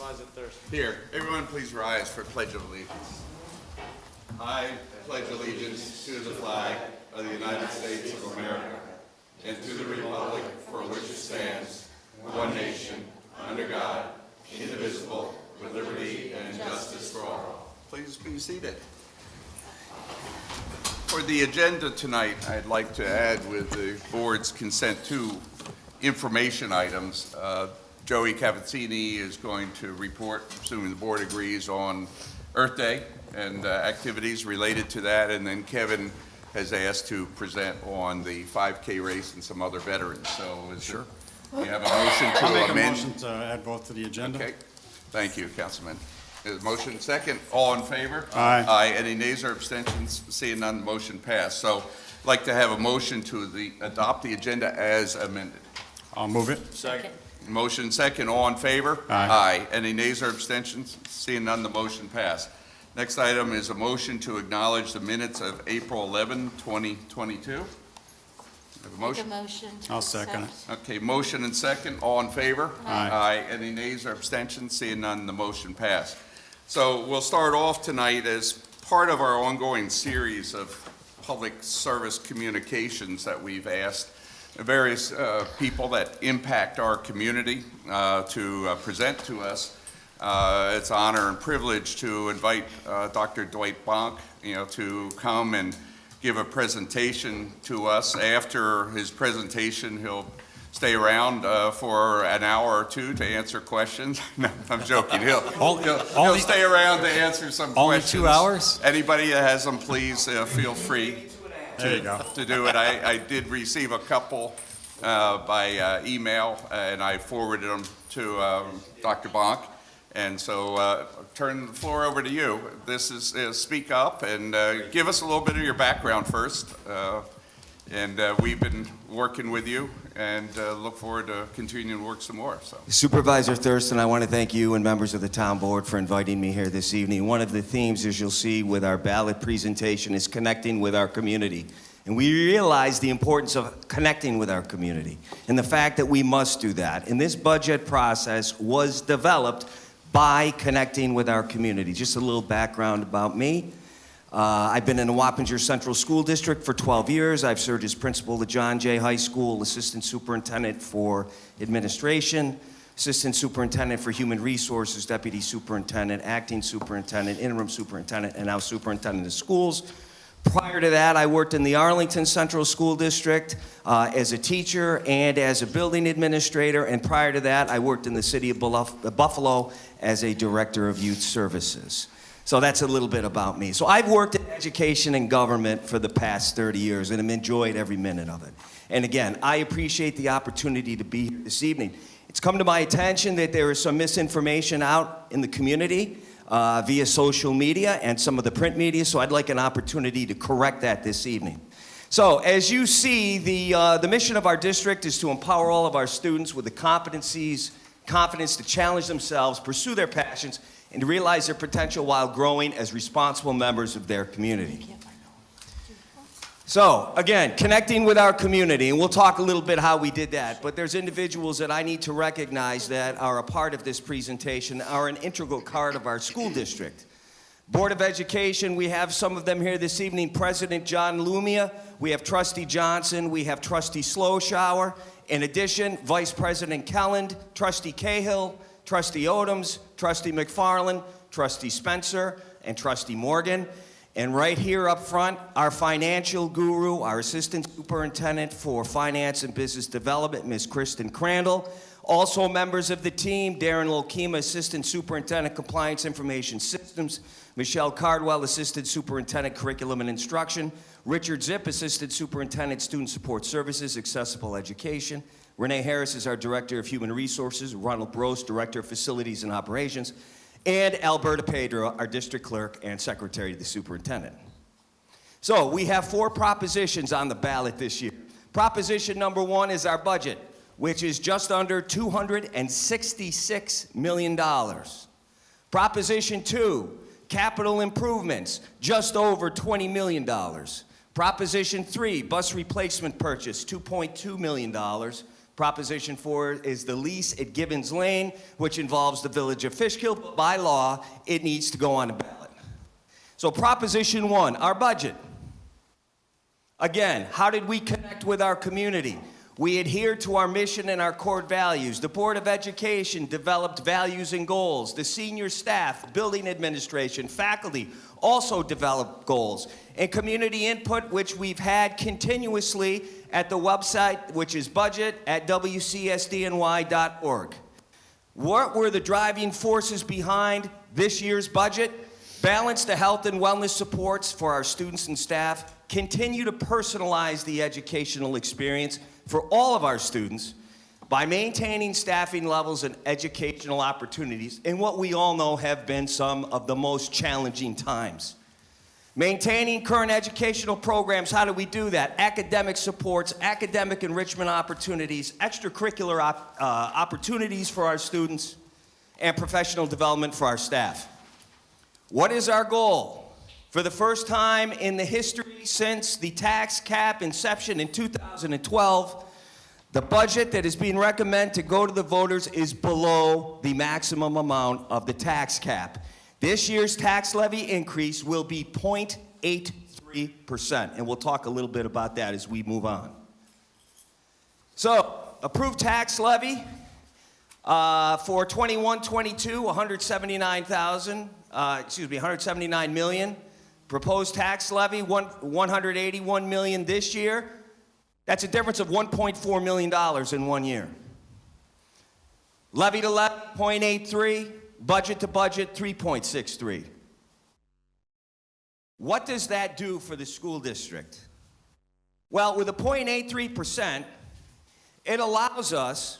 Supervisor Thurston. Here, everyone please rise for Pledge of Allegiance. I pledge allegiance to the flag of the United States of America and to the republic for which it stands, one nation, under God, indivisible, with liberty and justice for all. Please be seated. For the agenda tonight, I'd like to add with the board's consent two information items. Joey Cavazzini is going to report, assuming the board agrees, on Earth Day and activities related to that, and then Kevin has asked to present on the 5K race and some other veterans. So sure. You have a motion to I'll make amend? a motion to add both to the agenda. Okay. Thank you, Councilman. Is motion second? All in favor? Aye. Aye. Any nays or abstentions? Seeing none, motion passed. So I'd like to have a motion to adopt the agenda as amended. I'll move it. Second. Motion second, all in favor? Aye. Any nays or abstentions? Seeing none, the motion passed. Next item is a motion to acknowledge the minutes of April 11, 2022. Have a motion? Make a motion to I'll second accept. Okay, motion and second, all in favor? Aye. Any nays or abstentions? Seeing none, the motion passed. So we'll start off tonight as part of our ongoing series of public service communications that we've asked various people that impact our community to present to us. It's an honor and privilege to invite Dr. Dwight Bonk, to come and give a presentation to us. After his presentation, he'll stay around for an hour or two to answer questions. No, I'm joking. He'll stay around to answer some Only questions. 2 hours? Anybody that has them, please feel free There you go. to do it. I did receive a couple by email, and I forwarded them to Dr. Bonk. And so turn the floor over to you. This is speak up and give us a little bit of your background first. And we've been working with you and look forward to continuing to work some more. So. Supervisor Thurston, I want to thank you and members of the town board for inviting me here this evening. One of the themes, as you'll see with our ballot presentation, is connecting with our community. And we realize the importance of connecting with our community and the fact that we must do that. And this budget process was developed by connecting with our community. Just a little background about me. I've been in the Wappinger Central School District for 12 years. I've served as principal at John Jay High School, assistant superintendent for administration, assistant superintendent for human resources, deputy superintendent, acting superintendent, interim superintendent, and now superintendent of schools. Prior to that, I worked in the Arlington Central School District as a teacher and as a building administrator. And prior to that, I worked in the city of Buffalo as a director of youth services. So that's a little bit about me. So I've worked in education and government for the past 30 years and have enjoyed every minute of it. And again, I appreciate the opportunity to be here this evening. It's come to my attention that there is some misinformation out in the community via social media and some of the print media, so I'd like an opportunity to correct that this evening. So as you see, the mission of our district is to empower all of our students with the competencies, confidence to challenge themselves, pursue their passions, and to realize their potential while growing as responsible members of their community. So, again, connecting with our community, and we'll talk a little bit how we did that, but there's individuals that I need to recognize that are a part of this presentation, are an integral part of our school district. Board of Education, we have some of them here this evening. President John Lumia, we have Trustee Johnson, we have Trustee Slowshower. In addition, Vice President Kelland, Trustee Cahill, Trustee Odoms, Trustee McFarland, Trustee Spencer, and Trustee Morgan. And right here up front, our financial guru, our Assistant Superintendent for Finance and Business Development, Ms. Kristen Crandall. Also members of the team, Darren Lokema, Assistant Superintendent, Compliance Information Systems, Michelle Cardwell, Assistant Superintendent, Curriculum and Instruction, Richard Zipp, Assistant Superintendent, Student Support Services, Accessible Education, Renee Harris is our Director of Human Resources, Ronald Brose, Director of Facilities and Operations, and Alberta Pedro, our District Clerk and Secretary to the Superintendent. So we have 4 propositions on the ballot this year. Proposition number 1 is our budget, which is just under $266 million. Proposition 2, capital improvements, just over $20 million. Proposition 3, bus replacement purchase, $2.2 million. Proposition 4 is the lease at Gibbons Lane, which involves the village of Fishkill. But by law, it needs to go on the ballot. So Proposition 1, our budget. Again, how did we connect with our community? We adhered to our mission and our core values. The Board of Education developed values and goals. The senior staff, building administration, faculty also developed goals. And community input, which we've had continuously at the website, which is budget@wcsdny.org. What were the driving forces behind this year's budget? Balance the health and wellness supports for our students and staff. Continue to personalize the educational experience for all of our students by maintaining staffing levels and educational opportunities in what we all know have been some of the most challenging times. Maintaining current educational programs, how do we do that? Academic supports, academic enrichment opportunities, extracurricular opportunities for our students, and professional development for our staff. What is our goal? For the first time in the history since the tax cap inception in 2012, the budget that is being recommended to go to the voters is below the maximum amount of the tax cap. This year's tax levy increase will be 0.83%, and we'll talk a little bit about that as we move on. So, approved tax levy for 21-22, 179 million. Proposed tax levy, 181 million this year. That's a difference of $1.4 million in 1 year. Levy to levy, 0.83. Budget to budget, 3.63. What does that do for the school district? Well, with a 0.83%, it allows us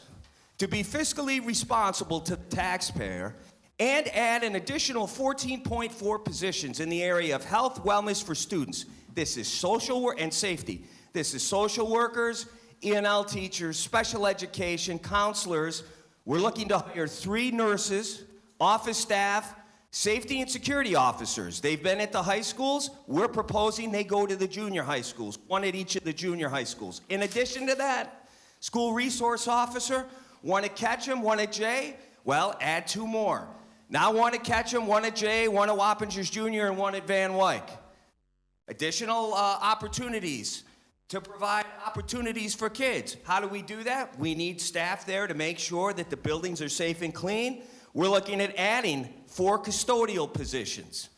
to be fiscally responsible to the taxpayer and add an additional 14.4 positions in the area of health, wellness for students. This is social work and safety. This is social workers, E&L teachers, special education, counselors. We're looking to hire 3 nurses, office staff, safety and security officers. They've been at the high schools. We're proposing they go to the junior high schools, 1 at each of the junior high schools. In addition to that, school resource officer, 1 at Ketchum, 1 at Jay. Well, add 2 more. Now 1 at Ketchum, 1 at Jay, 1 at Wappingers Jr., and 1 at Van Wyck. Additional opportunities to provide opportunities for kids. How do we do that? We need staff there to make sure that the buildings are safe and clean. We're looking at adding 4 custodial positions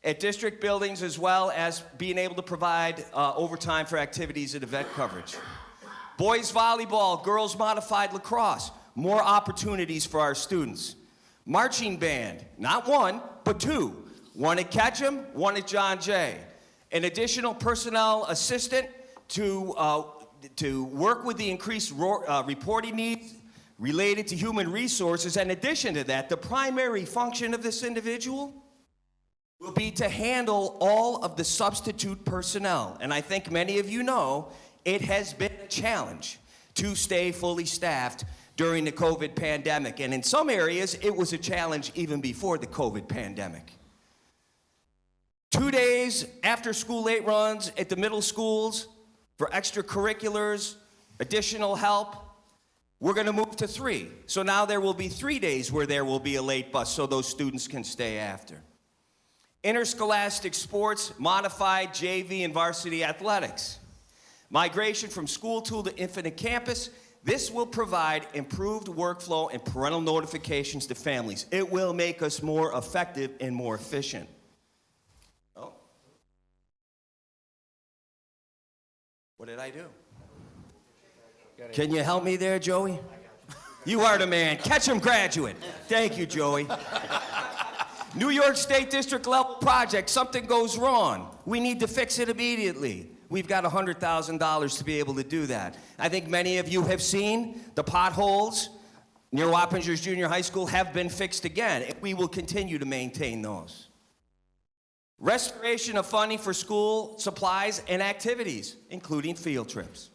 at district buildings, as well as being able to provide overtime for activities and event coverage. Boys volleyball, girls modified lacrosse, more opportunities for our students. Marching band, not 1, but 2. 1 at Ketchum, 1 at John Jay. An additional personnel assistant to work with the increased reporting needs related to human resources. In addition to that, the primary function of this individual will be to handle all of the substitute personnel. And I think many of you know it has been a challenge to stay fully staffed during the COVID pandemic. And in some areas, it was a challenge even before the COVID pandemic. 2 days after school late runs at the middle schools for extracurriculars, additional help. We're going to move to 3. So now there will be 3 days where there will be a late bus so those students can stay after. Interscholastic sports, modified JV and varsity athletics. Migration from school to the infinite campus. This will provide improved workflow and parental notifications to families. It will make us more effective and more efficient. Oh. What did I do? Can you help me there, Joey? You are the man. Ketchum graduate. Thank you, Joey. New York State District level project, something goes wrong. We need to fix it immediately. We've got $100,000 to be able to do that. I think many of you have seen the potholes near Wappingers Junior High School have been fixed again. We will continue to maintain those. Restoration of funding for school supplies and activities, including field trips.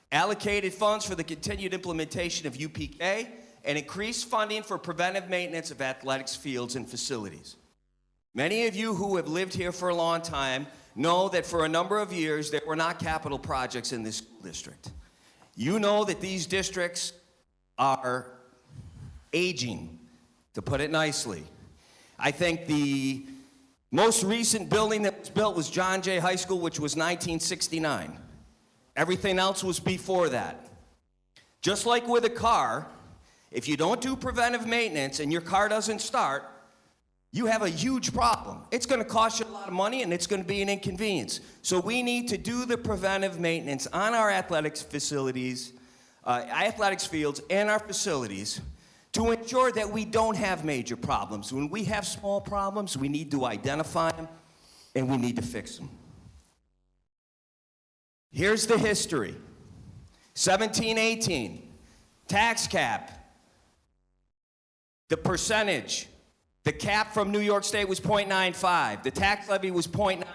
Allocated funds for the continued implementation of UPK and increased funding for preventive maintenance of athletics fields and facilities. Many of you who have lived here for a long time know that for a number of years there were not capital projects in this school district. You know that these districts are aging, to put it nicely. I think the most recent building that was built was John Jay High School, which was 1969. Everything else was before that. Just like with a car, if you don't do preventive maintenance and your car doesn't start, you have a huge problem. It's going to cost you a lot of money and it's going to be an inconvenience. So we need to do the preventive maintenance on our athletics facilities, athletics fields and our facilities to ensure that we don't have major problems. When we have small problems, we need to identify them and we need to fix them. Here's the history. 17-18, tax cap. The percentage, the cap from New York State was 0.95. The tax levy was 0.95.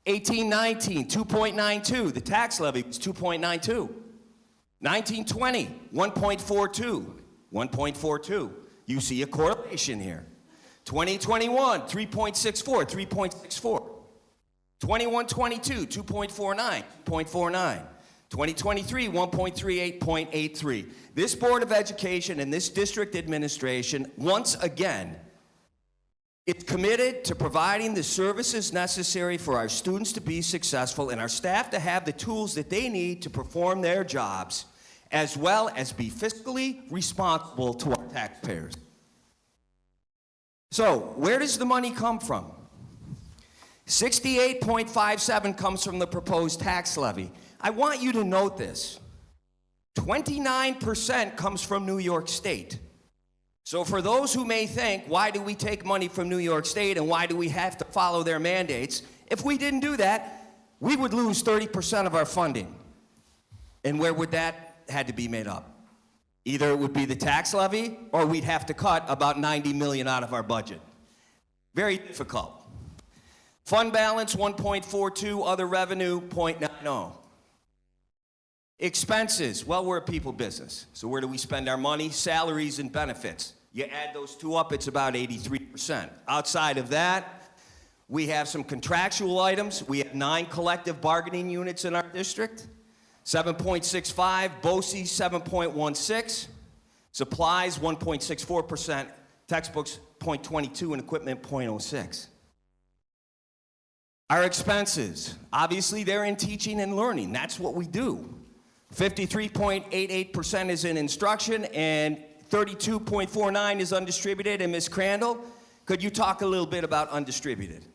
18-19, 2.92. The tax levy was 2.92. 19-20, 1.42. 1.42. You see a correlation here. 2021, 3.64, 3.64. 21-22, 2.49, 0.49. 2023, 1.38, 0.83. This Board of Education and this district administration, once again, is committed to providing the services necessary for our students to be successful and our staff to have the tools that they need to perform their jobs, as well as be fiscally responsible to our taxpayers. So, where does the money come from? 68.57 comes from the proposed tax levy. I want you to note this. 29% comes from New York State. So for those who may think, why do we take money from New York State and why do we have to follow their mandates? If we didn't do that, we would lose 30% of our funding. And where would that had to be made up? Either it would be the tax levy or we'd have to cut about $90 million out of our budget. Very difficult. Fund balance, 1.42, other revenue, 0.90. Expenses, well, we're a people business. So where do we spend our money? Salaries and benefits. You add those two up, it's about 83%. Outside of that, we have some contractual items. We have 9 collective bargaining units in our district. 7.65, BOCES 7.16, supplies 1.64%, textbooks 0.22, and equipment 0.06. Our expenses, obviously they're in teaching and learning. That's what we do. 53.88% is in instruction and 32.49 is undistributed. And Ms. Crandall, could you talk a little bit about undistributed?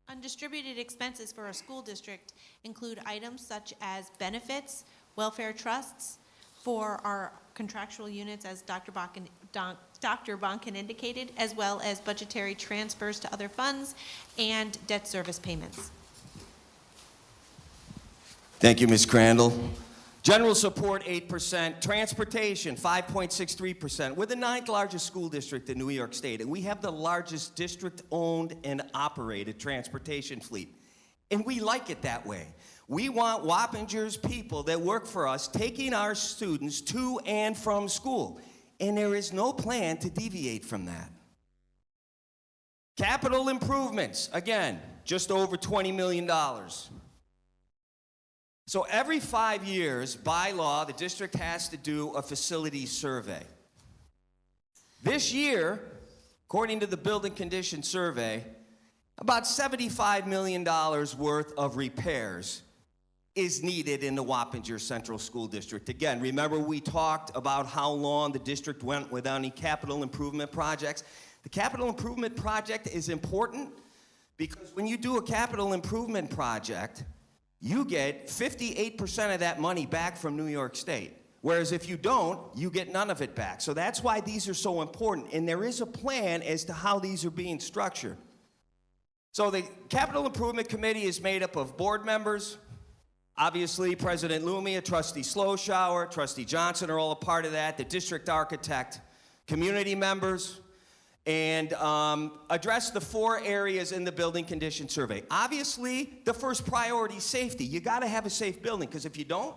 Undistributed expenses for a school district include items such as benefits, welfare trusts for our contractual units, as Dr. Bonkin indicated, as well as budgetary transfers to other funds and debt service payments. Thank you, Ms. Crandall. General support, 8%. Transportation, 5.63%. We're the 9th largest school district in New York State, and we have the largest district-owned and operated transportation fleet. And we like it that way. We want Wappinger's people that work for us taking our students to and from school. And there is no plan to deviate from that. Capital improvements, again, just over $20 million. So every 5 years, by law, the district has to do a facility survey. This year, according to the building condition survey, about $75 million worth of repairs is needed in the Wappinger Central School District. Again, remember we talked about how long the district went without any capital improvement projects. The capital improvement project is important because when you do a capital improvement project, you get 58% of that money back from New York State. Whereas if you don't, you get none of it back. So that's why these are so important. And there is a plan as to how these are being structured. So the Capital Improvement Committee is made up of board members. Obviously, President Lumia, Trustee Sloshower, Trustee Johnson are all a part of that, the district architect, community members, and address the 4 areas in the building condition survey. Obviously, the first priority is safety. You gotta have a safe building, because if you don't,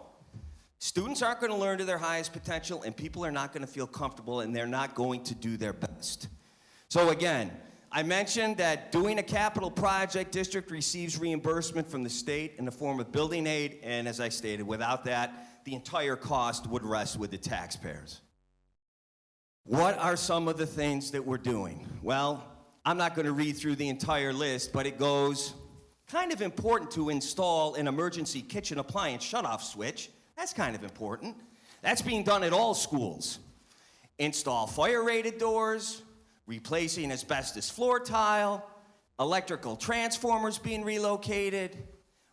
students aren't gonna learn to their highest potential, and people are not gonna feel comfortable, and they're not going to do their best. So again, I mentioned that doing a capital project, district receives reimbursement from the state in the form of building aid, and as I stated, without that, the entire cost would rest with the taxpayers. What are some of the things that we're doing? Well, I'm not going to read through the entire list, but it goes kind of important to install an emergency kitchen appliance shutoff switch. That's kind of important. That's being done at all schools. Install fire-rated doors, replacing asbestos floor tile, electrical transformers being relocated,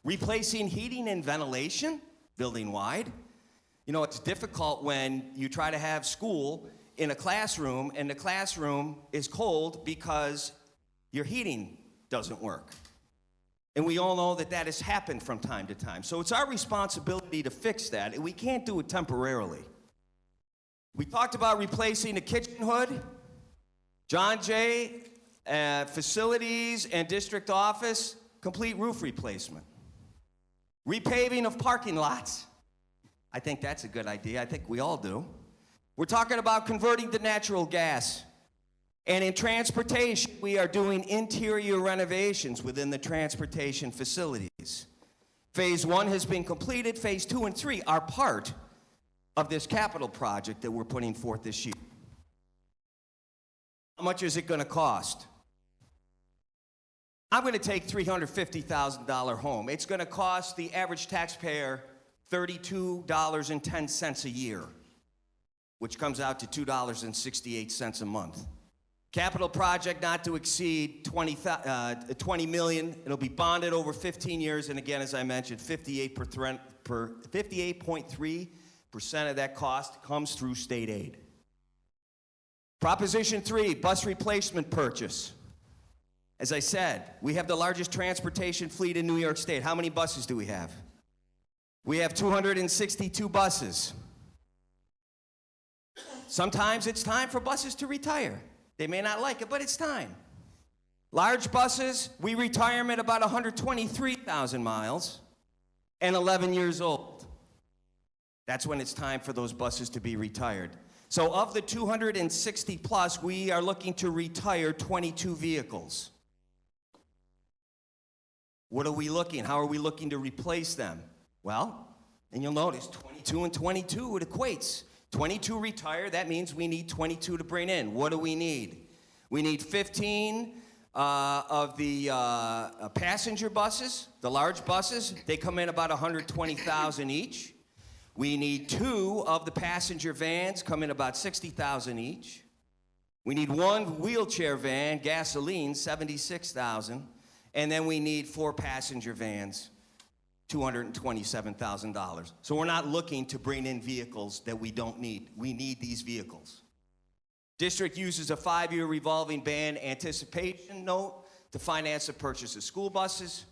replacing heating and ventilation building-wide. You know, it's difficult when you try to have school in a classroom and the classroom is cold because your heating doesn't work. And we all know that that has happened from time to time. So it's our responsibility to fix that, and we can't do it temporarily. We talked about replacing the kitchen hood. John Jay, facilities and district office, complete roof replacement. Repaving of parking lots. I think that's a good idea. I think we all do. We're talking about converting to natural gas. And in transportation, we are doing interior renovations within the transportation facilities. Phase 1 has been completed. Phase 2 and 3 are part of this capital project that we're putting forth this year. How much is it going to cost? I'm going to take $350,000 home. It's going to cost the average taxpayer $32.10 a year, which comes out to $2.68 a month. Capital project not to exceed $20 million. It'll be bonded over 15 years, and again, as I mentioned, 58.3% of that cost comes through state aid. Proposition 3, bus replacement purchase. As I said, we have the largest transportation fleet in New York State. How many buses do we have? We have 262 buses. Sometimes it's time for buses to retire. They may not like it, but it's time. Large buses, we retire them at about 123,000 miles and 11 years old. That's when it's time for those buses to be retired. So of the 260 plus, we are looking to retire 22 vehicles. What are we looking? How are we looking to replace them? Well, and you'll notice 22 and 22, it equates. 22 retire, that means we need 22 to bring in. What do we need? We need 15 of the passenger buses, the large buses. They come in about 120,000 each. We need 2 of the passenger vans, come in about 60,000 each. We need 1 wheelchair van, gasoline, 76,000. And then we need 4 passenger vans, $227,000. So we're not looking to bring in vehicles that we don't need. We need these vehicles. District uses a 5-year revolving band anticipation note to finance the purchase of school buses.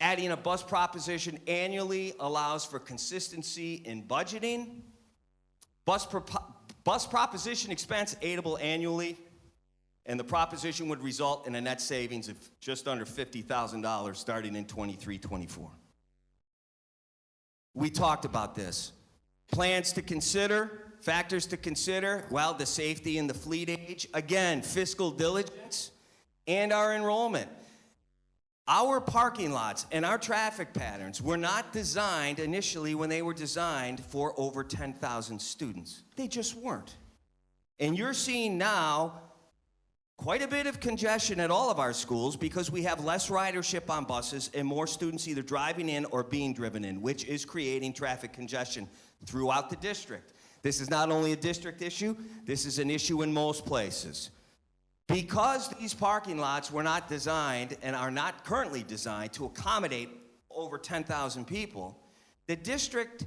Adding a bus proposition annually allows for consistency in budgeting. Bus proposition expense aidable annually, and the proposition would result in a net savings of just under $50,000 starting in 23-24. We talked about this. Plans to consider, factors to consider, well, the safety and the fleet age. Again, fiscal diligence and our enrollment. Our parking lots and our traffic patterns were not designed initially when they were designed for over 10,000 students. They just weren't. And you're seeing now quite a bit of congestion at all of our schools because we have less ridership on buses and more students either driving in or being driven in, which is creating traffic congestion throughout the district. This is not only a district issue, this is an issue in most places. Because these parking lots were not designed and are not currently designed to accommodate over 10,000 people, the district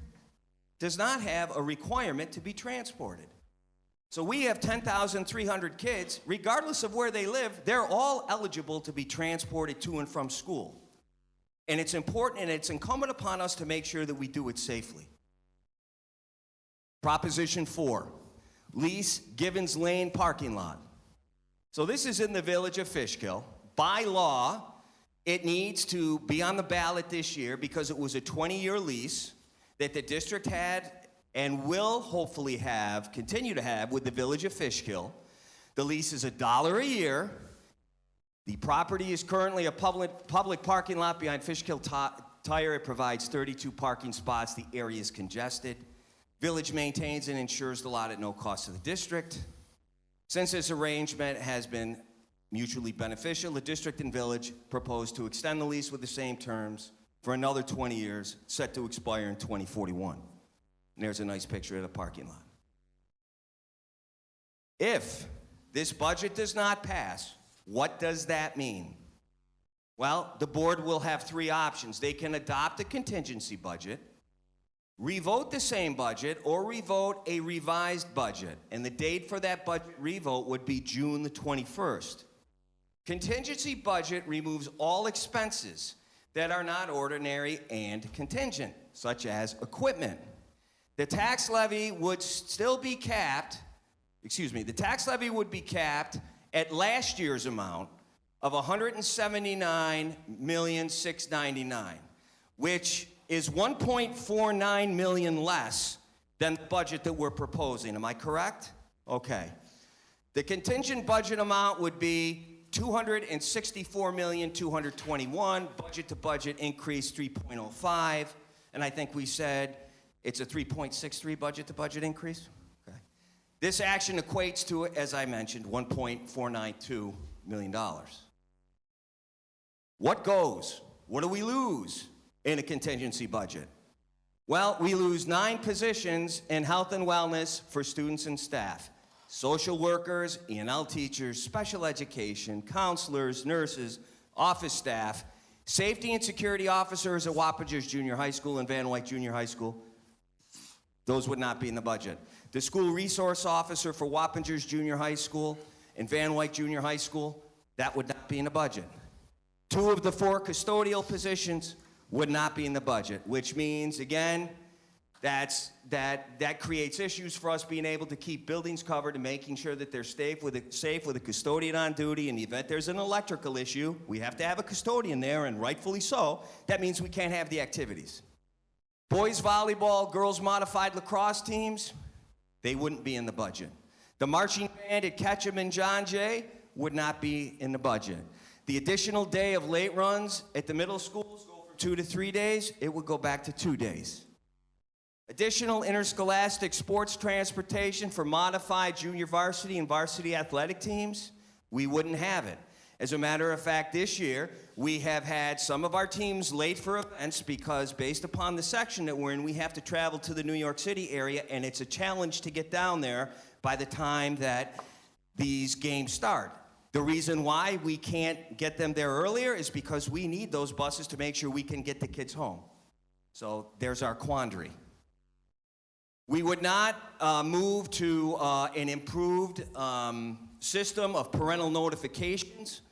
does not have a requirement to be transported. So we have 10,300 kids, regardless of where they live, they're all eligible to be transported to and from school. And it's important and it's incumbent upon us to make sure that we do it safely. Proposition 4, lease Givens Lane parking lot. So this is in the village of Fishkill. By law, it needs to be on the ballot this year because it was a 20-year lease that the district had and will hopefully continue to have with the village of Fishkill. The lease is $1 a year. The property is currently a public parking lot behind Fishkill Tire. It provides 32 parking spots. The area is congested. Village maintains and insures the lot at no cost to the district. Since this arrangement has been mutually beneficial, the district and village propose to extend the lease with the same terms for another 20 years, set to expire in 2041. And there's a nice picture of the parking lot. If this budget does not pass, what does that mean? Well, the board will have three options. They can adopt a contingency budget, revote the same budget, or revote a revised budget. And the date for that budget revote would be June the 21st. Contingency budget removes all expenses that are not ordinary and contingent, such as equipment. The tax levy would still be capped, the tax levy would be capped at last year's amount of $179,699,000, which is $1.49 million less than the budget that we're proposing. Am I correct? Okay. The contingent budget amount would be $264,221,000. Budget to budget increase 3.05, and I think we said it's a 3.63 budget to budget increase. Okay. This action equates to, as I mentioned, $1.492 million. What goes? What do we lose in a contingency budget? Well, we lose 9 positions in health and wellness for students and staff. Social workers, E&L teachers, special education, counselors, nurses, office staff, safety and security officers at Wappingers Junior High School and Van Wyck Junior High School. Those would not be in the budget. The school resource officer for Wappingers Junior High School and Van Wyck Junior High School, that would not be in the budget. 2 of the 4 custodial positions would not be in the budget, which means, again, that creates issues for us being able to keep buildings covered and making sure that they're safe with a custodian on duty. In the event there's an electrical issue, we have to have a custodian there, and rightfully so. That means we can't have the activities. Boys volleyball, girls modified lacrosse teams, they wouldn't be in the budget. The marching band at Ketchum and John Jay would not be in the budget. The additional day of late runs at the middle schools go from 2 to 3 days. It would go back to 2 days. Additional interscholastic sports transportation for modified junior varsity and varsity athletic teams, we wouldn't have it. As a matter of fact, this year, we have had some of our teams late for events because based upon the section that we're in, we have to travel to the New York City area, and it's a challenge to get down there by the time that these games start. The reason why we can't get them there earlier is because we need those buses to make sure we can get the kids home. So there's our quandary. We would not move to an improved system of parental notifications.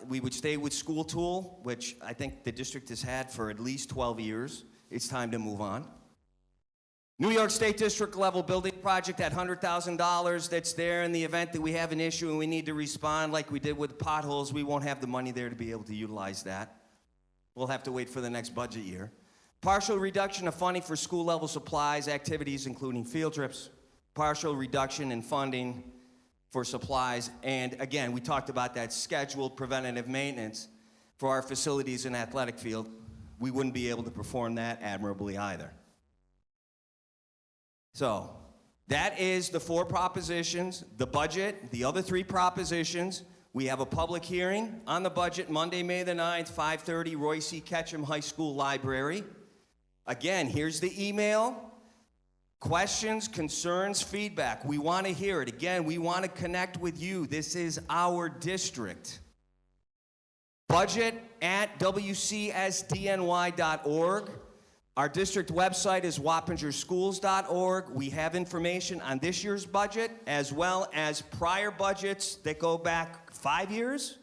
We would stay with School Tool, which I think the district has had for at least 12 years. It's time to move on. New York State District level building project at $100,000 that's there in the event that we have an issue and we need to respond like we did with potholes. We won't have the money there to be able to utilize that. We'll have to wait for the next budget year. Partial reduction of funding for school level supplies, activities including field trips. Partial reduction in funding for supplies. And again, we talked about that scheduled preventative maintenance for our facilities and athletic field. We wouldn't be able to perform that admirably either. So that is the 4 propositions, the budget, the other 3 propositions. We have a public hearing on the budget Monday, May the 9th, 5:30, Roy C. Ketchum High School Library. Again, here's the email. Questions, concerns, feedback. We want to hear it. Again, we want to connect with you. This is our district. budget@wcsdny.org. Our district website is wappingerschools.org. We have information on this year's budget as well as prior budgets that go back 5 years,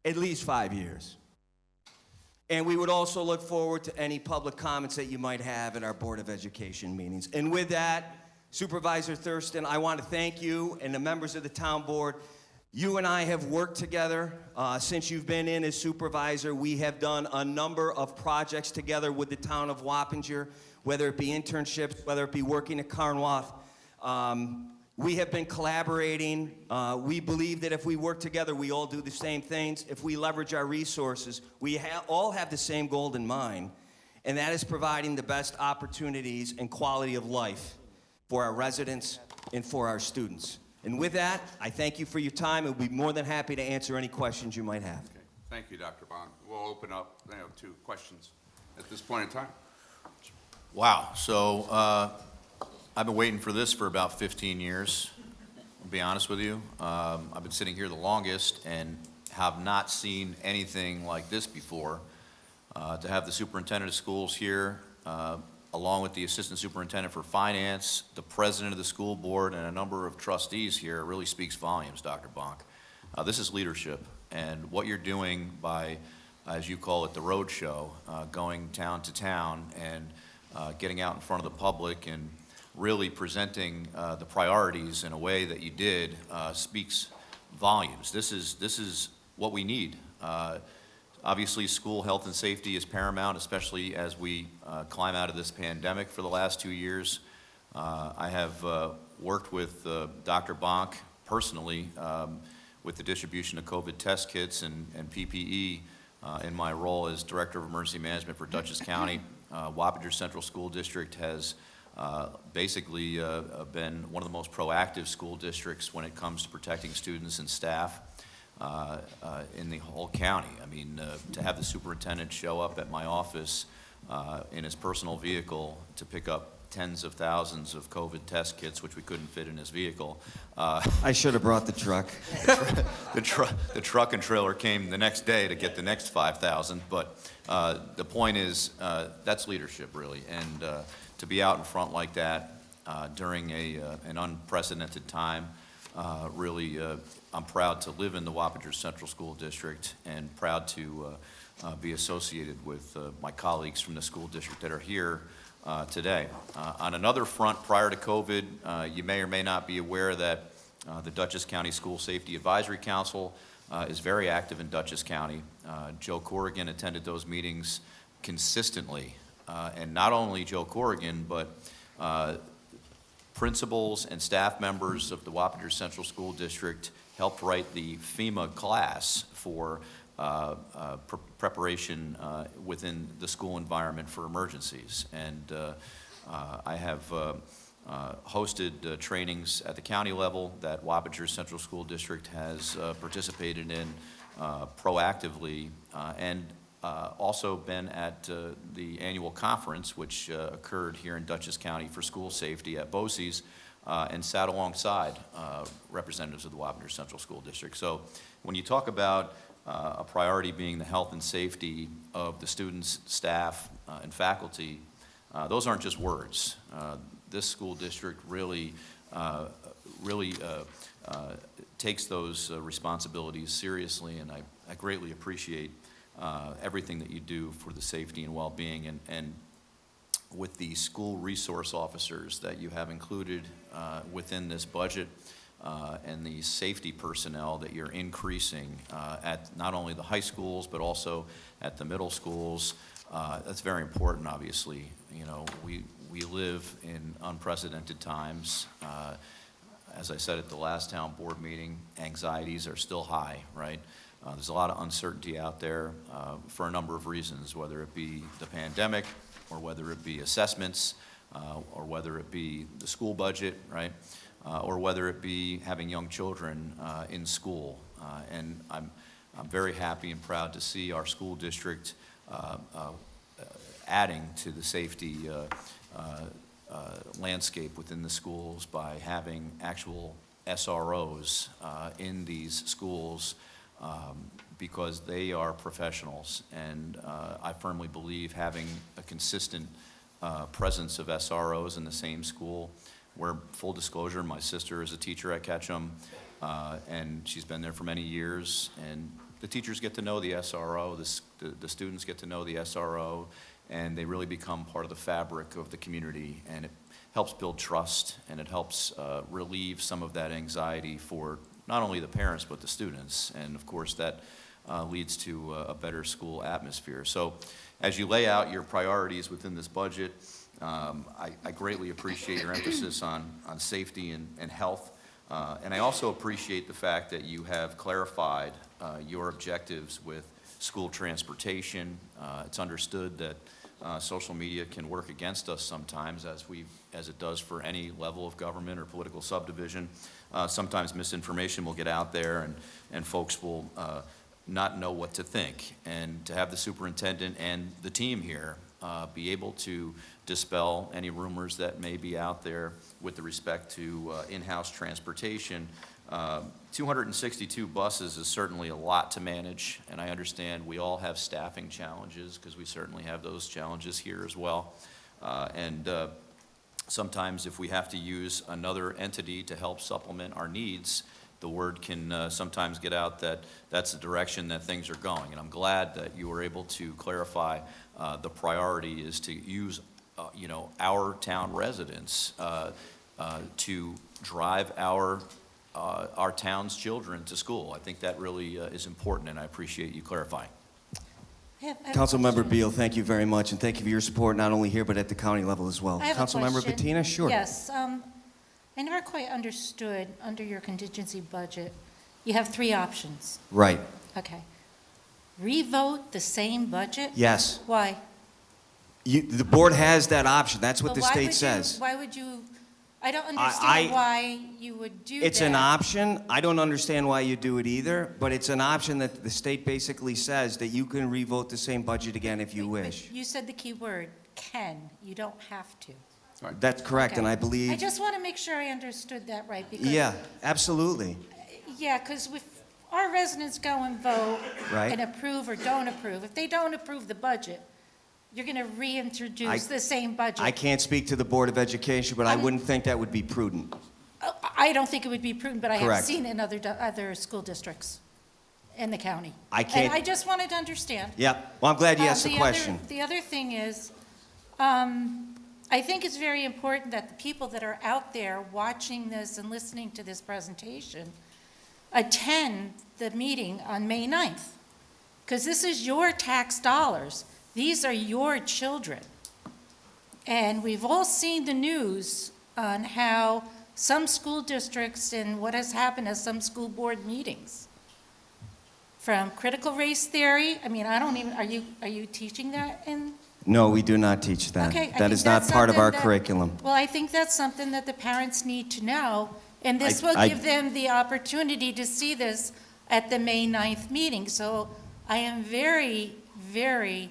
at least 5 years. And we would also look forward to any public comments that you might have at our Board of Education meetings. And with that, Supervisor Thurston, I want to thank you and the members of the town board. You and I have worked together since you've been in as supervisor. We have done a number of projects together with the town of Wappinger, whether it be internships, whether it be working at Carnwath. We have been collaborating. We believe that if we work together, we all do the same things. If we leverage our resources, we all have the same goal in mind, and that is providing the best opportunities and quality of life for our residents and for our students. And with that, I thank you for your time, and we'll be more than happy to answer any questions you might have. Okay. Thank you, Dr. Bond. We'll open up to questions at this point in time. Wow. So I've been waiting for this for about 15 years, I'll be honest with you. I've been sitting here the longest and have not seen anything like this before. To have the superintendent of schools here, along with the assistant superintendent for finance, the president of the school board, and a number of trustees here really speaks volumes, Dr. Bonk. This is leadership, and what you're doing by, as you call it, the road show, going town to town and getting out in front of the public and really presenting the priorities in a way that you did speaks volumes. This is what we need. Obviously, school health and safety is paramount, especially as we climb out of this pandemic for the last 2 years. I have worked with Dr. Bonk personally with the distribution of COVID test kits and PPE in my role as Director of Emergency Management for Dutchess County. Wappinger Central School District has basically been one of the most proactive school districts when it comes to protecting students and staff in the whole county. I mean, to have the superintendent show up at my office in his personal vehicle to pick up tens of thousands of COVID test kits, which we couldn't fit in his vehicle. I should have brought the truck. The truck and trailer came the next day to get the next 5,000. But the point is, that's leadership, really. And to be out in front like that during an unprecedented time, really, I'm proud to live in the Wappinger Central School District and proud to be associated with my colleagues from the school district that are here today. On another front, prior to COVID, you may or may not be aware that the Dutchess County School Safety Advisory Council is very active in Dutchess County. Joe Corrigan attended those meetings consistently, and not only Joe Corrigan, but principals and staff members of the Wappinger Central School District helped write the FEMA class for preparation within the school environment for emergencies. And I have hosted trainings at the county level that Wappinger Central School District has participated in proactively, and also been at the annual conference, which occurred here in Dutchess County for school safety at BOCES, and sat alongside representatives of the Wappinger Central School District. So when you talk about a priority being the health and safety of the students, staff, and faculty, those aren't just words. This school district really takes those responsibilities seriously, and I greatly appreciate everything that you do for the safety and well-being, and with the school resource officers that you have included within this budget, and the safety personnel that you're increasing at not only the high schools but also at the middle schools. That's very important, obviously. You know, we live in unprecedented times. As I said at the last town board meeting, anxieties are still high, right? There's a lot of uncertainty out there for a number of reasons, whether it be the pandemic or whether it be assessments or whether it be the school budget, right? Or whether it be having young children in school. And I'm very happy and proud to see our school district adding to the safety landscape within the schools by having actual SROs in these schools because they are professionals. And I firmly believe having a consistent presence of SROs in the same school, where, full disclosure, my sister is a teacher at Ketchum, and she's been there for many years, and the teachers get to know the SRO, the students get to know the SRO, and they really become part of the fabric of the community, and it helps build trust, and it helps relieve some of that anxiety for not only the parents but the students, and of course that leads to a better school atmosphere. So as you lay out your priorities within this budget, I greatly appreciate your emphasis on safety and health. And I also appreciate the fact that you have clarified your objectives with school transportation. It's understood that social media can work against us sometimes, as it does for any level of government or political subdivision. Sometimes misinformation will get out there, and folks will not know what to think. And to have the superintendent and the team here be able to dispel any rumors that may be out there with respect to in-house transportation. 262 buses is certainly a lot to manage, and I understand we all have staffing challenges, because we certainly have those challenges here as well. Sometimes if we have to use another entity to help supplement our needs, the word can sometimes get out that that's the direction that things are going. And I'm glad that you were able to clarify the priority is to use our town residents to drive our town's children to school. I think that really is important, and I appreciate you clarifying. I have a Councilmember question. Beal, thank you very much, and thank you for your support, not only here, but at the county level as well. I have a Councilmember question. Bettina, sure. Yes, I never quite understood, under your contingency budget, you have 3 options. Right, Okay. Revote the same budget? yes. Why? The board has that option, that's what But the why state would says. Why would you, I don't I- understand why you would do that. It's an option. I don't understand why you do it either, but it's an option that the state basically says that you can revote the same budget again if you But wish. You said the key word, can. You don't have to. That's correct, and Okay. I believe, I just want to make sure I understood that right, because. yeah, absolutely. Yeah, because if our residents go and vote Right. and approve or don't approve, if they don't approve the budget, you're going to reintroduce the same budget. I can't speak to the Board of Education, but I wouldn't think that would be prudent. I don't think it would be prudent, but I have Correct. seen it in other school districts in the county. I can't- And I just wanted to understand. Yep, well, I'm glad you asked the The question. other thing is, I think it's very important that the people that are out there watching this and listening to this presentation attend the meeting on May 9th, because this is your tax dollars. These are your children. And we've all seen the news on how some school districts and what has happened at some school board meetings. From critical race theory, I mean, I don't even, are you teaching that in? No, we do not teach that. Okay, I That think is not that's part of our something that- curriculum. Well, I think that's something that the parents need to know, and this will I- give them the opportunity to see this at the May 9th meeting. So I am very, very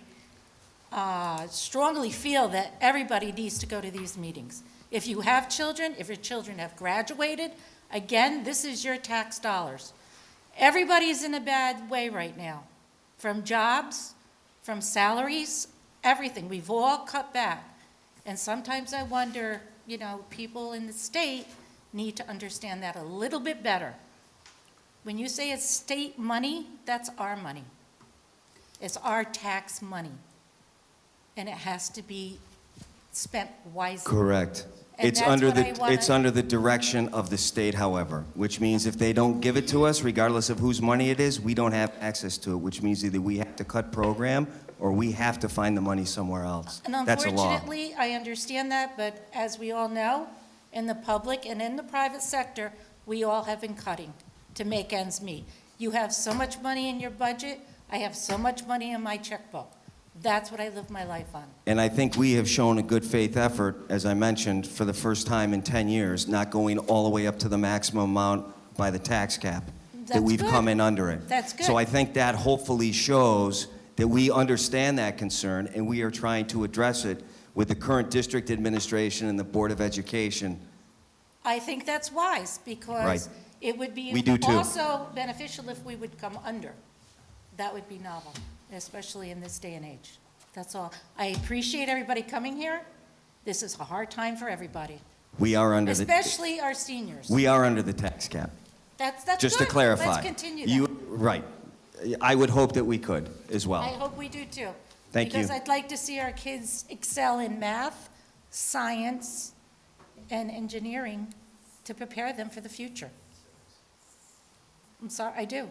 strongly feel that everybody needs to go to these meetings. If you have children, if your children have graduated, again, this is your tax dollars. Everybody's in a bad way right now, from jobs, from salaries, everything. We've all cut back. And sometimes I wonder, people in the state need to understand that a little bit better. When you say it's state money, that's our money. It's our tax money. And it has to be spent wisely. Correct. And It's that's under what I the, wanna- it's under the direction of the state, however, which means if they don't give it to us, regardless of whose money it is, we don't have access to it, which means either we have to cut program or we have to find the money somewhere else. And That's a law. unfortunately, I understand that, but as we all know, in the public and in the private sector, we all have been cutting to make ends meet. You have so much money in your budget, I have so much money in my checkbook. That's what I live my life on. And I think we have shown a good faith effort, as I mentioned, for the first time in 10 years, not going all the way up to the maximum amount by the tax cap, that That's we've good. come in under it. That's good. So I think that hopefully shows that we understand that concern and we are trying to address it with the current district administration and the Board of Education. I think that's wise, because Right. it would be We do too. also beneficial if we would come under. That would be novel, especially in this day and age. That's all. I appreciate everybody coming here. This is a hard time for everybody, We are under the, especially our seniors. we are under the tax cap. That's Just to good. clarify. Let's continue that. Right. I would hope that we could as well. I hope we do too. Thank you. Because I'd like to see our kids excel in math, science, and engineering to prepare them for the future. I'm sorry, I do.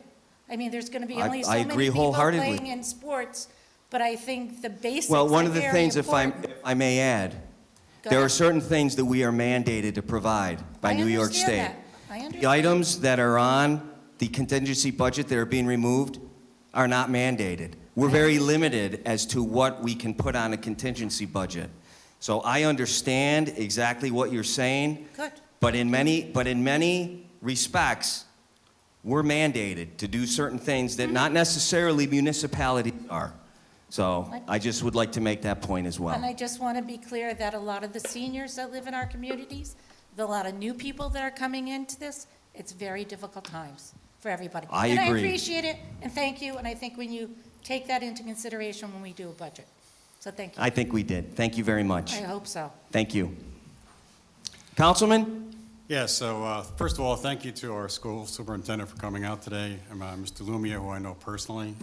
I mean, there's going to be only so I many agree people wholeheartedly. playing in sports, but I think the basics Well, one are of the very things, if important. I may add, Go There are ahead. certain things that we are mandated to provide by I New York understand State. that. I understand. The items that are on the contingency budget that are being removed are not mandated. We're very limited as to what we can put on a contingency budget. So I understand exactly what you're saying, Good. but in many respects, we're mandated to do certain things that not necessarily municipalities are. So I just would like to make that point as well. And I just want to be clear that a lot of the seniors that live in our communities, a lot of new people that are coming into this, it's very difficult times for everybody. I And I agree. appreciate it, and thank you, and I think when you take that into consideration when we do a budget. So thank you. I think we did. Thank you very much. I hope so. Thank you. Councilman? Yeah, so first of all, thank you to our school superintendent for coming out today, and Mr. Lumia, who I know personally,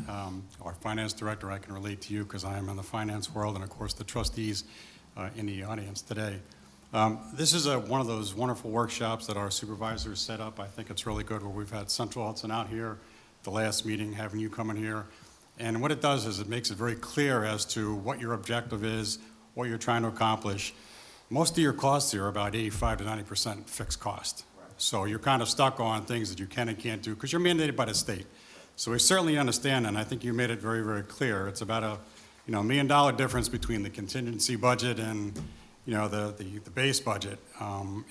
our finance director, I can relate to you because I am in the finance world, and of course, the trustees in the audience today. This is one of those wonderful workshops that our supervisors set up. I think it's really good where we've had Central Hudson out here, the last meeting, having you come in here. And what it does is it makes it very clear as to what your objective is, what you're trying to accomplish. Most of your costs here are about 85 to 90% fixed cost. So you're kind of stuck on things that you can and can't do because you're mandated by the state. So we certainly understand, and I think you made it very, very clear. It's about a $1 million difference between the contingency budget and the base budget.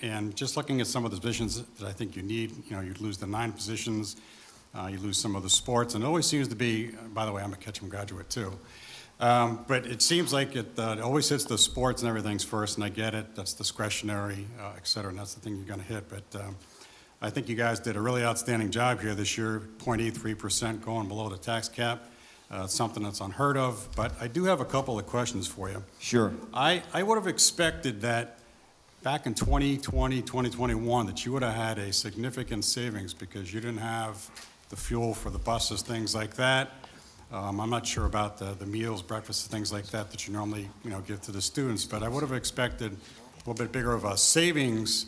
And just looking at some of the positions that I think you need, you'd lose the 9 positions, you lose some of the sports, and it always seems to be, by the way, I'm a Ketchum graduate too. But it seems like it always hits the sports and everything's first, and I get it, that's discretionary, et cetera, and that's the thing you're gonna hit. But I think you guys did a really outstanding job here this year, 0.83% going below the tax cap. Something that's unheard of, but I do have a couple of questions for you. Sure. I would have expected that back in 2020, 2021, that you would have had a significant savings because you didn't have the fuel for the buses, things like that. I'm not sure about the meals, breakfasts, things like that that you normally give to the students, but I would have expected a little bit bigger of a savings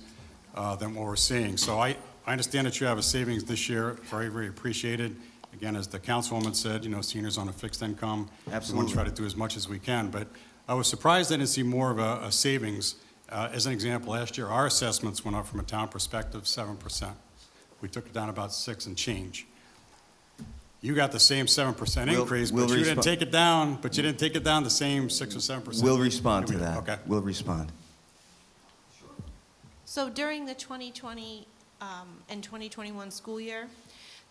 than what we're seeing. So I understand that you have a savings this year, very, very appreciated. Again, as the councilwoman said, seniors on a fixed income. Absolutely. We want to try to do as much as we can, but I was surprised I didn't see more of a savings. As an example, last year, our assessments went up from a town perspective 7%. We took it down about 6 and change. You got the same 7% We'll- increase, we'll but you didn't respo- take it down, the same 6 or 7%. We'll respond to Yeah, we did. that. Okay. We'll respond. So during the 2020 and 2021 school year,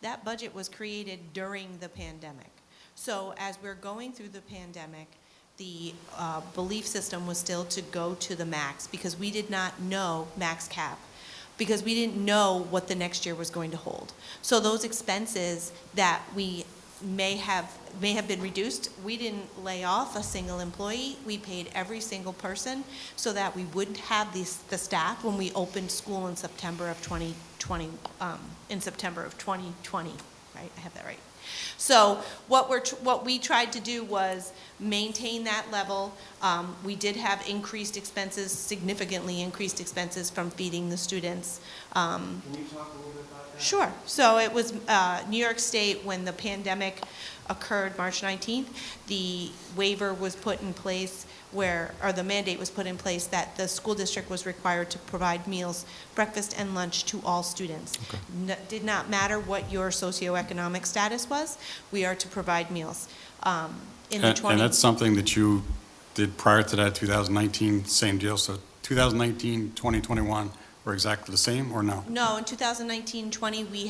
that budget was created during the pandemic. So as we're going through the pandemic, the belief system was still to go to the max because we did not know max cap, because we didn't know what the next year was going to hold. So those expenses that we may have been reduced, we didn't lay off a single employee. We paid every single person so that we wouldn't have the staff when we opened school in September of 2020, right? I have that right. So what we tried to do was maintain that level. We did have increased expenses, significantly increased expenses from feeding the students. Can you talk a little bit about that? Sure. So it was New York State, when the pandemic occurred March 19th, the waiver was put in place or the mandate was put in place that the school district was required to provide meals, breakfast and lunch to all students. Did not matter what your socioeconomic status was, we are to provide meals. In the And that's something that you did prior to that, 2019, same deal. So 2019, 2021 were exactly the same, or no? No, in 2019-20, we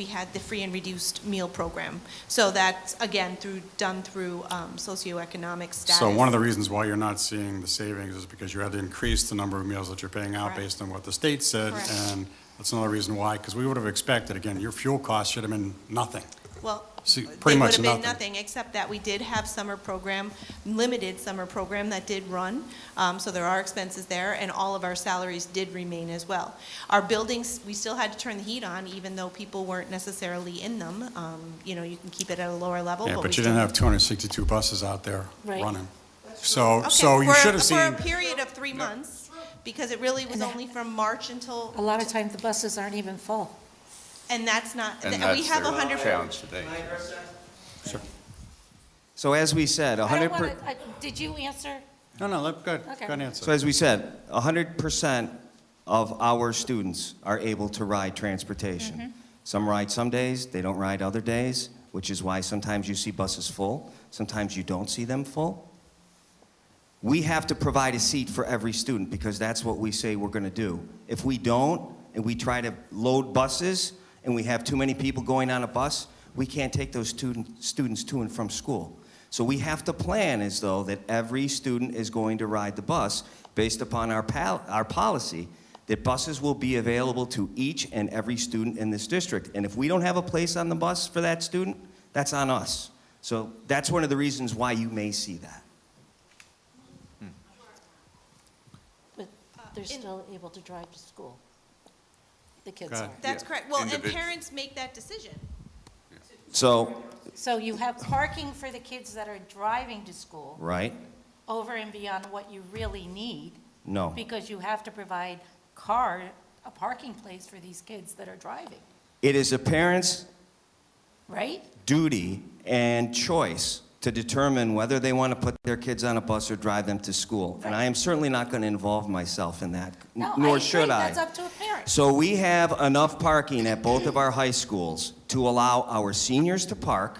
had the free and reduced meal program. So that's, again, done through socioeconomic status. So one of the reasons why you're not seeing the savings is because you had to increase the number of meals that you're paying out Correct. based on what the state said. Correct. And that's another reason why, because we would have expected, again, your fuel costs should have been nothing. Well, See, they pretty would much have been nothing. nothing, except that we did have limited summer program that did run. So there are expenses there, and all of our salaries did remain as well. Our buildings, we still had to turn the heat on, even though people weren't necessarily in them. You can keep it at a lower level. Yeah, we but you still- didn't have 262 buses out there Right. running. So Okay, you should have For a seen, period of 3 months, because it really was only from March until, A lot of times the buses aren't even full. and that's not, And we that's have their 100. challenge today. So as we said, I don't 100%. wanna- Did you answer No, no, go ahead, Okay. go ahead and answer. So as we said, 100% of our students are able to ride transportation. Some ride some days, they don't ride other days, which is why sometimes you see buses full, sometimes you don't see them full. We have to provide a seat for every student because that's what we say we're going to do. If we don't, and we try to load buses, and we have too many people going on a bus, we can't take those students to and from school. So we have to plan as though that every student is going to ride the bus based upon our policy that buses will be available to each and every student in this district. And if we don't have a place on the bus for that student, that's on us. So that's one of the reasons why you may see that. But they're still able to drive to school. The kids Go are. ahead. That's Yeah, correct. Well, and individ- parents make that decision. So, So you have parking for the kids that are driving to school right? over and beyond what you really need, No. because you have to provide a parking place for these kids that are driving, It is a parent's right? duty and choice to determine whether they want to put their kids on a bus or drive them to school. And I am certainly not going to involve myself in that, No, nor I should agree. I. That's up to a parent. So we have enough parking at both of our high schools to allow our seniors to park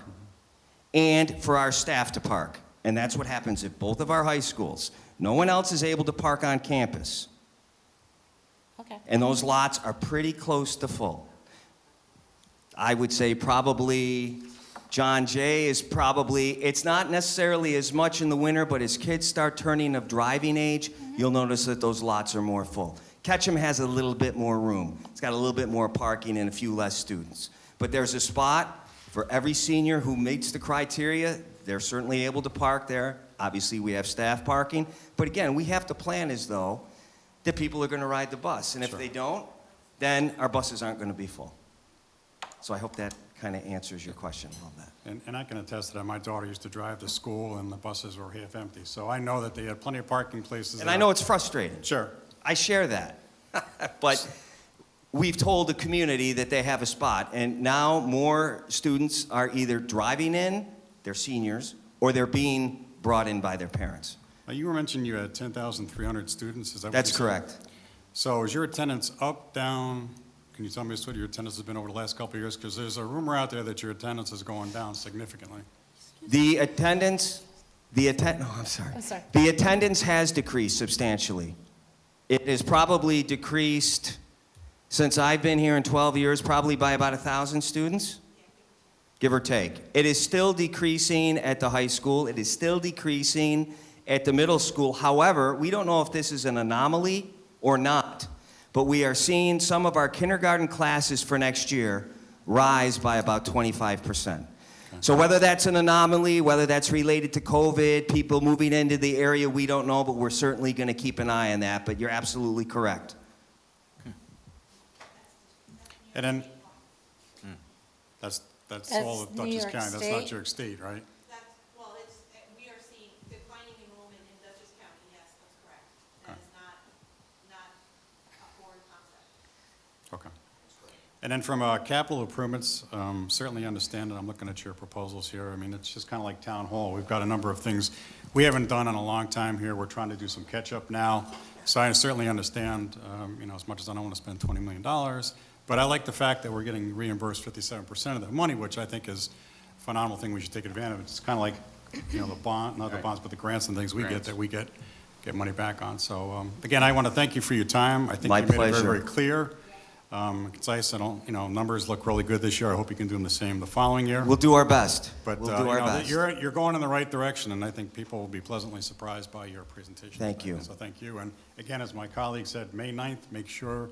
and for our staff to park. And that's what happens at both of our high schools. No one else is able to park on campus. Okay. And those lots are pretty close to full. I would say probably John Jay is probably, it's not necessarily as much in the winter, but as kids start turning of driving age, you'll notice that those lots are more full. Ketchum has a little bit more room. It's got a little bit more parking and a few less students. But there's a spot for every senior who meets the criteria. They're certainly able to park there. Obviously, we have staff parking. But again, we have to plan as though that people are going to ride the bus. And if they don't, then our buses aren't going to be full. So I hope that kind of answers your question a little bit. And I can attest to that. My daughter used to drive to school, and the buses were half empty. So I know that they had plenty of parking places. And I know it's frustrating. Sure. I share that. But we've told the community that they have a spot. And now more students are either driving in, they're seniors, or they're being brought in by their parents. Now, you were mentioning you had 10,300 students. Is that what That's you said? correct. So is your attendance up, down? Can you tell me what your attendance has been over the last couple of years? Because there's a rumor out there that your attendance is going down significantly. The attendance, I'm sorry. I'm sorry. The attendance has decreased substantially. It has probably decreased, since I've been here in 12 years, probably by about 1,000 students, give or take. It is still decreasing at the high school. It is still decreasing at the middle school. However, we don't know if this is an anomaly or not, but we are seeing some of our kindergarten classes for next year rise by about 25%. So whether that's an anomaly, whether that's related to COVID, people moving into the area, we don't know, but we're certainly going to keep an eye on that. But you're absolutely correct. And then, that's That's all of New Dutchess York County. That's not State. New York State, right? That's, well, we are seeing declining enrollment in Dutchess County, yes, that's correct. That is not a foreign concept. Okay. And then from capital improvements, certainly understand, and I'm looking at your proposals here. I mean, it's just kind of like town hall. We've got a number of things we haven't done in a long time here. We're trying to do some catch-up now. So I certainly understand, as much as I don't want to spend $20 million, but I like the fact that we're getting reimbursed 57% of that money, which I think is a phenomenal thing we should take advantage of. It's kind of like, the bond, not the bonds, but the grants and things we get Grants. that we get money back on. So, again, I want to thank you for your time. I think My you made it pleasure. very, very clear. Concise. I don't, numbers look really good this year. I hope you can do them the same the following year. We'll do our best. But, we'll do our best. you're going in the right direction, and I think people will be pleasantly surprised by your presentation. Thank tonight. you. So thank you. And again, as my colleague said, May 9th, make sure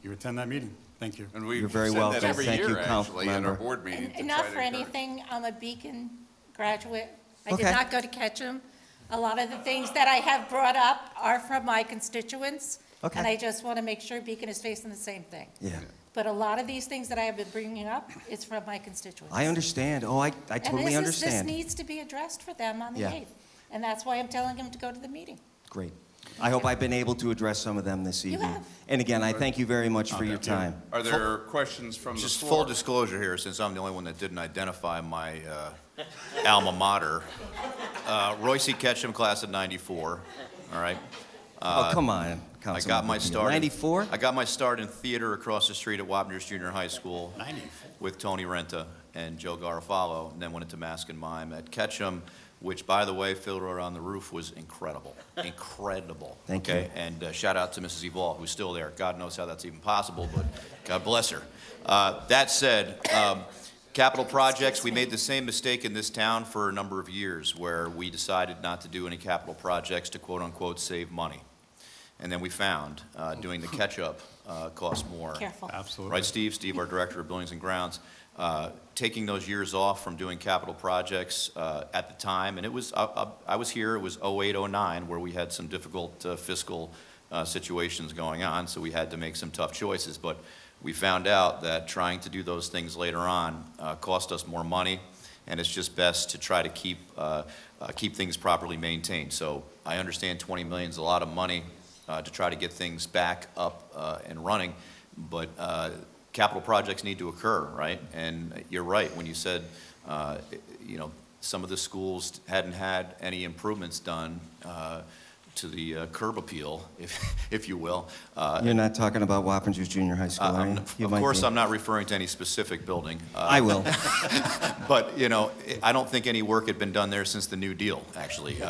you attend that meeting. Thank you. And we've You're very said that welcome. every Thank you, year, Council actually, in our Member. board meetings. to And try not to for encourage- anything, I'm a Beacon graduate. I did Okay. not go to Ketchum. A lot of the things that I have brought up are from my constituents. Okay. And I just want to make sure Beacon is facing the same thing. Yeah, But a lot of these things that I have been bringing up is from my constituents. I understand. Oh, I totally And this understand. needs to be addressed for them on the Yeah. 8th. And that's why I'm telling them to go to the meeting. Great. I hope I've been able to address some of them this evening. have. And again, I thank you very much for your time. Are there questions from the Just floor? full disclosure here, since I'm the only one that didn't identify my alma mater. Royce Ketchum, class of '94, all right? Oh, come on, I Councilman. got my start. 94? I got my start in theater across the street at Wapner's Junior High School with Tony Renta and Joe Garofalo, and then went into Mask and Mime at Ketchum, which, by the way, Fiddler on the Roof was incredible. Incredible. Thank okay? And shout out to Mrs. Eval, who's still there. God knows how that's even possible, but God bless her. That said, capital projects, we made the same mistake in this town for a number of years where we decided not to do any capital projects to quote-unquote save money. And then we found doing the catch-up costs more. Careful. Absolutely. Right, Steve? Steve, our Director of Buildings and Grounds. Taking those years off from doing capital projects at the time, and it was, I was here, it was 08, 09, where we had some difficult fiscal situations going on, so we had to make some tough choices. But we found out that trying to do those things later on cost us more money, and it's just best to try to keep things properly maintained. So I understand 20 million is a lot of money to try to get things back up and running, but capital projects need to occur, right? And you're right when you said, you know, some of the schools hadn't had any improvements done to the curb appeal, if you will. You're not talking about Wappingers Junior High School, are you? You Of might course, be. I'm not referring to any specific building. I will. But, you know, I don't think any work had been done there since the New Deal, actually.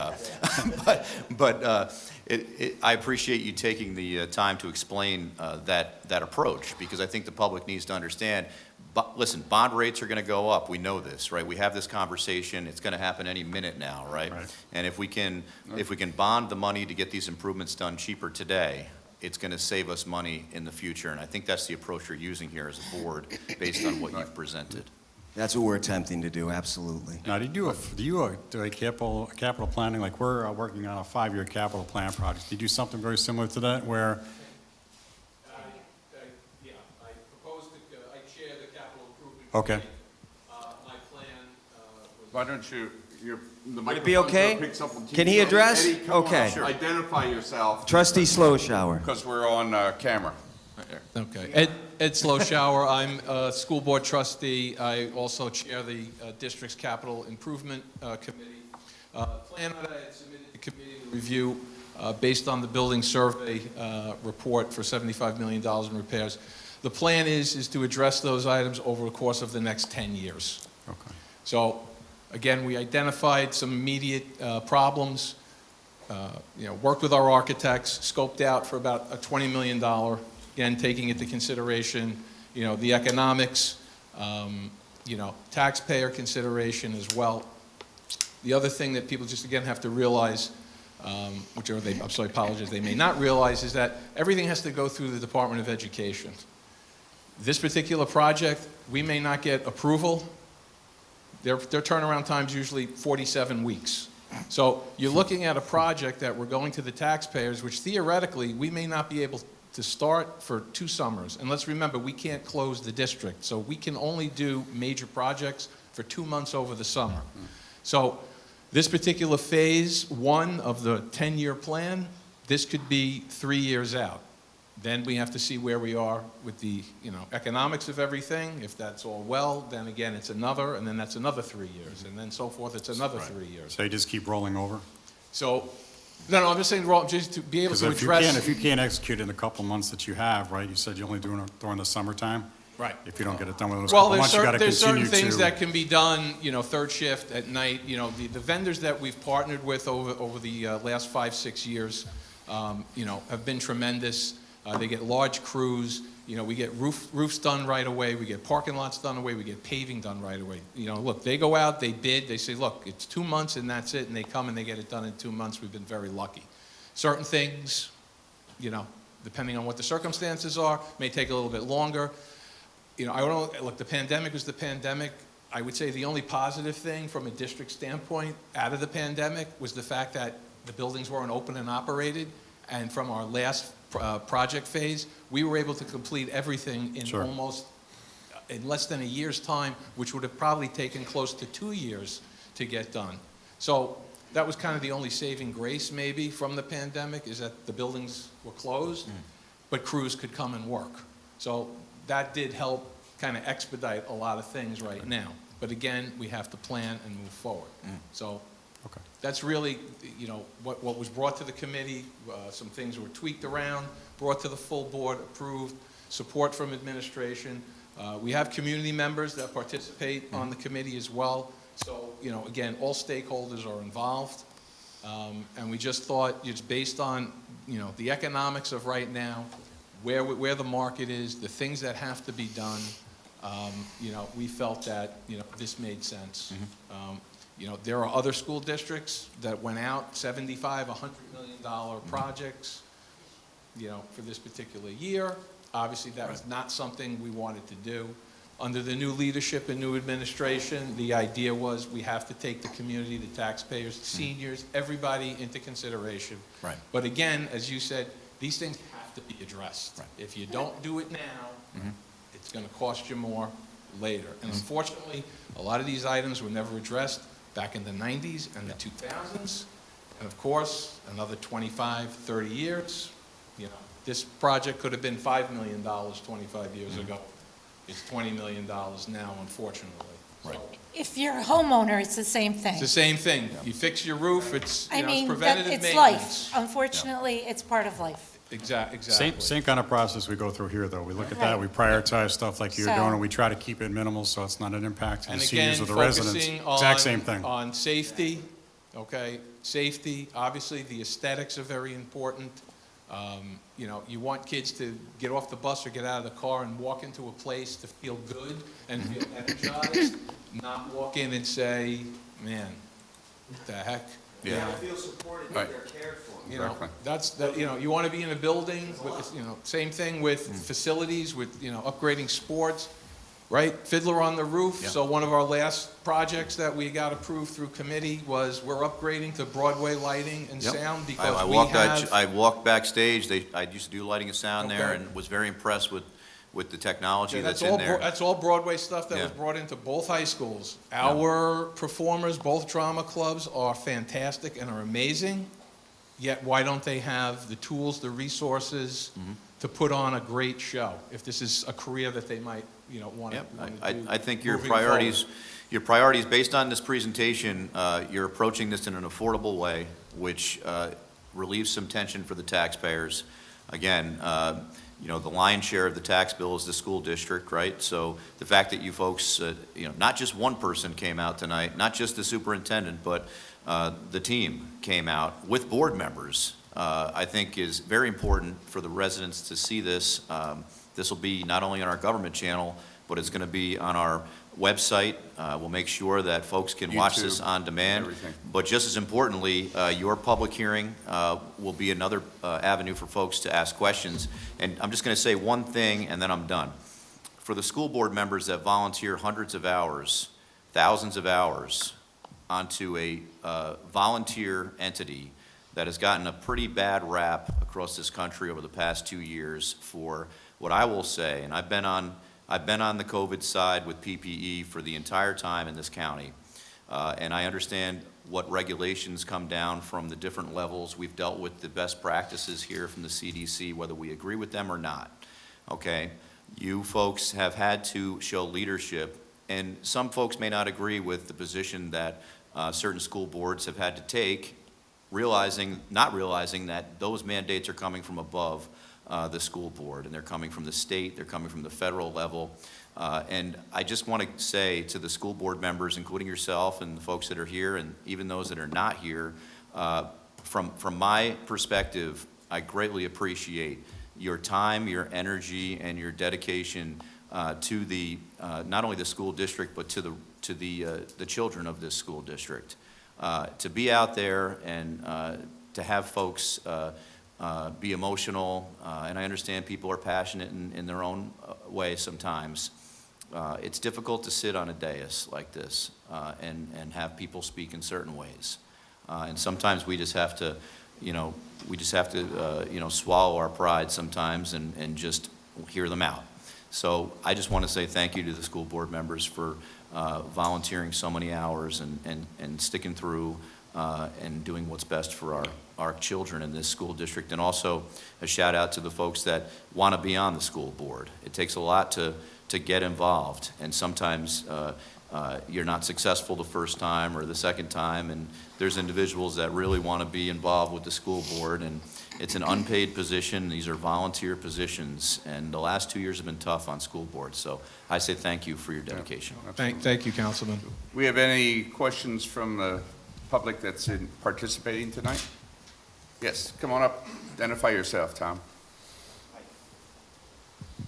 I appreciate you taking the time to explain that approach, because I think the public needs to understand. But listen, bond rates are going to go up. We know this, right? We have this conversation. It's going to happen any minute now, right? Right. And if we can bond the money to get these improvements done cheaper today, it's going to save us money in the future. And I think that's the approach you're using here as a board, based on what you've presented. That's what we're attempting to do, absolutely. Now, do you do a capital planning, like we're working on a 5-year capital plan project? Do you do something very similar to that, where, Yeah, I propose that I chair the capital improvement okay, committee. My plan was... Why don't you, the Would it be microphone okay? picks up on TV. Can he address? Eddie, come on Okay. up. Sure. Identify yourself, Trustee Slowshower. because we're on camera. Okay. Ed Sloshower, I'm a school board trustee. I also chair the district's capital improvement committee. Plan that I had submitted to committee to review based on the building survey report for $75 million in repairs. The plan is to address those items over the course of the next 10 years. okay. So, again, we identified some immediate problems, you know, worked with our architects, scoped out for about a $20 million, again, taking into consideration, you know, the economics, you know, taxpayer consideration as well. The other thing that people just, again, have to realize, which are they, I'm sorry, apologies, they may not realize, is that everything has to go through the Department of Education. This particular project, we may not get approval. Their turnaround time's usually 47 weeks. So you're looking at a project that we're going to the taxpayers, which theoretically, we may not be able to start for 2 summers. And let's remember, we can't close the district, so we can only do major projects for 2 months over the summer. So this particular phase 1 of the 10-year plan, this could be 3 years out. Then we have to see where we are with the, you know, economics of everything. If that's all well, then again, it's another, and then that's another 3 years, and then so forth, it's another 3 years. So you just keep rolling over? So, no, I'm just saying, just to be able Because to address. if you can't execute in the couple months that you have, right, you said you're only doing it during the summertime? Right. If you don't get it done within those Well, couple months, you got to there's continue certain things to... that can be done, you know, third shift at night. You know, the vendors that we've partnered with over the last 5-6 years, you know, have been tremendous. They get large crews. You know, we get roofs done right away. We get parking lots done away. We get paving done right away. You know, look, they go out, they bid, they say, look, it's 2 months and that's it, and they come and they get it done in 2 months. We've been very lucky. Certain things, you know, depending on what the circumstances are, may take a little bit longer. You know, I don't, look, the pandemic was the pandemic. I would say the only positive thing from a district standpoint out of the pandemic was the fact that the buildings weren't open and operated. And from our last project phase, we were able to complete everything in Sure. almost, in less than a year's time, which would have probably taken close to 2 years to get done. So that was kind of the only saving grace maybe from the pandemic, is that the buildings were closed, but crews could come and work. So that did help kind of expedite a lot of things right now. But again, we have to plan and move forward. So Okay. that's really, you know, what was brought to the committee. Some things were tweaked around, brought to the full board, approved, support from administration. We have community members that participate on the committee as well. So, you know, again, all stakeholders are involved. And we just thought, it's based on, you know, the economics of right now, where the market is, the things that have to be done, you know, we felt that, you know, this made sense. You know, there are other school districts that went out, $75, $100 million projects, you know, for this particular year. Obviously, that was not something we wanted to do. Under the new leadership and new administration, the idea was we have to take the community, the taxpayers, the seniors, everybody into consideration. Right. But again, as you said, these things have to be addressed. Right. If you don't do it now, it's going to cost you more later. And unfortunately, a lot of these items were never addressed back in the 90s and the 2000s. And of course, another 25, 30 years, you know, this project could have been $5 million 25 years ago. It's $20 million now, unfortunately. Right. If you're a homeowner, it's the same thing. It's the same thing. You fix your roof, it's, I you know, it's mean, preventative it's maintenance. life. Unfortunately, it's part of life. Exactly. Same kind of process we go through here, though. We look at that, we prioritize stuff like you're So- doing, and we try to keep it minimal so it's not an impact to the And seniors again, or the residents. focusing Exact same thing. on safety, okay? Safety, obviously, the aesthetics are very important. You know, you want kids to get off the bus or get out of the car and walk into a place to feel good and feel energized, not walk in and say, man, what the heck? Yeah. feel supported Right. they're cared for. You know, Exactly. that's, that. You know, you want to be in a building with, you know, same thing with facilities, with, you know, upgrading sports, right? Fiddler on the Roof. Yeah. So one of our last projects that we got approved through committee was we're upgrading to Broadway lighting and Yep. sound I because we walked have. I walked backstage, I used to do lighting and sound there, Okay. and was very impressed with the technology Yeah, that's in there. That's all Broadway stuff that was Yeah. brought into both high schools. Our performers, both drama clubs, are fantastic and are amazing, yet why don't they have the tools, the resources to put on a great show? If this is a career that they might, you know, want to Yep, do. I think your moving priorities, based on this presentation, you're approaching this in an affordable way, which relieves some tension for the taxpayers. Again, you know, the lion's share of the tax bill is the school district, right? So the fact that you folks, you know, not just one person came out tonight, not just the superintendent, but the team came out with board members, I think is very important for the residents to see this. This will be not only on our government channel, but it's going to be on our website. We'll make sure that folks can watch this YouTube, on demand. everything. But just as importantly, your public hearing will be another avenue for folks to ask questions. And I'm just going to say one thing, and then I'm done. For the school board members that volunteer hundreds of hours, thousands of hours, onto a volunteer entity that has gotten a pretty bad rap across this country over the past 2 years for what I will say, and I've been on the COVID side with PPE for the entire time in this county, and I understand what regulations come down from the different levels. We've dealt with the best practices here from the CDC, whether we agree with them or not, okay? You folks have had to show leadership, and some folks may not agree with the position that certain school boards have had to take, not realizing that those mandates are coming from above the school board, and they're coming from the state, they're coming from the federal level. And I just want to say to the school board members, including yourself and the folks that are here, and even those that are not here, from my perspective, I greatly appreciate your time, your energy, and your dedication to the not only the school district, but to the children of this school district. To be out there and to have folks be emotional, and I understand people are passionate in their own way sometimes. It's difficult to sit on a dais like this and have people speak in certain ways. And sometimes we just have to, swallow our pride sometimes and just hear them out. So I just want to say thank you to the school board members for volunteering so many hours and sticking through and doing what's best for our children in this school district. And also a shout out to the folks that want to be on the school board. It takes a lot to get involved, and sometimes you're not successful the first time or the second time, and there's individuals that really want to be involved with the school board, and it's an unpaid position. These are volunteer positions, and the last 2 years have been tough on school boards. So I say thank you for your dedication. Thank you, Councilman. We have any questions from the public that's participating tonight? Yes, come on up, identify yourself, Tom.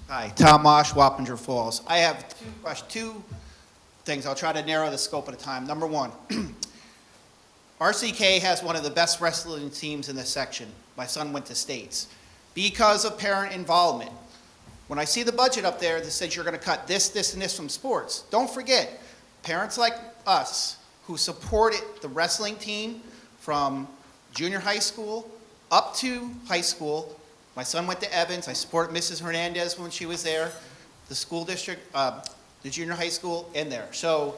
Hi, Tom Mosh, Wappinger Falls. I have two things. I'll try to narrow the scope at a time. Number one, RCK has one of the best wrestling teams in this section. My son went to states because of parent involvement. When I see the budget up there that says you're going to cut this, this, and this from sports, don't forget, parents like us who supported the wrestling team from junior high school up to high school. My son went to Evans. I supported Mrs. Hernandez when she was there, the school district, the junior high school, and there. So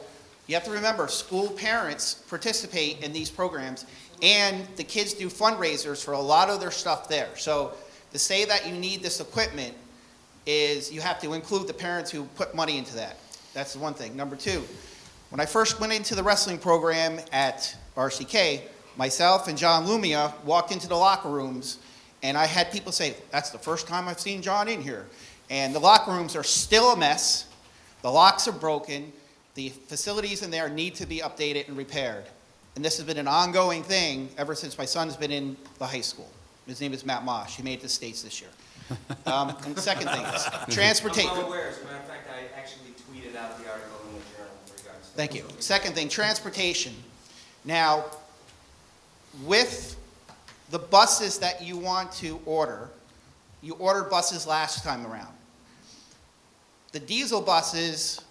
you have to remember, school parents participate in these programs, and the kids do fundraisers for a lot of their stuff there. So to say that you need this equipment is you have to include the parents who put money into that. That's the one thing. Number two, when I first went into the wrestling program at RCK, myself and John Lumia walked into the locker rooms, and I had people say, that's the first time I've seen John in here. And the locker rooms are still a mess. The locks are broken. The facilities in there need to be updated and repaired. And this has been an ongoing thing ever since my son's been in the high school. His name is Matt Mosh. He made it to States this year. And the second thing is transportation. I'm aware. As a matter of fact, I actually tweeted out the article in the Journal in regards to Thank you. Second thing, transportation. Now, with the buses that you want to order, you ordered buses last time around. The diesel buses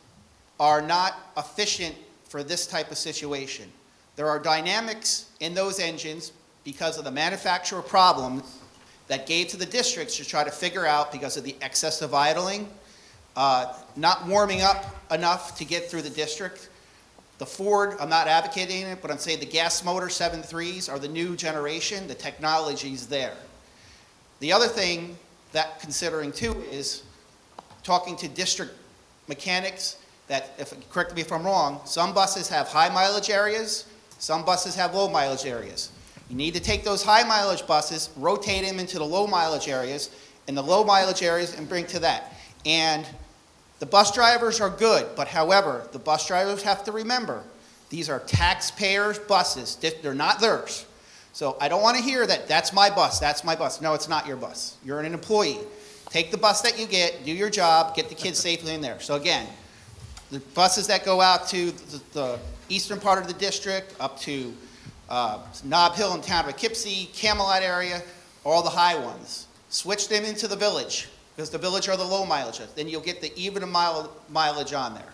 are not efficient for this type of situation. There are dynamics in those engines because of the manufacturer problems that gave to the districts to try to figure out because of the excessive idling, not warming up enough to get through the district. The Ford, I'm not advocating it, but I'm saying the gas motor 7.3s are the new generation. The technology's there. The other thing that considering too is talking to district mechanics that, correct me if I'm wrong, some buses have high mileage areas, some buses have low mileage areas. You need to take those high mileage buses, rotate them into the low mileage areas, and the low mileage areas and bring to that. And the bus drivers are good, but however, the bus drivers have to remember, these are taxpayers' buses. They're not theirs. So I don't want to hear that, that's my bus, that's my bus. No, it's not your bus. You're an employee. Take the bus that you get, do your job, get the kids safely in there. So again, the buses that go out to the eastern part of the district, up to Nob Hill and town of Poughkeepsie, Camelot area, all the high ones. Switch them into the village, because the village are the low mileage. Then you'll get the even mileage on there.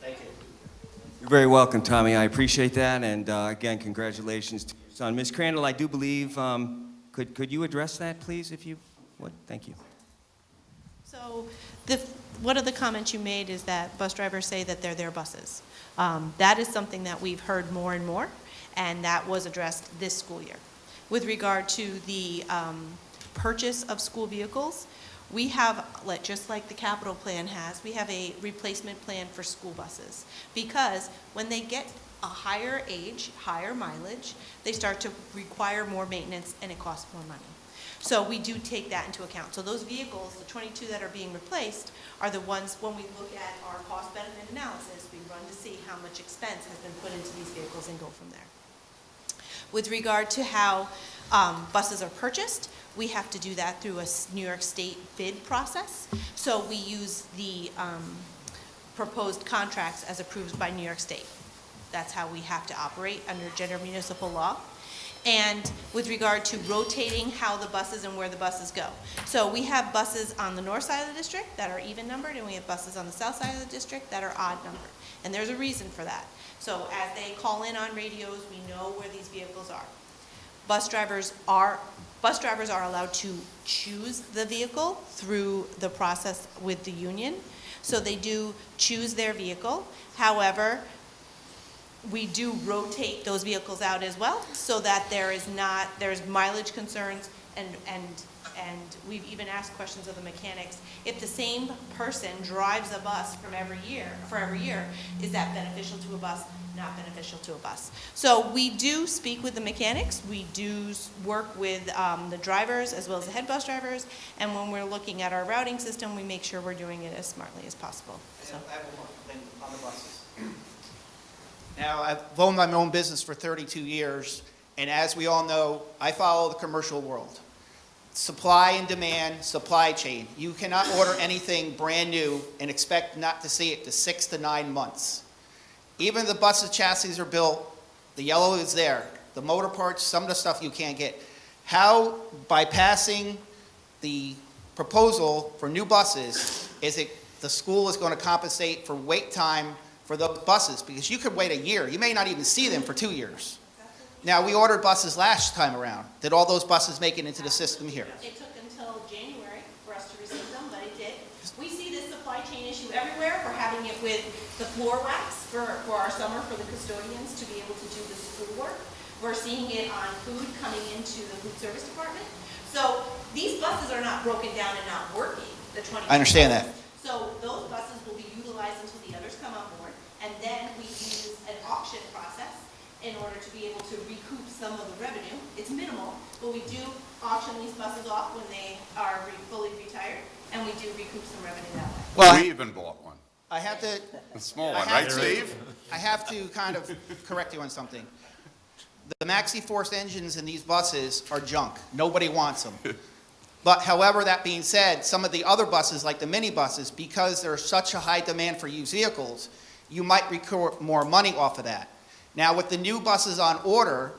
Thank you. You're very welcome, Tommy. I appreciate that, and again, congratulations to your son. Ms. Crandall, I do believe, could you address that, please, if you would? Thank you. So one of the comments you made is that bus drivers say that they're their buses. That is something that we've heard more and more, and that was addressed this school year. With regard to the purchase of school vehicles, we have, just like the capital plan has, we have a replacement plan for school buses. Because when they get a higher age, higher mileage, they start to require more maintenance and it costs more money. So we do take that into account. So those vehicles, the 22 that are being replaced, are the ones, when we look at our cost-benefit analysis, we run to see how much expense has been put into these vehicles and go from there. With regard to how buses are purchased, we have to do that through a New York State bid process. So we use the proposed contracts as approved by New York State. That's how we have to operate under general municipal law. And with regard to rotating how the buses and where the buses go. So we have buses on the north side of the district that are even numbered, and we have buses on the south side of the district that are odd numbered. And there's a reason for that. So as they call in on radios, we know where these vehicles are. Bus drivers are allowed to choose the vehicle through the process with the union. So they do choose their vehicle. However, we do rotate those vehicles out as well, so that there's mileage concerns, and we've even asked questions of the mechanics. If the same person drives a bus for every year, is that beneficial to a bus? Not beneficial to a bus. So we do speak with the mechanics, we do work with the drivers as well as the head bus drivers, and when we're looking at our routing system, we make sure we're doing it as smartly as possible. So. I have one more thing on the buses. Now, I've owned my own business for 32 years, and as we all know, I follow the commercial world. Supply and demand, supply chain. You cannot order anything brand new and expect not to see it to 6 to 9 months. Even the buses chassis are built, the yellow is there. The motor parts, some of the stuff you can't get. How, by passing the proposal for new buses, is it the school is going to compensate for wait time for those buses? Because you could wait a year. You may not even see them for 2 years. Now, we ordered buses last time around. Did all those buses make it into the system here? It took until January for us to receive them, but it did. We see this supply chain issue everywhere. We're having it with the floor wax for our summer for the custodians to be able to do the schoolwork. We're seeing it on food coming into the food service department. So these buses are not broken down and not working, the 20. I understand that. So those buses will be utilized until the others come on board, and then we use an auction process in order to be able to recoup some of the revenue. It's minimal, but we do auction these buses off when they are fully retired, and we do recoup some revenue that way. Well, We even bought one, I have to, a small I one, have right, to- Steve? I have to kind of correct you on something. The Maxi Force engines in these buses are junk. Nobody wants them. But however, that being said, some of the other buses, like the mini buses, because there's such a high demand for used vehicles, you might recoup more money off of that. Now, with the new buses on order,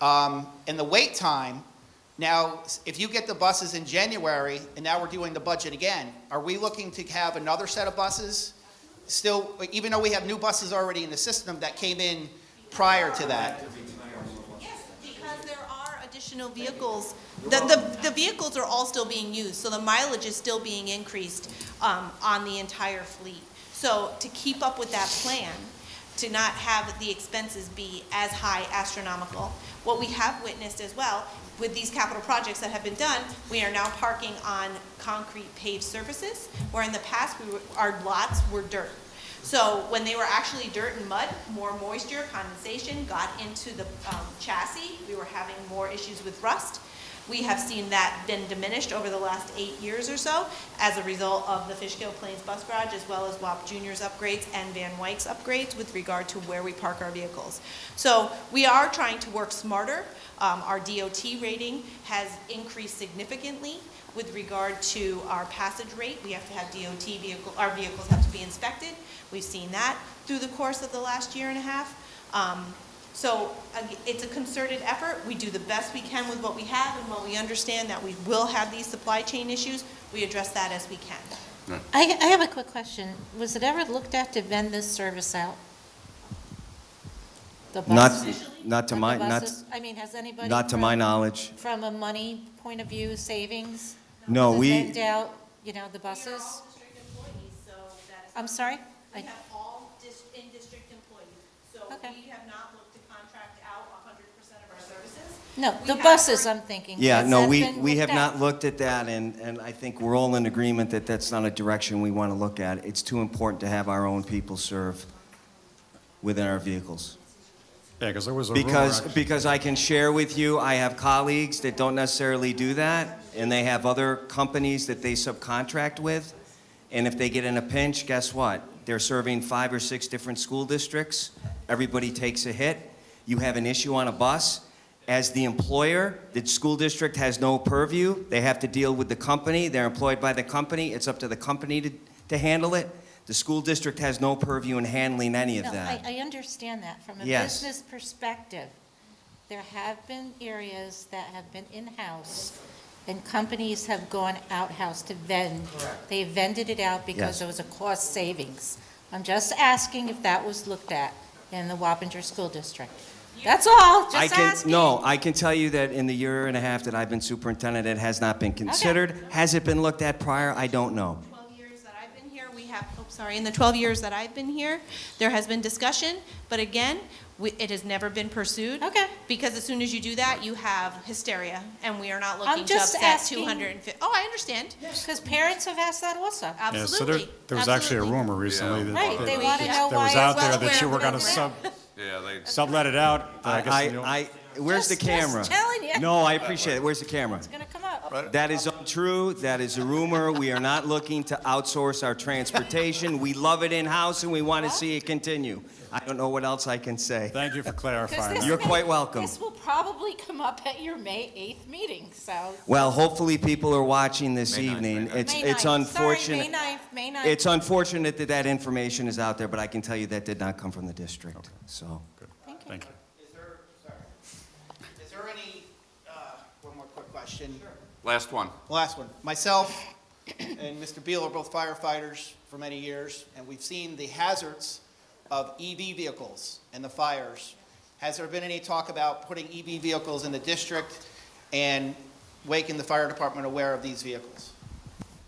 and the wait time, now, if you get the buses in January, and now we're doing the budget again, are we looking to have another set of buses? Still, even though we have new buses already in the system that came in prior to that? Yes, because there are additional vehicles. The vehicles are all still being used, so the mileage is still being increased on the entire fleet. So to keep up with that plan, to not have the expenses be as high, astronomical, what we have witnessed as well, with these capital projects that have been done, we are now parking on concrete paved surfaces, where in the past, our lots were dirt. So when they were actually dirt and mud, more moisture, condensation got into the chassis. We were having more issues with rust. We have seen that been diminished over the last 8 years or so as a result of the Fishkill Plains Bus Garage, as well as WAP Junior's upgrades and Van Wyck's upgrades with regard to where we park our vehicles. So we are trying to work smarter. Our DOT rating has increased significantly with regard to our passage rate. We have to have our vehicles have to be inspected. We've seen that through the course of the last year and a half. So it's a concerted effort. We do the best we can with what we have, and while we understand that we will have these supply chain issues, we address that as we can. I have a quick question. Was it ever looked at to vend this service out? The buses? Not to my, The not, buses? I mean, has anybody? not to my knowledge. From a money point of view, savings? No, to we, vend out, the We are buses? all district employees, so that is. I'm sorry? We have all in-district employees, so Okay. we have not looked to contract out 100% of our services. No, We the have buses, our- I'm thinking. yeah, Has no, that we been have looked not at? looked at that, and I think we're all in agreement that that's not a direction we want to look at. It's too important to have our own people serve within our vehicles. Yeah, because there was a rumor. Because I can share with you, I have colleagues that don't necessarily do that, and they have other companies that they subcontract with, and if they get in a pinch, guess what? They're serving 5 or 6 different school districts. Everybody takes a hit. You have an issue on a bus. As the employer, the school district has no purview. They have to deal with the company. They're employed by the company. It's up to the company to handle it. The school district has no purview in handling any of No, that. I understand that. From a Yes. business perspective, there have been areas that have been in-house, and companies have gone out-house to vend. They vended it out because Yes. there was a cost savings. I'm just asking if that was looked at in the Wappinger School District. That's all, just asking. No, I can tell you that in the year and a half that I've been superintendent, it has not been considered. Has it been looked at prior? I don't know. 12 years that I've been here, we have, oops, sorry, in the 12 years that I've been here, there has been discussion, but again, it has never been pursued. Okay. Because as soon as you do that, you have hysteria, and we are not looking to just upset asking- 250. Oh, I understand. Because parents have asked that also. Yeah, so Absolutely. there was actually a Absolutely. rumor recently that Right, they want to Yeah. know that why was it's out there well that you aware were of going to that. Yeah, they, sublet it out. But I guess Where's the Just camera? telling you. No, I appreciate it. Where's the camera? It's going to come up. That is untrue. That is a rumor. We are not looking to outsource our transportation. We love it in-house, and we want to see it continue. I don't know what else I can say. thank you for clarifying this that. You're may- quite welcome. This will probably come up at your May 8th meeting, so. Well, hopefully people are watching this May 9th, evening. May 9th. It's May 9th. unfortunate. Sorry, May 9th. It's unfortunate that that information is out there, but I can tell you that did not come from the district. So, Thank you. Is there any, one more quick question? last one. Last one. Myself and Mr. Beal are both firefighters for many years, and we've seen the hazards of EV vehicles and the fires. Has there been any talk about putting EV vehicles in the district and making the fire department aware of these vehicles?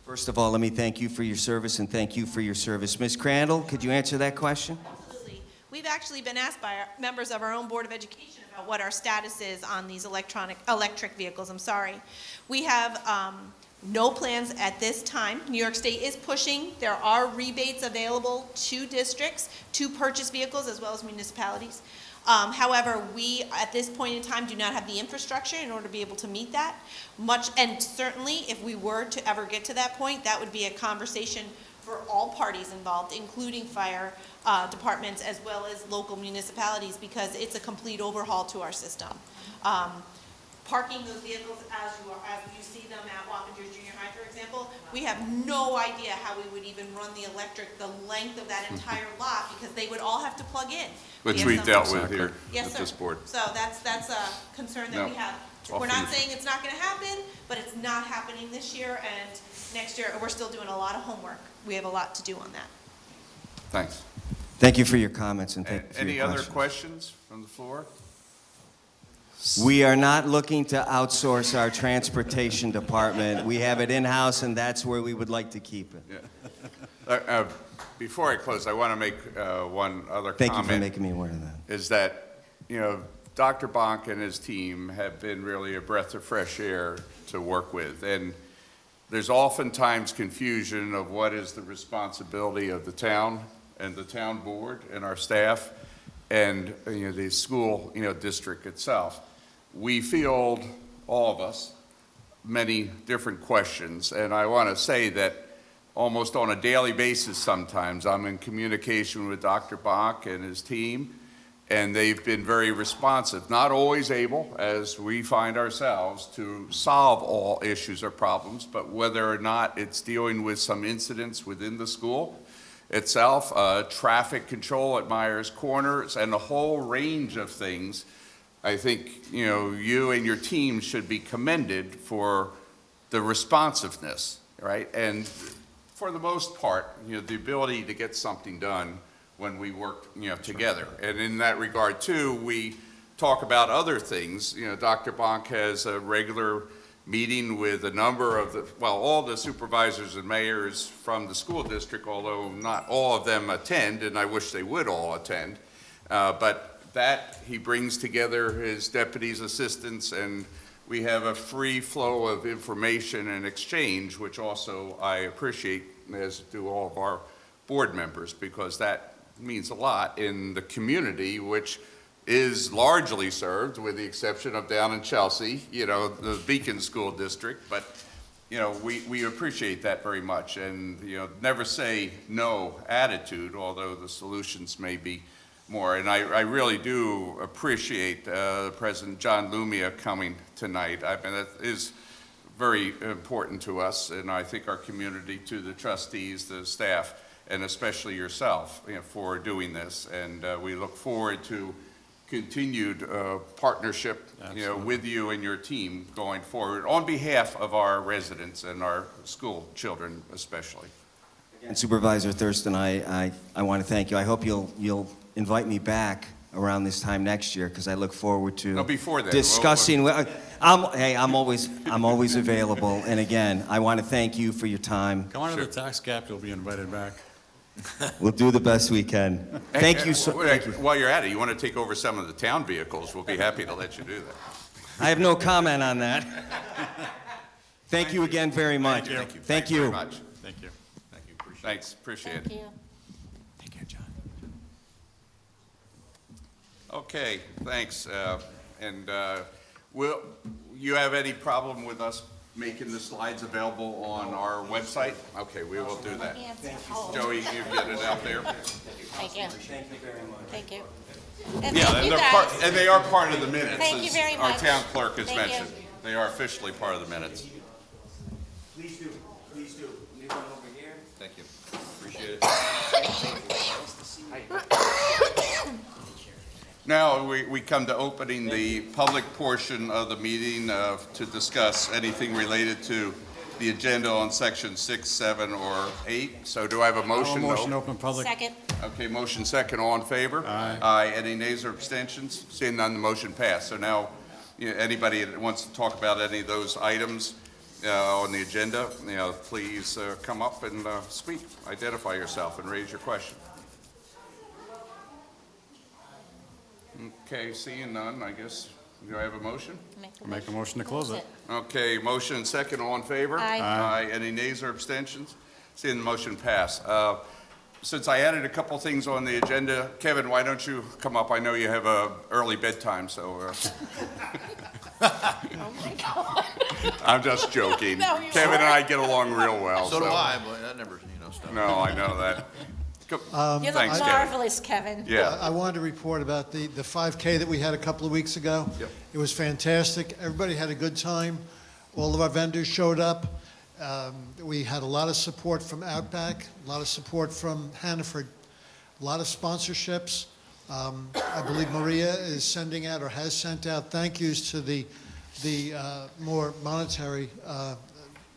first of all, let me thank you for your service and thank you for your service. Ms. Crandall, could you answer that question? Absolutely. We've actually been asked by members of our own Board of Education about what our status is on these electric vehicles. I'm sorry. We have no plans at this time. New York State is pushing. There are rebates available to districts to purchase vehicles as well as municipalities. However, we, at this point in time, do not have the infrastructure in order to be able to meet that. And certainly, if we were to ever get to that point, that would be a conversation for all parties involved, including fire departments as well as local municipalities, because it's a complete overhaul to our system. Parking those vehicles as you see them at Wappingers Junior High, for example, we have no idea how we would even run the length of that entire lot, because they would all have to plug in. Which have we some- dealt with here Yes, at sir. this board. So that's a concern that No, we have. I'll We're not finish. saying it's not gonna happen, but it's not happening this year, and next year, we're still doing a lot of homework. We have a lot to do on that. Thanks. Thank you for your comments and thank you for Any your other questions. questions from the floor? We are not looking to outsource our transportation department. We have it in-house, and that's where we would like to keep it. Before I close, I want to make one other comment. Thank you for making me aware of that. Is that, Dr. Bonk and his team have been really a breath of fresh air to work with. And there's oftentimes confusion of what is the responsibility of the town and the town board and our staff and, the school, district itself. We field, all of us, many different questions. And I want to say that almost on a daily basis sometimes, I'm in communication with Dr. Bonk and his team, and they've been very responsive, not always able, as we find ourselves, to solve all issues or problems, but whether or not it's dealing with some incidents within the school itself, traffic control at Myers Corners, and a whole range of things. I think, you and your team should be commended for the responsiveness, right? And for the most part, the ability to get something done when we work, together. And in that regard, too, we talk about other things. Dr. Bonk has a regular meeting with a number of all the supervisors and mayors from the school district, although not all of them attend, and I wish they would all attend. But that he brings together his deputies, assistants, and we have a free flow of information and exchange, which also I appreciate, as do all of our board members, because that means a lot in the community, which is largely served, with the exception of down in Chelsea, the Beacon School District. But, we appreciate that very much. And, never say no attitude, although the solutions may be more. And I really do appreciate President John Lumia coming tonight. I mean, that is very important to us, and I think our community, to the trustees, the staff, and especially yourself, for doing this. And we look forward to continued partnership, with you and your team going forward on behalf of our residents and our school children especially. And Supervisor Thurston, I want to thank you. I hope you'll invite me back around this time next year, because I look forward to No, before then. discussing. I'm always available. And again, I want to thank you for your time. Come on to the tax cap, you'll be invited back. We'll do the best we can. Thank you so, thank you. While you're at it, you want to take over some of the town vehicles, we'll be happy to let you do that. I have no comment on that. Thank you again very much. Thank you. Thank Thank you very you. much. Thank you. Thank you. Thanks, appreciate it. Thank you. Take care, John. Okay, thanks. Will you have any problem with us making the slides available on our website? Okay, we will do that. Joey, you get it out there? Thank you. Thank you very much. Thank you. And Yeah, thank and you they're guys. and they are part of the minutes. Thank you as very Our much. town clerk has Thank you. mentioned. They are officially part of the minutes. Please do, please do. Leave one over here. Thank you. Appreciate it. Now, we come to opening the public portion of the meeting to discuss anything related to the agenda on section 6, 7, or 8. So do I have a motion? Motion No? open public. Second. Okay, motion second, all in favor? Aye. Aye. Any nays or abstentions? Seeing none, the motion passed. So now, anybody that wants to talk about any of those items on the agenda, please come up and speak. Identify yourself and raise your question. Okay, seeing none, I guess, do I have a motion? Make a motion to close it. Okay, motion and second, all in favor? Aye. Aye. Any nays or abstentions? Seeing the motion pass. Since I added a couple things on the agenda, Kevin, why don't you come up? I know you have a early bedtime, so. I'm just joking. No, you're Kevin and I get along real well. So do I, but that never, stopped. No, I know that. You look Thanks, Kevin. marvelous, Kevin. Yeah. I wanted to report about the 5K that we had a couple of weeks ago. Yep. It was fantastic. Everybody had a good time. All of our vendors showed up. We had a lot of support from Outback, a lot of support from Hannaford, a lot of sponsorships. I believe Maria is sending out or has sent out thank yous to the more monetary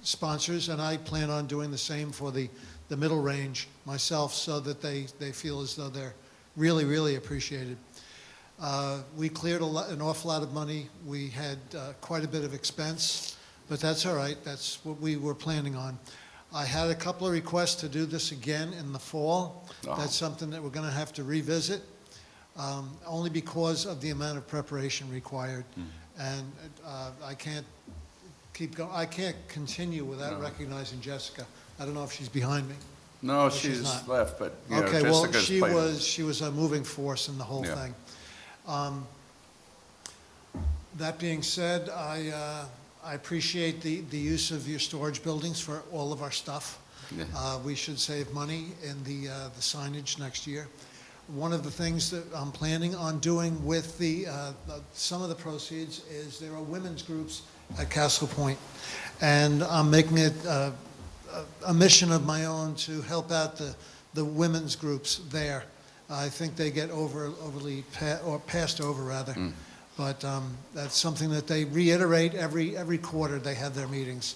sponsors, and I plan on doing the same for the middle range myself, so that they feel as though they're really, really appreciated. We cleared an awful lot of money. We had quite a bit of expense, but that's all right. That's what we were planning on. I had a couple of requests to do this again in the fall. Oh. That's something that we're going to have to revisit, only because of the amount of preparation required. And I can't keep going. I can't continue without recognizing Jessica. I don't know if she's behind me. No, she's she's not. left, but, Okay, well, Jessica's she played. was a moving force in the whole Yeah. thing. That being said, I appreciate the use of your storage buildings for all of our stuff. Yeah. We should save money in the signage next year. One of the things that I'm planning on doing with some of the proceeds is there are women's groups at Castle Point, and I'm making it a mission of my own to help out the women's groups there. I think they get overly passed over rather, but that's something that they reiterate every quarter. They have their meetings.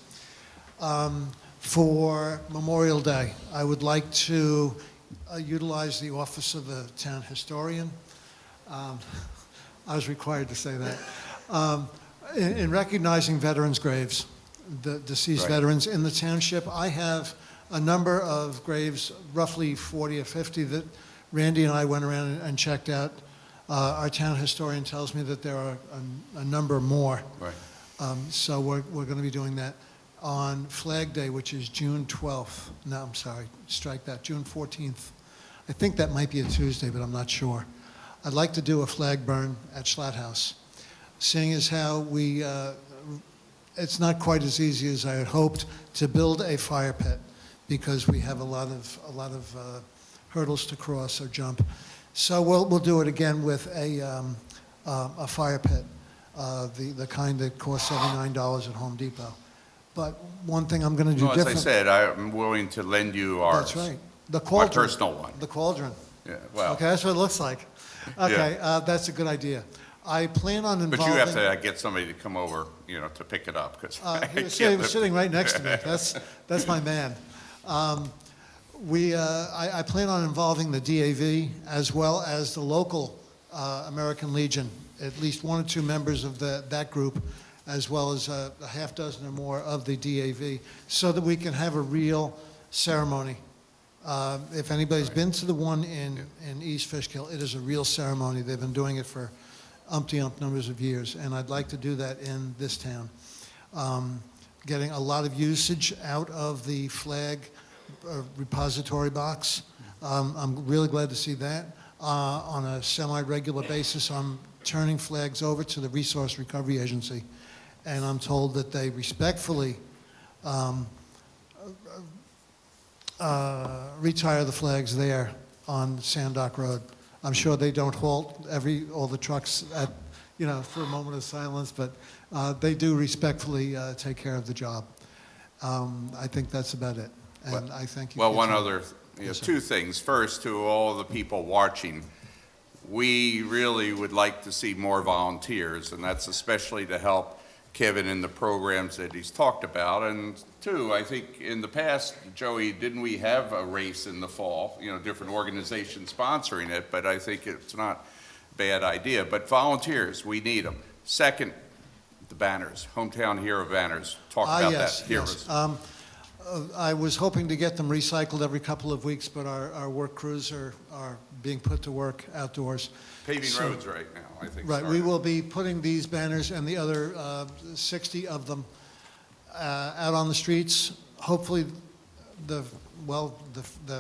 For Memorial Day, I would like to utilize the office of the town historian. I was required to say that. In recognizing veterans' graves, the deceased Right. veterans in the township, I have a number of graves, roughly 40 or 50, that Randy and I went around and checked out. Our town historian tells me that there are a number more. Right. So we're going to be doing that on Flag Day, which is June 12th. No, I'm sorry, strike that, June 14th. I think that might be a Tuesday, but I'm not sure. I'd like to do a flag burn at Schlatt House, seeing as how it's not quite as easy as I had hoped to build a fire pit, because we have a lot of hurdles to cross or jump. So we'll do it again with a fire pit, the kind that costs $79 at Home Depot. But one thing I'm going to do Well, as I different. said, I'm willing to lend you ours. That's right. The My cauldron. personal one. The cauldron. Yeah, well, Okay, that's what it looks like. Okay, that's a good idea. I plan on involving. but you have to get somebody to come over, to pick it up, because I He was can't lift sitting it. right next to me. That's my man. I plan on involving the DAV as well as the local American Legion, at least one or two members of that group, as well as a half dozen or more of the DAV, so that we can have a real ceremony If anybody's been to the one in East Fishkill, it is a real ceremony. They've been doing it for umpty-ump numbers of years, and I'd like to do that in this town. Getting a lot of usage out of the flag repository box. I'm really glad to see that. On a semi-regular basis, I'm turning flags over to the Resource Recovery Agency, and I'm told that they respectfully retire the flags there on Sandock Road. I'm sure they don't halt all the trucks at, for a moment of silence, but they do respectfully take care of the job. I think that's about it, and I thank you. Well, for one your time. other, Yes, sir. two things. First, to all the people watching, we really would like to see more volunteers, and that's especially to help Kevin in the programs that he's talked about. And two, I think in the past, Joey, didn't we have a race in the fall? Different organizations sponsoring it, but I think it's not a bad idea. But volunteers, we need them. Second, the banners, hometown hero banners. Talk about Yes, that. yes. I was hoping to get them recycled every couple of weeks, but our work crews are being put to work outdoors. Paving So- roads right now, I think. Right, we started. will be putting these banners and the other 60 of them out on the streets. Hopefully, the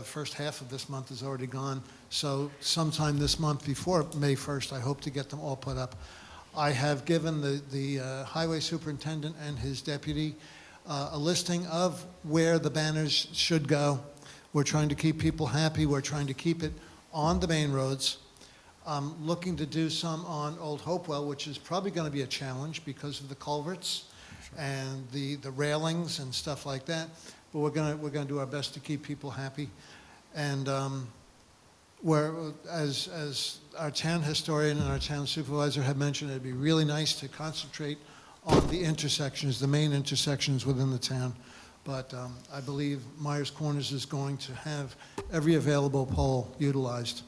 first half of this month is already gone, so sometime this month before May 1st, I hope to get them all put up. I have given the highway superintendent and his deputy a listing of where the banners should go. We're trying to keep people happy. We're trying to keep it on the main roads. I'm looking to do some on Old Hopewell, which is probably going to be a challenge because of the culverts and the railings and stuff like that. But we're going to do our best to keep people happy. And as our town historian and our town supervisor have mentioned, it'd be really nice to concentrate on the intersections, the main intersections within the town. But I believe Myers Corners is going to have every available pole utilized.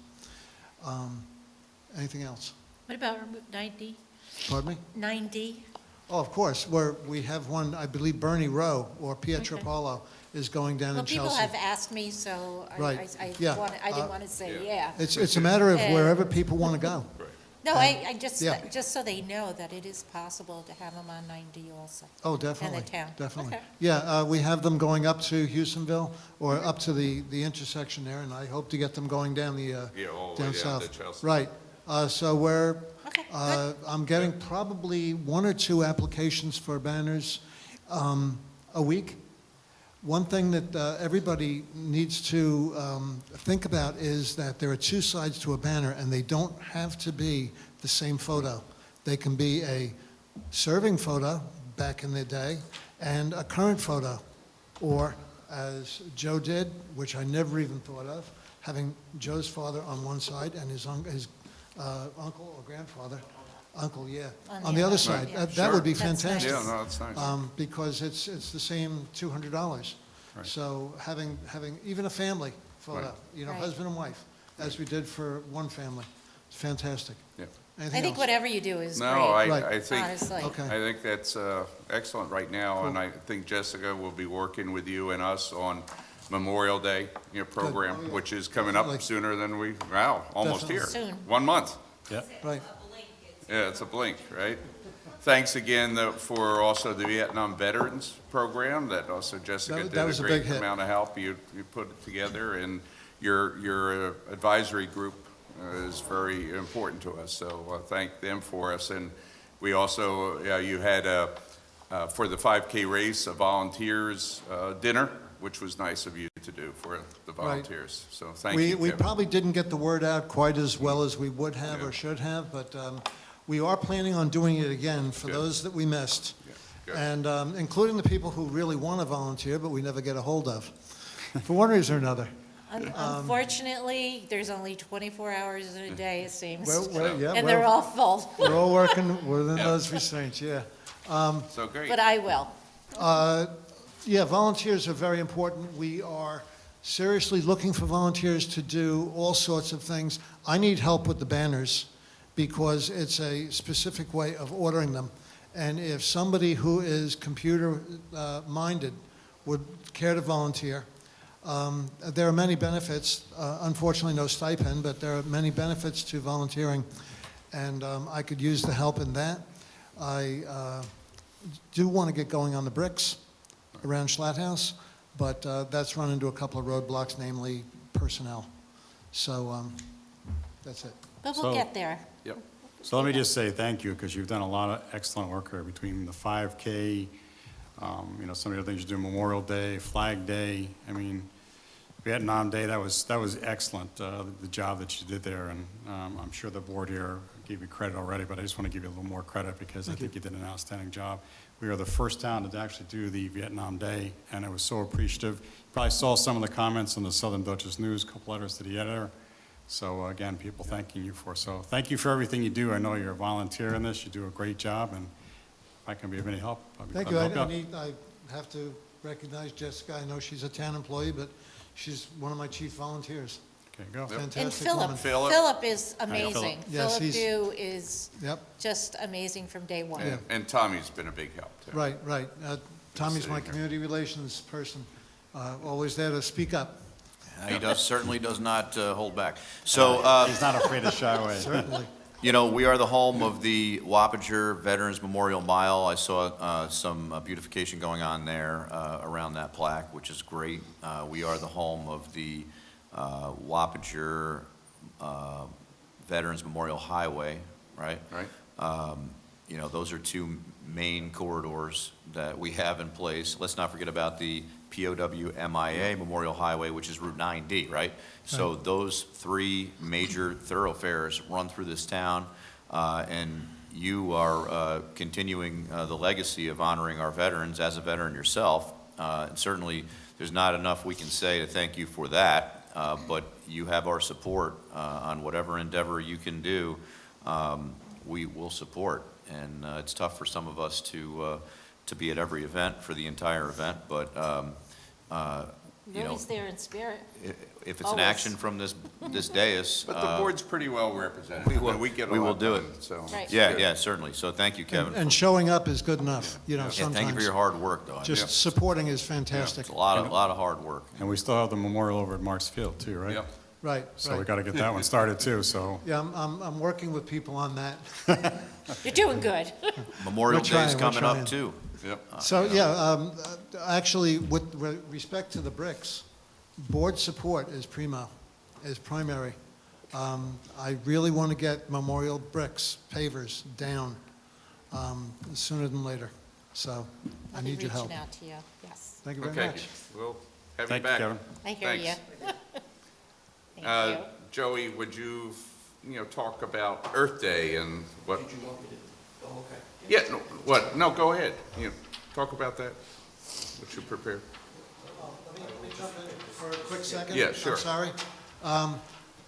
Anything else? What about 9D? Pardon me? 9D? Oh, of course, we have one, I believe Bernie Rowe or Pietro Okay. Polo is going down Well, in people Chelsea. have asked me, so Right. I Yeah. didn't want to say yeah. It's a matter of And- wherever people want to go. No, I just, Yeah. just so they know that it is possible to have them on 9D also. Oh, definitely. town. Definitely. Okay. Yeah, we have them going up to Houstonville or up to the intersection there, and I hope to get them going down the, Yeah, all the down way down south. to Chelsea. Right. So we're, Okay, good. I'm getting probably 1 or 2 applications for banners a week. One thing that everybody needs to think about is that there are 2 sides to a banner, and they don't have to be the same photo. They can be a serving photo back in the day and a current photo, or as Joe did, which I never even thought of, having Joe's father on one side and his uncle or grandfather, uncle, yeah, on the other side. yeah. That would be That's nice. fantastic. Yeah, no, it's nice. Because it's the same $200. Right. So having even a family photo, Right. Right. husband and wife, as we did for one family, it's fantastic. Yeah. Anything I think else? whatever you do is great, No, Right. I think, honestly. Okay. I think that's excellent right now, and I think Jessica will be working with you and us on Memorial Day, program, Oh, yeah. which is coming Definitely. up sooner than almost Definitely. here. Soon. 1 month. Right. Yeah, it's a blink, right? Thanks again for also the Vietnam Veterans Program that also Jessica That did was a a great big hit. amount of help. You put it together, and your advisory group is very important to us. So thank them for us. And we also, you had for the 5K race, a volunteers dinner, which was nice of you to do for the volunteers. So thank you, We Kevin. probably didn't get the word out quite as well as we would have Yeah. or should have, but we are planning on doing it again for Good. those that we missed. Yeah, good. And including the people who really want to volunteer, but we never get a hold of, for one reason or another. Unfortunately, there's only 24 hours in a day, it seems. Yeah, And they're all full. we're all working within those restraints, yeah. So great. But I will. Yeah, volunteers are very important. We are seriously looking for volunteers to do all sorts of things. I need help with the banners because it's a specific way of ordering them. And if somebody who is computer minded would care to volunteer, There are many benefits, unfortunately no stipend, but there are many benefits to volunteering, and I could use the help in that. I do want to get going on the bricks around Schlatt House, but that's run into a couple of roadblocks, namely personnel. So that's it. But we'll So- get there. Yep. So let me just say thank you, because you've done a lot of excellent work here between the 5K, some of the other things you do, Memorial Day, Flag Day, I mean, Vietnam Day, that was excellent, the job that you did there, and I'm sure the board here gave you credit already, but I just want to give you a little more credit, because I think you did an outstanding job. We are the first town to actually do the Vietnam Day, and I was so appreciative. You probably saw some of the comments in the Southern Dutchess News, a couple letters to the editor. So again, people thanking you for, so thank you for everything you do. I know you're a volunteer in this, you do a great job, and if I can be of any help, I'll be Thank glad you. to help you out. I have to recognize Jessica. I know she's a town employee, but she's one of my chief volunteers. Okay, go. Fantastic And Philip, woman. Philip is amazing. Yes, Philip he's- Dew is Yep, just amazing from day one. Yeah. And Tommy's been a big help, too. right. Tommy's my sitting here. community relations person, always there to speak up, He certainly does not hold back. So, He's not afraid to shy away. certainly. we are the home of the Wappinger Veterans Memorial Mile. I saw some beautification going on there around that plaque, which is great. We are the home of the Wappinger Veterans Memorial Highway, right? Right? Those are two main corridors that we have in place. Let's not forget about the POW-MIA Memorial Highway, which is Route 9D, right? So those three major thoroughfares run through this town, and you are continuing the legacy of honoring our veterans as a veteran yourself. And certainly, there's not enough we can say to thank you for that, but you have our support on whatever endeavor you can do. We will support, and it's tough for some of us to be at every event for the entire event, but Rudy's there in spirit. if it's an Always. action from this dais, But the board's pretty well represented. we will- and we get a we will lot do done, it. so. Right. yeah, certainly. So thank you, Kevin. And showing up is good enough, Yeah, sometimes. thank you for your hard work, though. I mean, Just supporting is fantastic. it's a lot of hard work. And we still have the memorial over at Marks Field too, right? Yep. Right, So we right. got to get that one started too, so. Yeah, I'm working with people on that. You're doing good. Memorial We're trying, Day's we're coming trying. up, too. Yep. So, yeah, actually, with respect to the bricks, board support is primary. I really want to get memorial bricks, pavers, down sooner than later. So I I'll be need your help. reaching out to you, yes. Thank you very Okay, much. we'll have you Thank you, back. Kevin. I hear you. Thanks. Thank you. Joey, would you, talk about Earth Day and what? Did you want me to? Oh, okay. Yeah, no, what? No, go ahead. Talk about that, what you prepared. Let me jump in for a quick second. Yeah, sure. I'm sorry.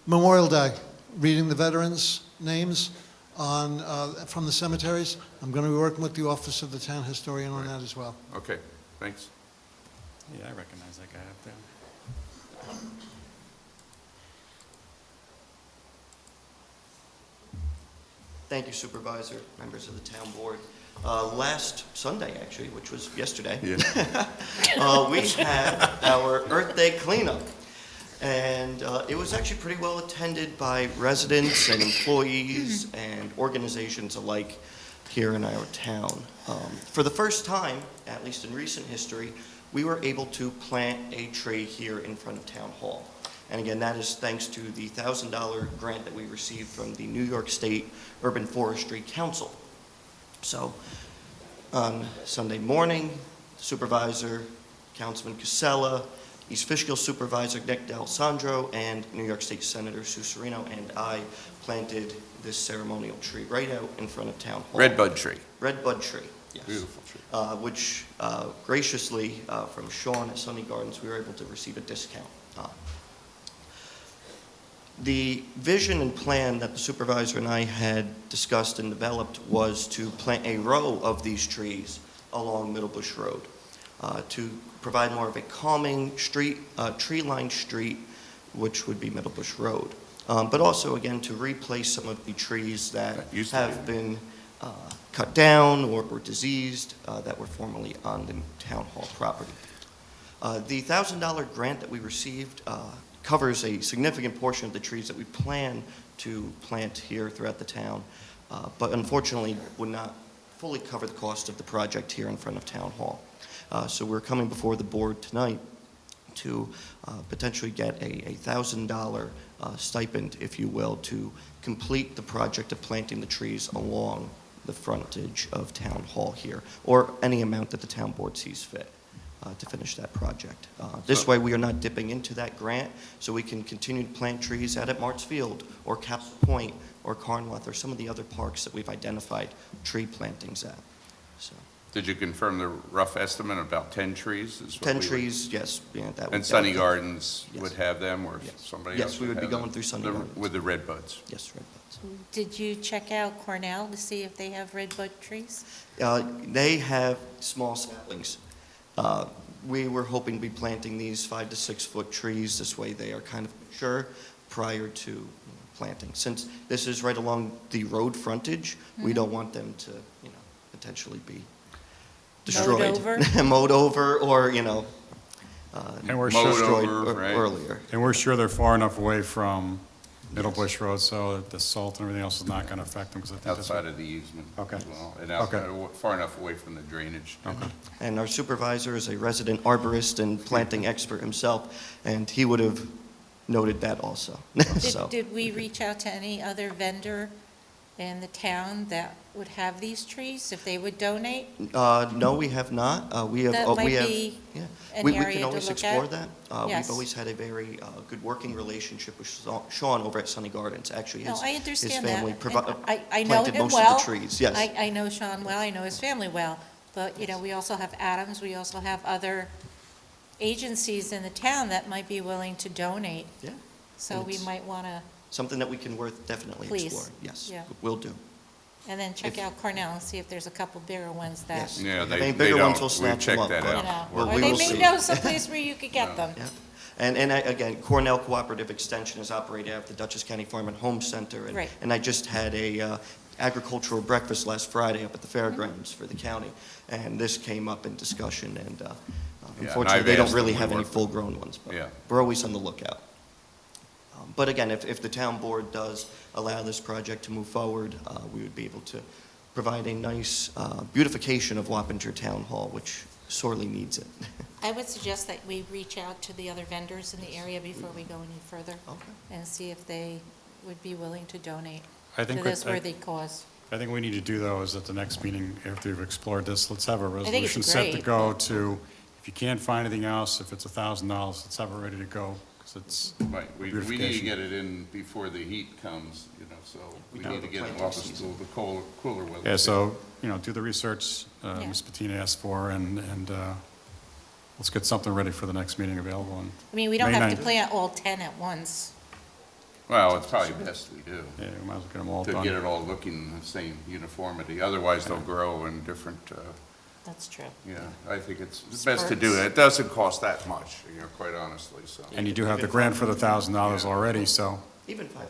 Memorial Day, reading the veterans' names from the cemeteries. I'm going to be working with the Office of the Town Historian on that as well. Okay, thanks. Yeah, I recognize that guy up there. Thank you, Supervisor, members of the town board. Last Sunday, actually, which was yesterday, we had our Earth Day cleanup. And it was actually pretty well attended by residents and employees and organizations alike here in our town. For the first time, at least in recent history, we were able to plant a tree here in front of Town Hall. And again, that is thanks to the $1,000 grant that we received from the New York State Urban Forestry Council. So on Sunday morning, Supervisor, Councilman Casella, East Fishkill Supervisor Nick D'Alessandro, and New York State Senator Sue Serino and I planted this ceremonial tree right out in front of Town Hall. Redbud tree. Redbud tree, yes. Beautiful tree. Which graciously, from Sean at Sunny Gardens, we were able to receive a discount on. The vision and plan that the supervisor and I had discussed and developed was to plant a row of these trees along Middlebush Road to provide more of a calming street, tree-lined street, which would be Middlebush Road. But also, again, to replace some of the trees that used to have been cut down or diseased that were formerly on the town hall property. The $1,000 grant that we received covers a significant portion of the trees that we plan to plant here throughout the town, but unfortunately would not fully cover the cost of the project here in front of Town Hall. So we're coming before the board tonight to potentially get a $1,000 stipend, if you will, to complete the project of planting the trees along the frontage of Town Hall here, or any amount that the town board sees fit to finish that project. This way, we are not dipping into that grant, so we can continue to plant trees out at Martz Field, or Capitol Point, or Carnwath, or some of the other parks that we've identified tree plantings at. So, Did you confirm the rough estimate, about 10 trees? is what 10 we would- trees, yes. Yeah, that would- And Sunny that would- Gardens Yes. would have them, or Yes. somebody Yes, else? we would be have going them? through Sunny The- Gardens. With the red buds? Yes, red buds. Did you check out Cornell to see if they have redbud trees? They have small saplings. We were hoping to be planting these 5 to 6 foot trees. This way they are kind of mature prior to planting. Since this is right along the road frontage, we don't want them to, potentially be destroyed. over? Mowed over, or, And we're Mowed sure, destroyed over, right. earlier. and we're sure they're far enough away from Middle Bush Road so that the salt and everything else is not going to affect them, because I think that's Outside of the easement Okay. as well, and Okay. far enough away from the drainage. Okay. And our supervisor is a resident arborist and planting expert himself, and he would have noted that also. So, Did we reach out to any other vendor in the town that would have these trees, if they would donate? no, we have not. We have. That we might have, be yeah. an We area can to always look explore at. that. Yes. We've always had a very good working relationship with Sean over at Sunny Gardens. Actually, No, his, I understand his family that. And I know planted him most well. of the trees. Yes. I know Sean well, I know his family well, but, we also have Adams, we also have other agencies in the town that might be willing to donate. Yeah. So we It's might want to, Something that we can definitely Please. explore. Yes. Yeah. Will do. and then check out Cornell and see if there's a couple bigger ones that, Yes. Yeah, If they any they bigger ones don't, will we snatch them checked up, that but- out. Well, or we they will may see. know someplace where you could get them. Yeah. And again, Cornell Cooperative Extension is operated at the Dutchess County Farm and Home Center. And, Right. and I just had a agricultural breakfast last Friday up at the fairgrounds for the county. And this came up in discussion, and unfortunately, I've they don't asked really them to have any work with- full-grown ones. But Yeah. we're always on the lookout. But again, if the town board does allow this project to move forward, we would be able to provide a nice beautification of Wappinger Town Hall, which sorely needs it. I would suggest that we reach out to the other vendors in the area before we go any further Okay. and see if they would be willing to donate I to think this that- worthy cause. I think we need to do, though, is at the next meeting, after we've explored this, let's have a think it's resolution set to great. go to, if you can't find anything else, if it's $1,000, let's have it ready to go, because it's, Right, we need to Beautification. get it in before the heat comes, so we Without need to the get it planting off the season. the cooler weather. yeah, so, do the research Yeah. Ms. Bettina asked for, and let's get something ready for the next meeting available. And I mean, we don't May have to 9th. plant all 10 at once. Well, it's probably best we do, Yeah, we might as well get them all to done. get it all looking the same uniformity. Otherwise, they'll grow in different, That's true. I think it's best to do it. It doesn't cost that much, quite honestly, so. And you do have the grant for the $1,000 already, so, Even 500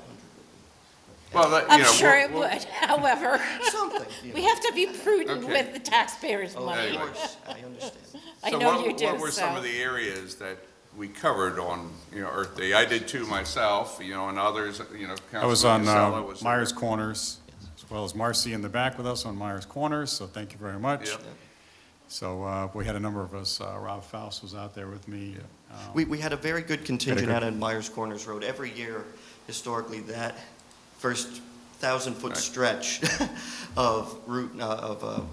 Well, that, I'm sure it would, however, would be something. we have to be prudent Okay. with the taxpayers' Oh, money. of course, I understand. I So know you do, What were some so. of the areas that we covered on, Earth Day? I did two myself, and others, I was on Councilman Casella was there. Myers Corners, as well as Marcy in the back with us on Myers Corners, so thank you very much. Yep. So we had a number of us, Rob Faust was out there with me. We had a very good contingent out on Myers Corners Road. Every year, historically, that first 1,000-foot Right. stretch of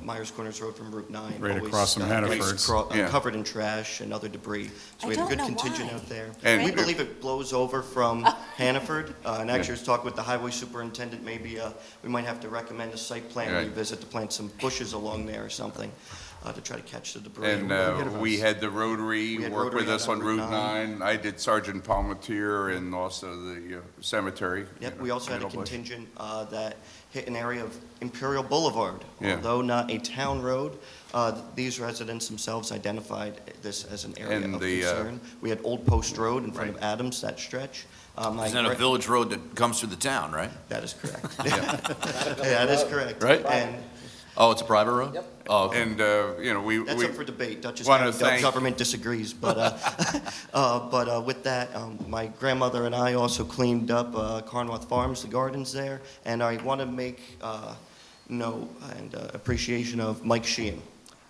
Myers Corners Road from Route 9. Right always, across from gets Hannaford's. Yeah. covered in trash and other debris. So I we had a don't good know contingent why. out there. And- We believe it blows over from Hannaford. And actually, I was talking with the highway superintendent, maybe we might have to recommend a site plan Right. revisit to plant some bushes along there or something to try to catch the debris. And we had the Rotary We had work with Rotary us out on on Route Route 9. I did Sergeant Palmetier and also the cemetery. Yep, we also had a Middle Bush. contingent that hit an area of Imperial Boulevard. Yeah. Although not a town road, these residents themselves identified this as an area And of the, concern. We had Old Post Road in front of Right. Adams, that stretch. Isn't that a village road that comes through the town, right? That is correct. Yeah, that is correct. Right. And Oh, it's a private road? Yep. Oh, okay. And, you know, we That's up for debate. Dutchess wanna County thank- government disagrees, but with that, my grandmother and I also cleaned up Carnwath Farms, the gardens there, and I want to make note and appreciation of Mike Sheehan.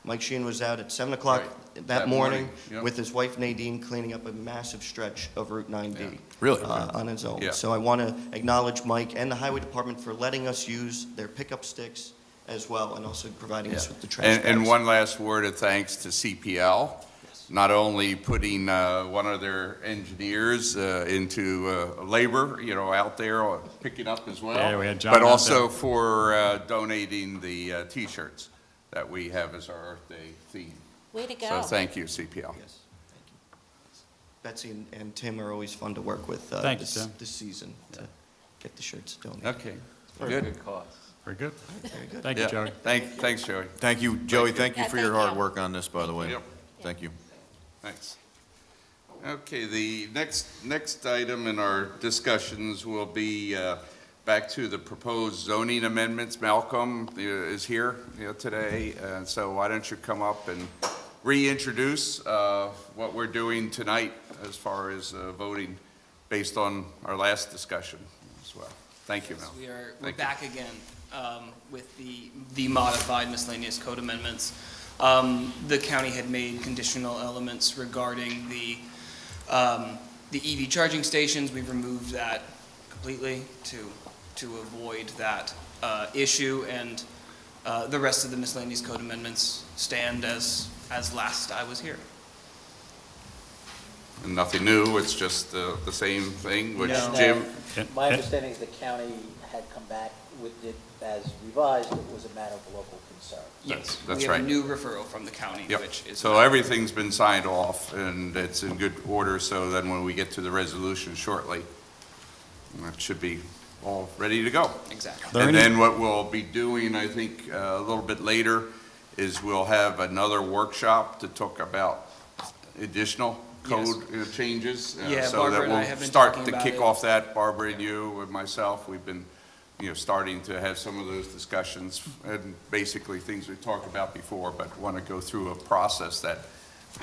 Mike Sheehan was out at 7 o'clock Right. that morning yep. with his wife Nadine cleaning up a massive stretch of Route 9D. Yeah. Really? On his own. Yeah. So I want to acknowledge Mike and the Highway Department for letting us use their pickup sticks as well, and also providing us with the trash And bags. one last word of thanks to CPL, not only putting one of their engineers into labor, you know, out there picking up as well. Yeah, we had John But out also there. for donating the T-shirts that we have as our Earth Day theme. Way to So go. thank you, CPL. Yes, thank you. Betsy and Tim are always fun to work with Thank you, this, Tim. this season to get the shirts donated. Okay, Very good. good cause. Very good. Very good. Thank you, Yeah. Joey. Thanks, Joey. Thank you, Joey, thank you Yeah, for your thank hard you. work on this, by the way. Yep. Thank you. Thanks. Okay, the next item in our discussions will be back to the proposed zoning amendments. Malcolm is here, today, and so why don't you come up and reintroduce what we're doing tonight as far as voting based on our last discussion as well. Thank you, Mel. We're Thank you. back again with the modified miscellaneous code amendments. The county had made conditional elements regarding the EV charging stations. We've removed that completely to avoid that issue, and the rest of the miscellaneous code amendments stand as last I was here. And nothing new, it's just the same thing, which No. Jim, My understanding is the county had come back with it as revised, it was a matter of local concern. Yes, that's we have right. a new referral from the county, Yep. which is. So everything's been signed off and it's in good order, so then when we get to the resolution shortly, it should be all ready to go. Exactly. There And any- then what we'll be doing, I think, a little bit later, is we'll have another workshop to talk about additional code changes. Yeah, So Barbara that and I we'll have been start talking to about kick it. off that, Barbara and you and myself, we've been, starting to have some of those discussions and basically things we talked about before, but want to go through a process that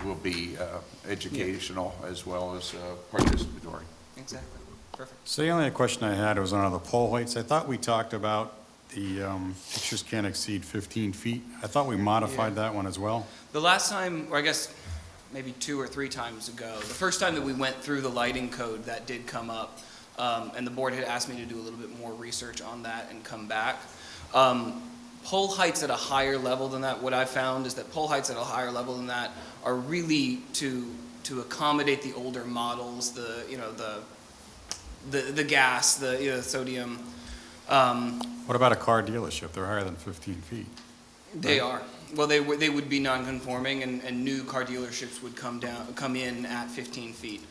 will be educational as well as participatory. Exactly, perfect. So the only question I had was on the pole heights. I thought we talked about the pictures can't exceed 15 feet. I thought we modified that one as well. The last time, or I guess maybe 2 or 3 times ago, the first time that we went through the lighting code, that did come up, and the board had asked me to do a little bit more research on that and come back. Pole heights at a higher level than that, what I found is that pole heights at a higher level than that are really to accommodate the older models, the gas, the sodium. What about a car dealership? They're higher than 15 feet. They are. Well, they would be non-conforming, and new car dealerships would come in at 15 feet.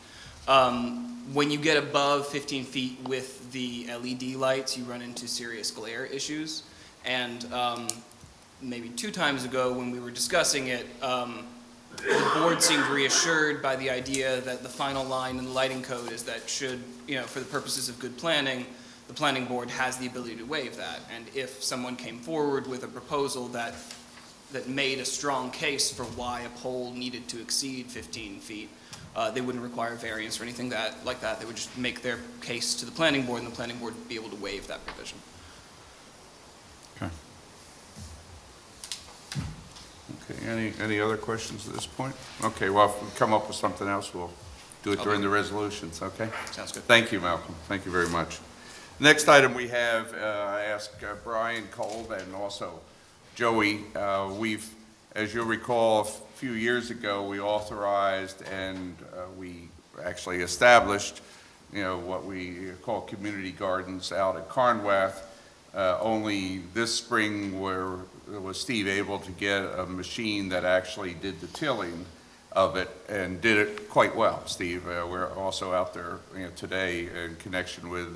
When you get above 15 feet with the LED lights, you run into serious glare issues. And maybe 2 times ago, when we were discussing it, the board seemed reassured by the idea that the final line in the lighting code is that should, for the purposes of good planning, the planning board has the ability to waive that. And if someone came forward with a proposal that made a strong case for why a pole needed to exceed 15 feet, they wouldn't require variance or anything like that. They would just make their case to the planning board, and the planning board would be able to waive that provision. Okay. Okay, any other questions at this point? Okay, well, if we come up with something else, we'll do it during the resolutions, okay? Sounds good. Thank you, Malcolm. Thank you very much. Next item we have, I asked Brian Kolb and also Joey, as you'll recall, a few years ago, we authorized and we actually established, what we call community gardens out at Carnwath. Only this spring was Steve able to get a machine that actually did the tilling of it and did it quite well, Steve. We're also out there today in connection with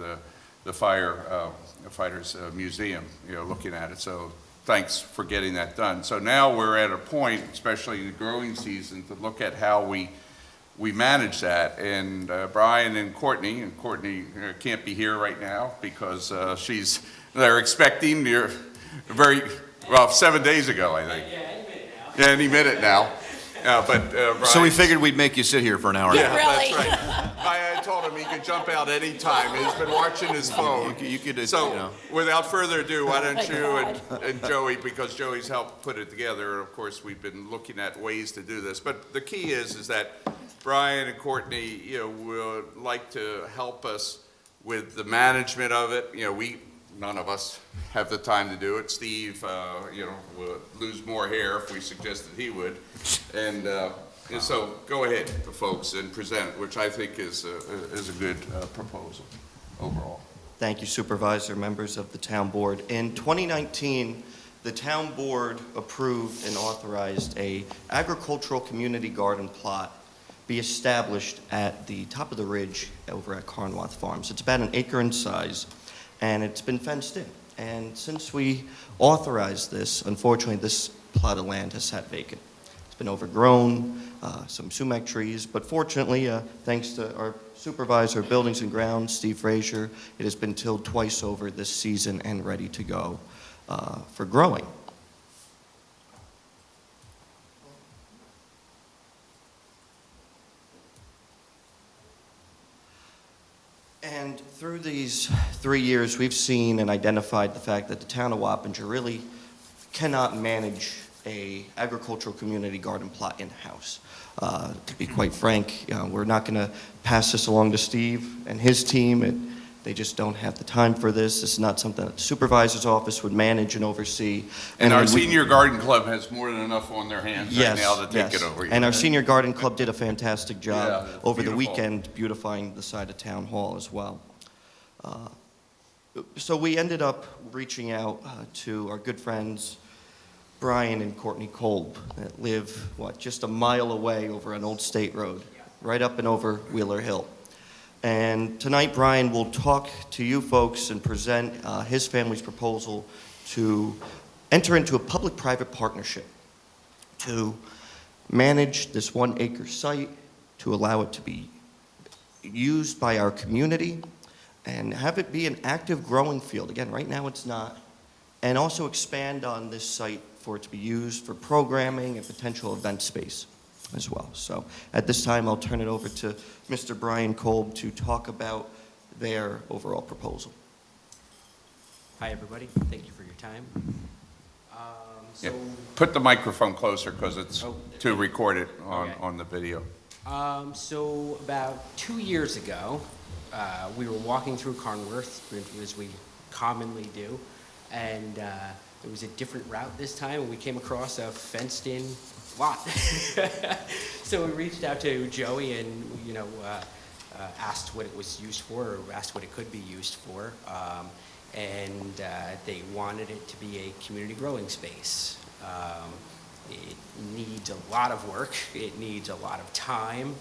the Fighters Museum, looking at it. So thanks for getting that done. So now we're at a point, especially in the growing season, to look at how we manage that. And Brian and Courtney can't be here right now because they're expecting. You're very Well, 7 days ago, I think. Yeah, any minute now. But, Brian. So we figured we'd make you sit here for an hour. Yeah, Really? that's right. I told him he could jump out any time. He's been watching his phone. You could, So, without further ado, why don't my you God. and Joey, because Joey's helped put it together, and of course, we've been looking at ways to do this. But the key is that Brian and Courtney, would like to help us with the management of it. None of us have the time to do it. Steve, would lose more hair if we suggested he would. And so go ahead, folks, and present, which I think is a good proposal overall. Thank you, Supervisor, members of the Town Board. In 2019, the Town Board approved and authorized a agricultural community garden plot be established at the top of the ridge over at Carnwath Farms. It's about an acre in size, and it's been fenced in. And since we authorized this, unfortunately, this plot of land has sat vacant. It's been overgrown, some sumac trees, but fortunately, thanks to our Supervisor of Buildings and Grounds, Steve Frazier, it has been tilled twice over this season and ready to go for growing. And through these 3 years, we've seen and identified the fact that the town of Wappinger really cannot manage a agricultural community garden plot in-house. To be quite frank, we're not going to pass this along to Steve and his team. They just don't have the time for this. This is not something that the supervisor's office would manage and oversee. And our senior garden club has more than enough on their hands right now to take it over. And our senior garden club did a fantastic job Yeah, over the beautiful. weekend beautifying the side of Town Hall as well. So we ended up reaching out to our good friends, Brian and Courtney Kolb, that live, just a mile away over on Old State Road, right up and over Wheeler Hill. And tonight, Brian will talk to you folks and present his family's proposal to enter into a public-private partnership to manage this 1 acre site, to allow it to be used by our community, and have it be an active growing field. Again, right now it's not. And also expand on this site for it to be used for programming and potential event space as well. So at this time, I'll turn it over to Mr. Brian Kolb to talk about their overall proposal. Hi, everybody. Thank you for your time. Yeah. Put the microphone closer because it's Oh. to record it Okay. on the video. So about 2 years ago, we were walking through Carnworth, as we commonly do, and it was a different route this time, and we came across a fenced-in lot. So we reached out to Joey and, asked what it was used for, or asked what it could be used for, and they wanted it to be a community growing space. It needs a lot of work. It needs a lot of time.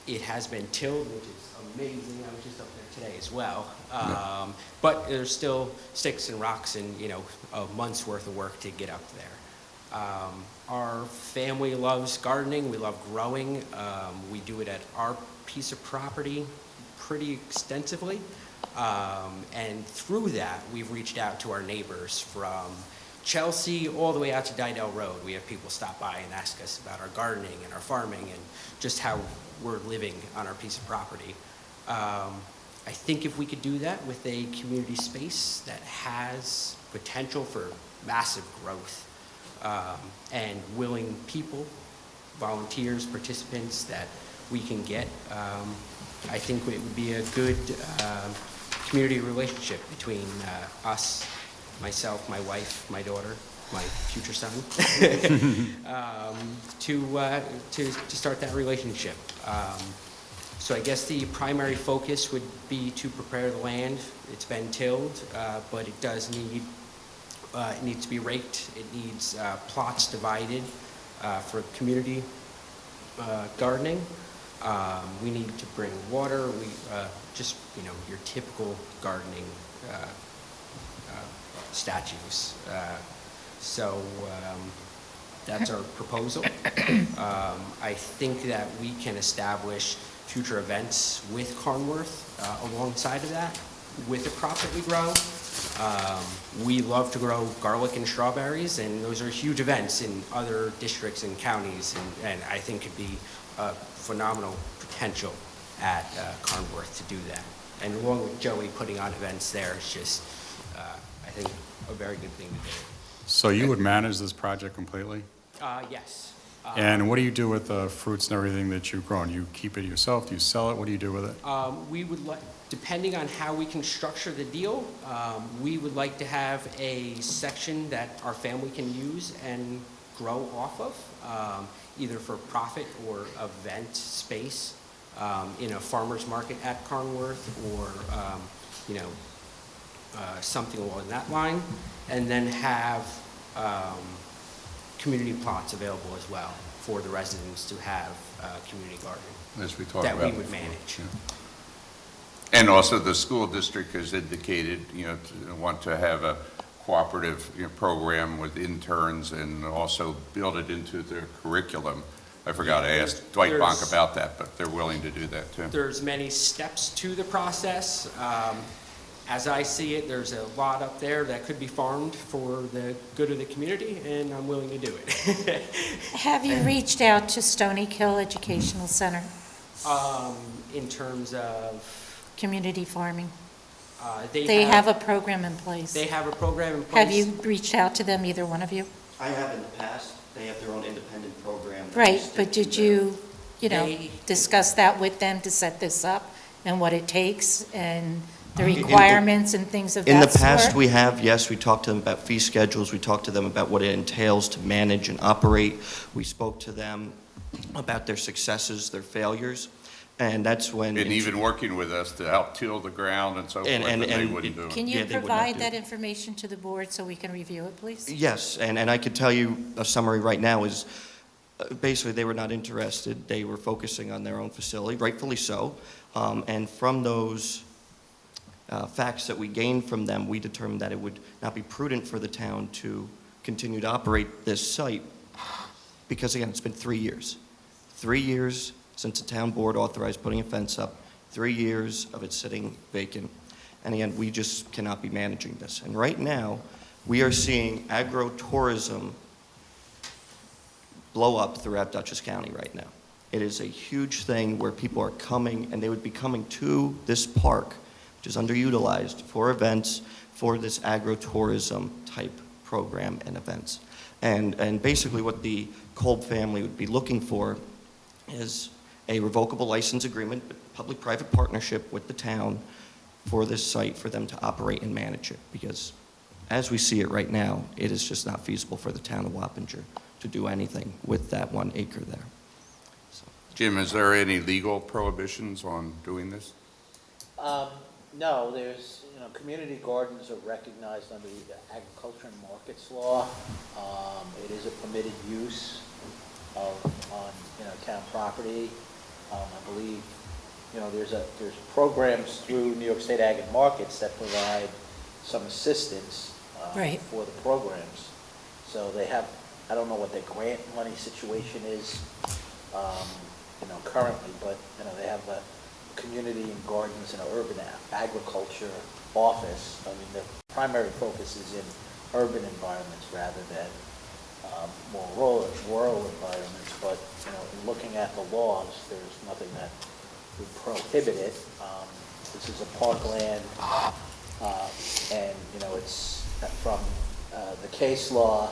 It has been tilled, which is amazing. I was just up there today as well. But there's still sticks and rocks and, a month's worth of work to get up there. Our family loves gardening. We love growing. We do it at our piece of property pretty extensively. And through that, we've reached out to our neighbors from Chelsea all the way out to Didell Road. We have people stop by and ask us about our gardening and our farming and just how we're living on our piece of property. I think if we could do that with a community space that has potential for massive growth, and willing people, volunteers, participants that we can get, I think it would be a good community relationship between us, myself, my wife, my daughter, my future son, to start that relationship. So I guess the primary focus would be to prepare the land. It's been tilled, but it does need, it needs to be raked. It needs plots divided for community gardening. We need to bring water. We just, your typical gardening statues. So that's our proposal. I think that we can establish future events with Carnworth alongside of that, with the crop that we grow. We love to grow garlic and strawberries, and those are huge events in other districts and counties, and I think could be a phenomenal potential at Carnworth to do that. And along with Joey putting on events there, it's just, I think, a very good thing to do. So you would manage this project completely? Yes. And what do you do with the fruits and everything that you've grown? You keep it yourself? Do you sell it? What do you do with it? We would like, depending on how we can structure the deal, we would like to have a section that our family can use and grow off of, either for profit or event space, in a farmer's market at Carnworth, or, something along that line, and then have community plots available as well for the residents to have a community garden As we talked that about we would before, manage. yeah. And also, the school district has indicated, to want to have a cooperative, program with interns and also build it into their curriculum. I forgot to ask Dwight Bonk There's- about that, but they're willing to do that too. There's many steps to the process. As I see it, there's a lot up there that could be farmed for the good of the community, and I'm willing to do it. Have you reached out to Stony Hill Educational Center, In terms of, community farming? they They have have, a program in place. they have a program in place. Have you reached out to them, either one of you? I have in the past. They have their own independent program. that they Right, stick but to did them. you They- discuss that with them to set this up and what it takes and the In- in- requirements and things of In the that past, sort? we have, yes, we talked to them about fee schedules, we talked to them about what it entails to manage and operate. We spoke to them about their successes, their failures, and that's when. And even working with us to help till the ground and so forth, and they wouldn't do it. Can Yeah, you they would not provide do that it. information to the board so we can review it, please? Yes, and I could tell you a summary right now is, basically, they were not interested. They were focusing on their own facility, rightfully so. And from those facts that we gained from them, we determined that it would not be prudent for the town to continue to operate this site, because again, it's been 3 years. 3 years since the town board authorized putting a fence up, 3 years of it sitting vacant. And again, we just cannot be managing this. And right now, we are seeing agro-tourism blow up throughout Dutchess County right now. It is a huge thing where people are coming, and they would be coming to this park, which is underutilized, for events, for this agro-tourism type program and events. And basically what the Kolb family would be looking for is a revocable license agreement, public-private partnership with the town for this site, for them to operate and manage it. Because as we see it right now, it is just not feasible for the town of Wappinger to do anything with that 1 acre there. Jim, is there any legal prohibitions on doing this? No, there's, community gardens are recognized under the Agriculture and Markets Law. It is a permitted use on town property. I believe, there's programs through New York State Ag and Markets that provide some assistance Right. for the programs. So they have, I don't know what their grant money situation is, currently, but, they have a community and gardens and urban agriculture office. I mean, the primary focus is in urban environments rather than more rural environments, but, in looking at the laws, there's nothing that would prohibit it. This is a parkland, and, it's from the case law,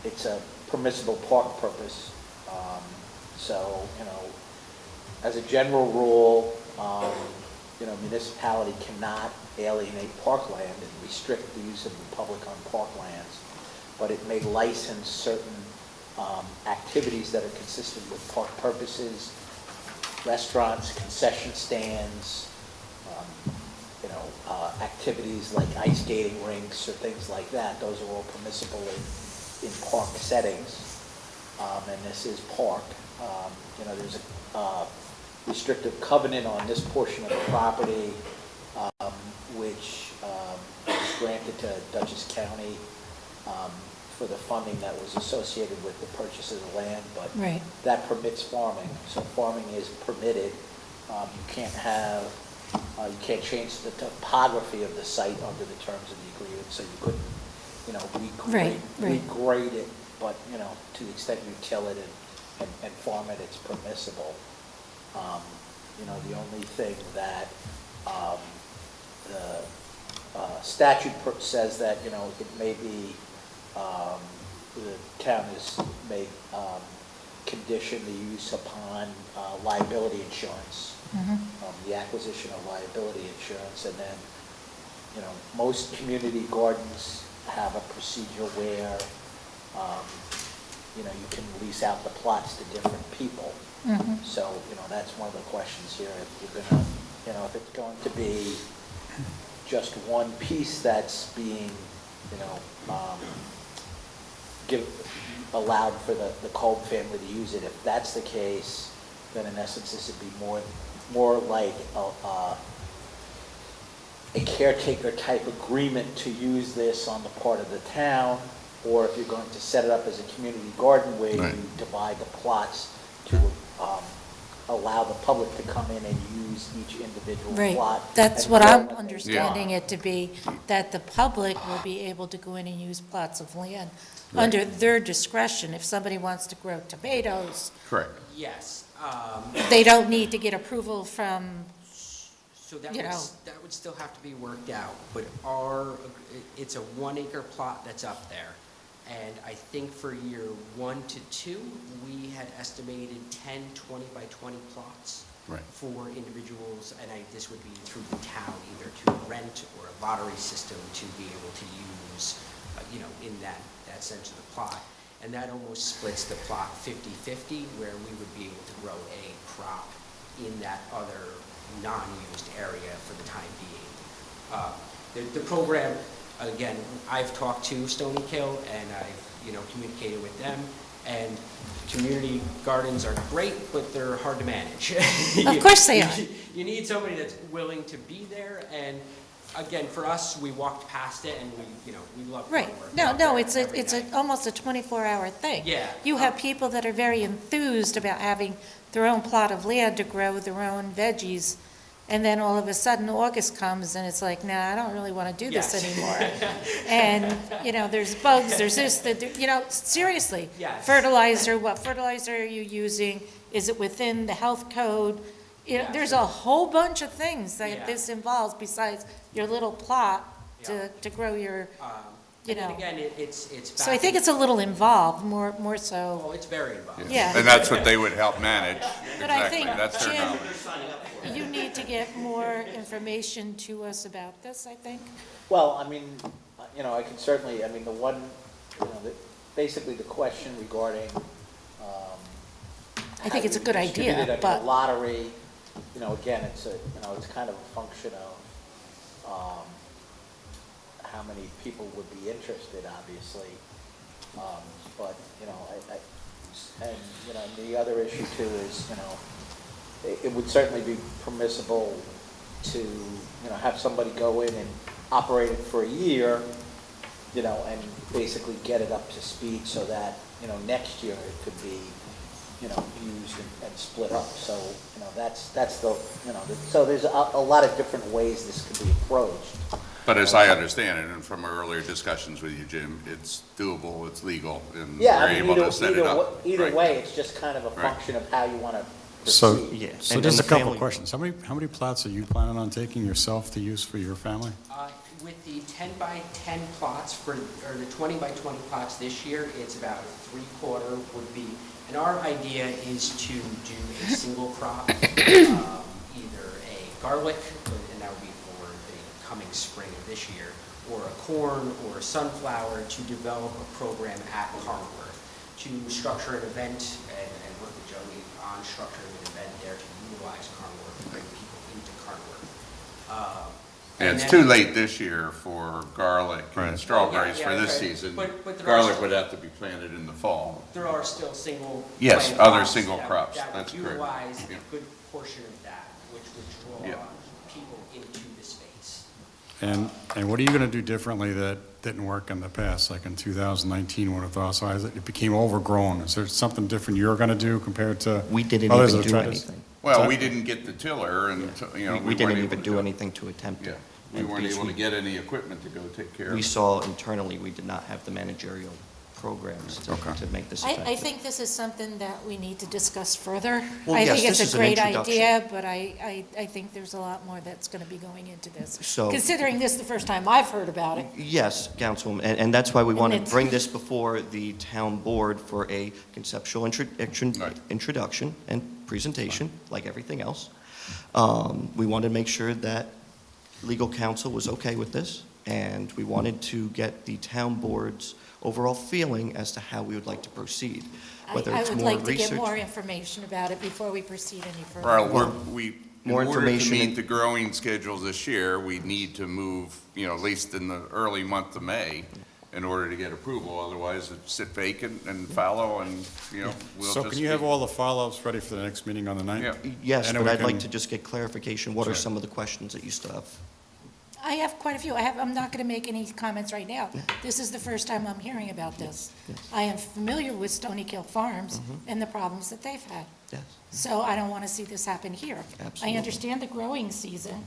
it's a permissible park purpose. So, as a general rule, municipality cannot alienate parkland and restrict the use of the public on parklands, but it may license certain activities that are consistent with park purposes, restaurants, concession stands, activities like ice skating rinks or things like that. Those are all permissible in park settings, and this is park. There's a restrictive covenant on this portion of the property, which was granted to Dutchess County for the funding that was associated with the purchase of the land, but Right. that permits farming. So farming is permitted. You can't have You can't change the topography of the site under the terms of the agreement, so you couldn't, you know, Right. regrade it, but, you know, to the extent you till it and farm it, it's permissible. You know, the only thing that the statute says that, you know, it may be, the town may condition the use upon liability insurance, the acquisition of liability insurance, and then, you know, most community gardens have a procedure where, you know, you can lease out the plots to different people. So, you know, that's one of the questions here. If you're gonna, you know, if it's going to be just one piece that's being, you know, allowed for the Kolb family to use it, if that's the case, then in essence, this would be more like a caretaker type agreement to use this on the part of the town, or if you're going to set it up as a community garden where you divide the plots to allow the public to come in and use each individual Right, plot. that's and what grow I'm what they understanding want. it to be, that the public will be able to go in and use plots of land under their discretion. If somebody wants to grow tomatoes, Correct. Yes. they don't need to get approval from, So that you would, know. that would still have to be worked out, but it's a 1 acre plot that's up there. And I think for year 1 to 2, we had estimated 10, 20 by 20 plots for individuals, and this would be through the town, either to rent or a lottery system to be able to use, you know, in that sense of the plot. And that almost splits the plot 50-50, where we would be able to grow a crop in that other non-used area for the time being. The program, again, I've talked to Stony Kill, and I've, you know, communicated with them, and community gardens are great, but they're hard to manage. Of course they are. You need somebody that's willing to be there, and again, for us, we walked past it, and we, you know, we love right. farm work No, out no, there it's every day. almost a 24-hour thing. Yeah. You have people that are very enthused about having their own plot of land to grow their own veggies, and then all of a sudden August comes and it's like, nah, I don't really want to do this Yes. anymore. And, you know, there's bugs, there's this, you know, seriously. Yes. Fertilizer, what fertilizer are you using? Is it within the health code? You know, Yes. there's a whole bunch of things Yeah. that this involves besides your little plot Yeah. to grow your, you And then know. again, it's So I think it's a little involved, more so. Oh, it's very involved. Yeah. And that's what they would help manage. But I Exactly. think, That's their Jim, knowledge. you need to get more information to us about this, I think. Well, I mean, you know, I can certainly, I mean, the one, you know, basically the question regarding, I think it's a good idea, distributed under but- lottery, you know, again, it's a, you know, it's kind of a function of, how many people would be interested, obviously. But, you know, and, you know, the other issue too is, you know, it would certainly be permissible to, you know, have somebody go in and operate it for a year, you know, and basically get it up to speed so that, you know, next year it could be, you know, used and split up. So, you know, that's the, you know, so there's a lot of different ways this could be approached. But as I understand it, and from our earlier discussions with you, Jim, it's doable, it's legal, and Yeah, we're I mean, able to set it up. either Right. way, it's just kind of a Right. function of how you want to So, proceed. Yeah, so and just a the couple family- questions. How many plots are you planning on taking yourself to use for your family? With the 10 by 10 plots or the 20 by 20 plots this year, it's about 3/4 would be, and our idea is to do a single crop, either a garlic, and that would be for the coming spring of this year, or a corn or a sunflower, to develop a program at Carnworth, to structure an event and work with Joey on structuring an event there to utilize Carnworth, to bring people into Carnworth. And it's then- too late this year for garlic and strawberries Yeah, for yeah, this right. season. But there are Garlic still- would have to be planted in the fall. There are still single. Yes, plant other crops single that- crops. that would That's correct. utilize Yeah. a good portion of that, which would Yeah. draw people into the space. And what are you going to do differently that didn't work in the past, like in 2019 when it became overgrown? Is there something different you're going to do compared to We didn't others even that do have tried this? anything. Well, we didn't get the tiller and, you know. We didn't weren't even able do to- anything to attempt Yeah, it. we And weren't because able to get any equipment to go take care of We it. saw internally, we did not have the managerial programs to make this effective. I think this is something that we need to discuss further. Well, I yes, think this it's is a an great introduction. idea, but I think there's a lot more that's going to be going into this. So- Considering this the first time I've heard about it. Yes, Councilwoman, and that's why we want to it's- bring this before the town board for a conceptual introduction and presentation, like everything else. We wanted to make sure that legal counsel was okay with this, and we wanted to get the town board's overall feeling as to how we would like to proceed, whether I it's would more like to get research. more information about it before we proceed any further. Well, in More order to information meet and- the growing schedule this year, we need to move, you know, at least in the early month of May in order to get approval. Otherwise, it sit vacant and fallow and, you know, we'll So just. can you have all the follow-ups ready for the next meeting on the 9th? Yeah. Yes, And then but we I'd like can- to just get clarification, what are Sure. some of the questions that you still have? I have quite a few. I'm not going to make any comments right now. This is the first time I'm hearing about this. Yes. I am familiar with Stony Kill Farms and the problems that they've had. Yes. So I don't want to see this happen here. Absolutely. I understand the growing season,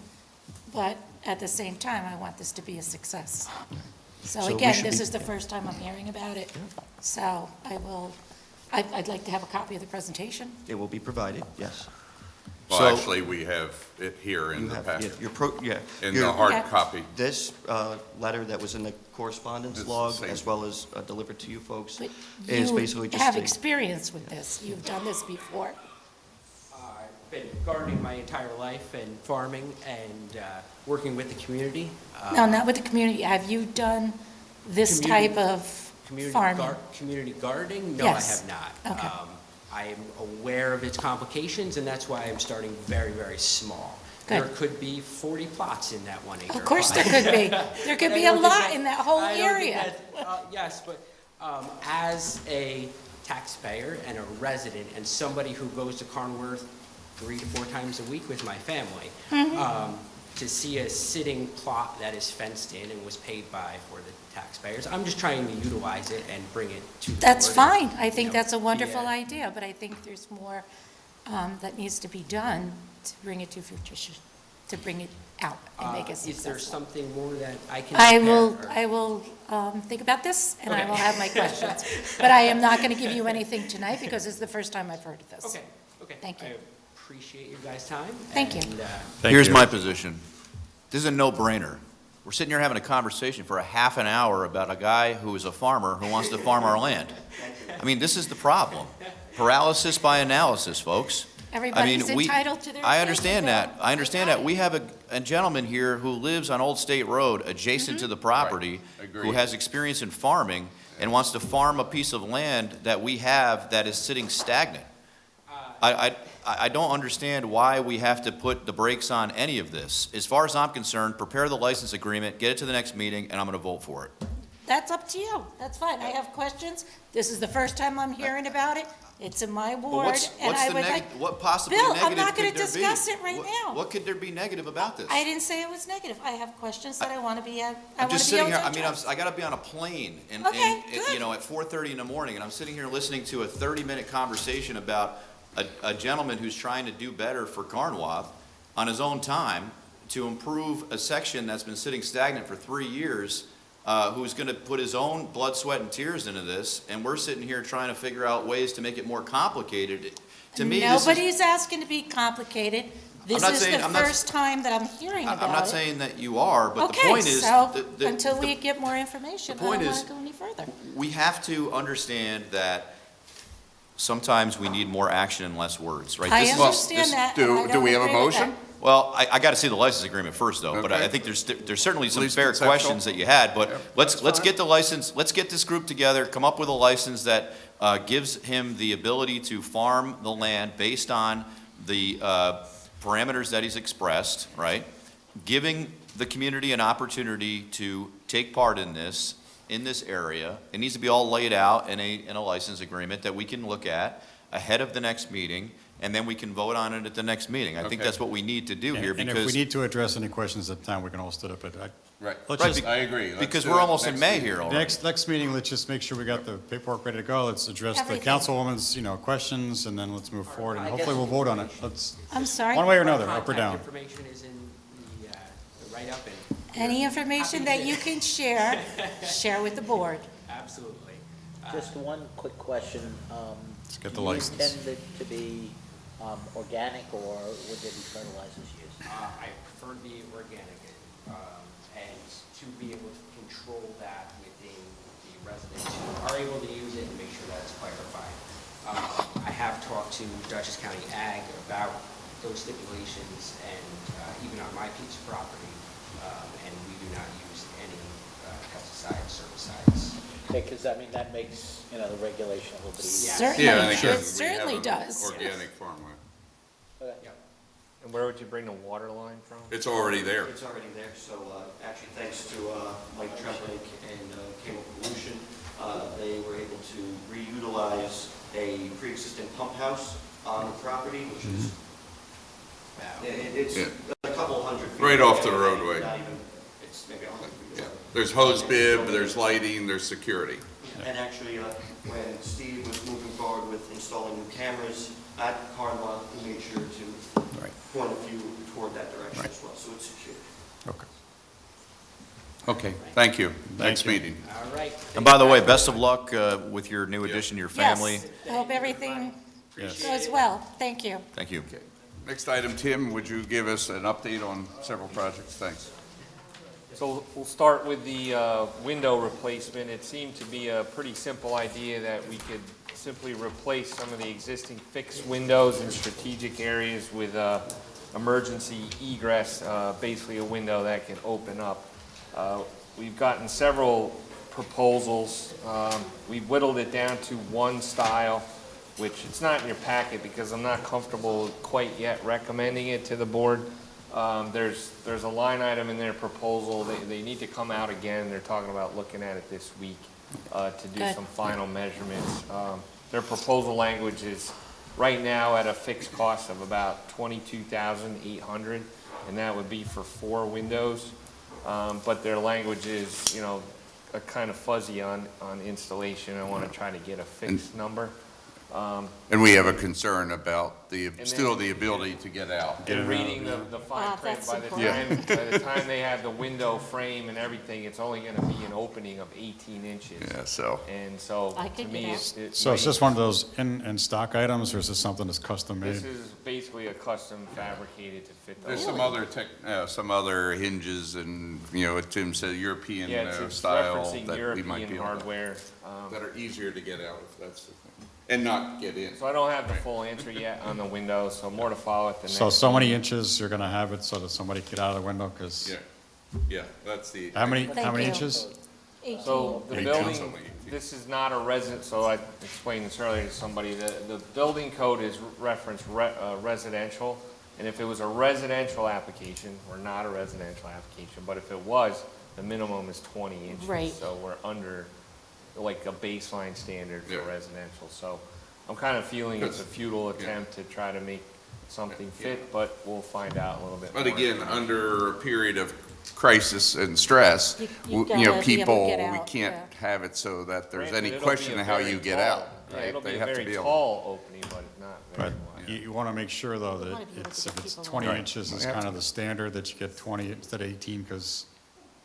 but at the same time, I want this to be a success. So So we again, should this be- is the first time I'm hearing about it. So I'd like to have a copy of the presentation. It will be provided, yes. Well, So- actually, we have it here in You the have, packet, in your- the hard Okay. copy. This letter that was in the correspondence It's the log, same. as well as delivered to you folks, But is you basically just have a... experience with this. You've done this before. I've been gardening my entire life and farming and working with the community. No, not with the community. Have you done this type Community- of Community farming? Community gardening? No, I Yes. have not. Okay. I am aware of its complications, and that's why I'm starting very, very small. Good. There could be 40 plots in that 1 acre. Of course there could be. There could be a lot in that whole I don't think area. yes, but as a taxpayer and a resident and somebody who goes to Carnworth 3 to 4 times a week with my family, Mm-hmm. to see a sitting plot that is fenced in and was paid by for the taxpayers, I'm just trying to utilize it and bring it to the That's board and, fine. I think you know, that's a wonderful yeah. idea, but I think there's more that needs to be done to bring it to fruition, to bring it out and make it Is there successful. something more that I can I prepare, will, or- think about this, and I Okay. will have my questions. But I am not going to give you anything tonight, because it's the first time I've heard of this. Okay, okay. Thank you. I appreciate your guys' time. Thank you. and, Thank Here's you. my position. This is a no-brainer. We're sitting here having a conversation for a half an hour about a guy who is a farmer who wants to farm our land. I mean, this is the problem. Paralysis by analysis, folks. Everybody's entitled to their I understand opinion, that. Bill. I understand that. We have a gentleman here who lives on Old State Road adjacent to the property, Right. who Agreed. has experience in farming and wants to farm a piece of land that we have that is sitting stagnant. I don't understand why we have to put the brakes on any of this. As far as I'm concerned, prepare the license agreement, get it to the next meeting, and I'm going to vote for it. That's up to you. That's fine. I have questions. This is the first time I'm hearing about it. It's in my But ward, and I would like... what possibly Bill, negative I'm not could gonna there be? discuss it right now. What could there be negative about this? I didn't say it was negative. I have questions that I want to be, I I'm want just to be sitting able here, to I mean, address. I gotta be on a plane and, Okay, you good. know, at 4:30 in the morning, and I'm sitting here listening to a 30-minute conversation about a gentleman who's trying to do better for Carnwath on his own time to improve a section that's been sitting stagnant for 3 years, who's gonna put his own blood, sweat, and tears into this, and we're sitting here trying to figure out ways to make it more complicated. To me, this is. Nobody's asking to be complicated. This not is saying- the I'm not- first time that I'm hearing about it. I'm not saying that you are, but the Okay, point is. so the- until the- we get more information, I point don't is- want to go any further. We have to understand that sometimes we need more action and less words, right? I This is- understand that, and I Do don't we have a agree with motion? that. Well, I got to see the license agreement first, though, but Okay. I think there's certainly some least fair conceptual. questions that you had, but Yep, let's that's fine. get the license, let's get this group together, come up with a license that gives him the ability to farm the land based on the parameters that he's expressed, right? Giving the community an opportunity to take part in this area. It needs to be all laid out in a license agreement that we can look at ahead of the next meeting and then we can vote on it at the next meeting. I think Okay. that's what we need to do here, And if we because, need to address any questions at the time, we can all stood up at, Right. let's Right, just, I agree. Let's because do we're it almost in next May meeting. here already. next meeting, let's just make sure we got the paperwork ready to go. Let's address the Everything. councilwoman's, questions, and then let's move forward, and I hopefully guess- we'll vote on it. Let's, I'm sorry? one way or another, Our up or down. contact information is in the write-up, and Any information that you can share, share with the board. absolutely. Just one quick question. Let's get the license. Do you intend it to be organic, or would there be fertilizers used? I prefer to be organic, and to be able to control that within the residents who are able to use it and make sure that it's clarified. I have talked to Dutchess County Ag about those stipulations, and even on my piece of property, and we do not use any pesticides, herbicides. Because, that makes, the regulation a little bit easier. Certainly, Yeah, I think it we certainly have an does. Organic farmland. Okay. And where would you bring the water line from? It's already there. It's already there, so actually thanks to Mike Tremblake and Cable Pollution, they were able to reutilize a pre-existing pump house on the property, which is, it's Yeah. a couple hundred feet. Right off the away, roadway. Not even, it's maybe 100 feet Yeah. away. There's hose bib, there's lighting, there's security. And actually, when Steve was moving forward with installing new cameras at Carlisle, he made sure to point a few toward that direction as well, so it's secure. Okay. Okay, thank you. Next you. meeting. All right. And by the way, best of luck with your new addition to your family. Yes, I hope everything Yes. goes well. Thank you. Thank you. Okay. Next item, Tim, would you give us an update on several projects? Thanks. So we'll start with the window replacement. It seemed to be a pretty simple idea that we could simply replace some of the existing fixed windows in strategic areas with emergency egress, basically a window that can open up. We've gotten several proposals. We've whittled it down to one style, which it's not in your packet because I'm not comfortable quite yet recommending it to the board. There's a line item in their proposal. They need to come out again. They're talking about looking at it this week to do Good. some final measurements. Their proposal language is right now at a fixed cost of about $22,800, and that would be for 4 windows. But their language is, a kind of fuzzy on installation. I want to try to get a fixed number. And we have a concern about then- still the ability to get out. And reading the fine Ah, print, that's by the important. time they have the window frame and everything, it's only gonna be an opening of 18 inches. Yeah, so, And so, I to could me, get it So is might- this one of those in stock items, or is this something that's custom This made? is basically a custom fabricated to fit the. there's some other hinges and, what Tim said, European Yeah, it's style referencing that we might European be able to, hardware. that are easier to get out if that's the thing. And not get in. So I don't have the full answer yet on the window, so more to follow at the next. So many meeting. inches you're gonna have it so that somebody can get out of the window, because Yeah, that's the. how many Thank you. inches? So the 18. building, this is not a resident, so I explained this earlier to somebody, the building code is referenced residential, and if it was a residential application, we're not a residential application, but if it was, the minimum is 20 inches. Right. So we're under, like, a baseline standard for Yeah. residential, so I'm kind of feeling it's a futile Yeah. attempt to try to make something Yeah. fit, but we'll find out a little bit more. But again, under a period of crisis and stress, You gotta be able to people, get we out, can't yeah. have it so that there's Granted, any it'll be question a of how very you get tall- out, yeah, right? It'll be They a have to very be able. tall opening, but not very But wide. you wanna make sure, though, that wanna be able to it's, get if it's people 20 Right. inches is We have kind to- of the standard, that you get 20 instead of 18, because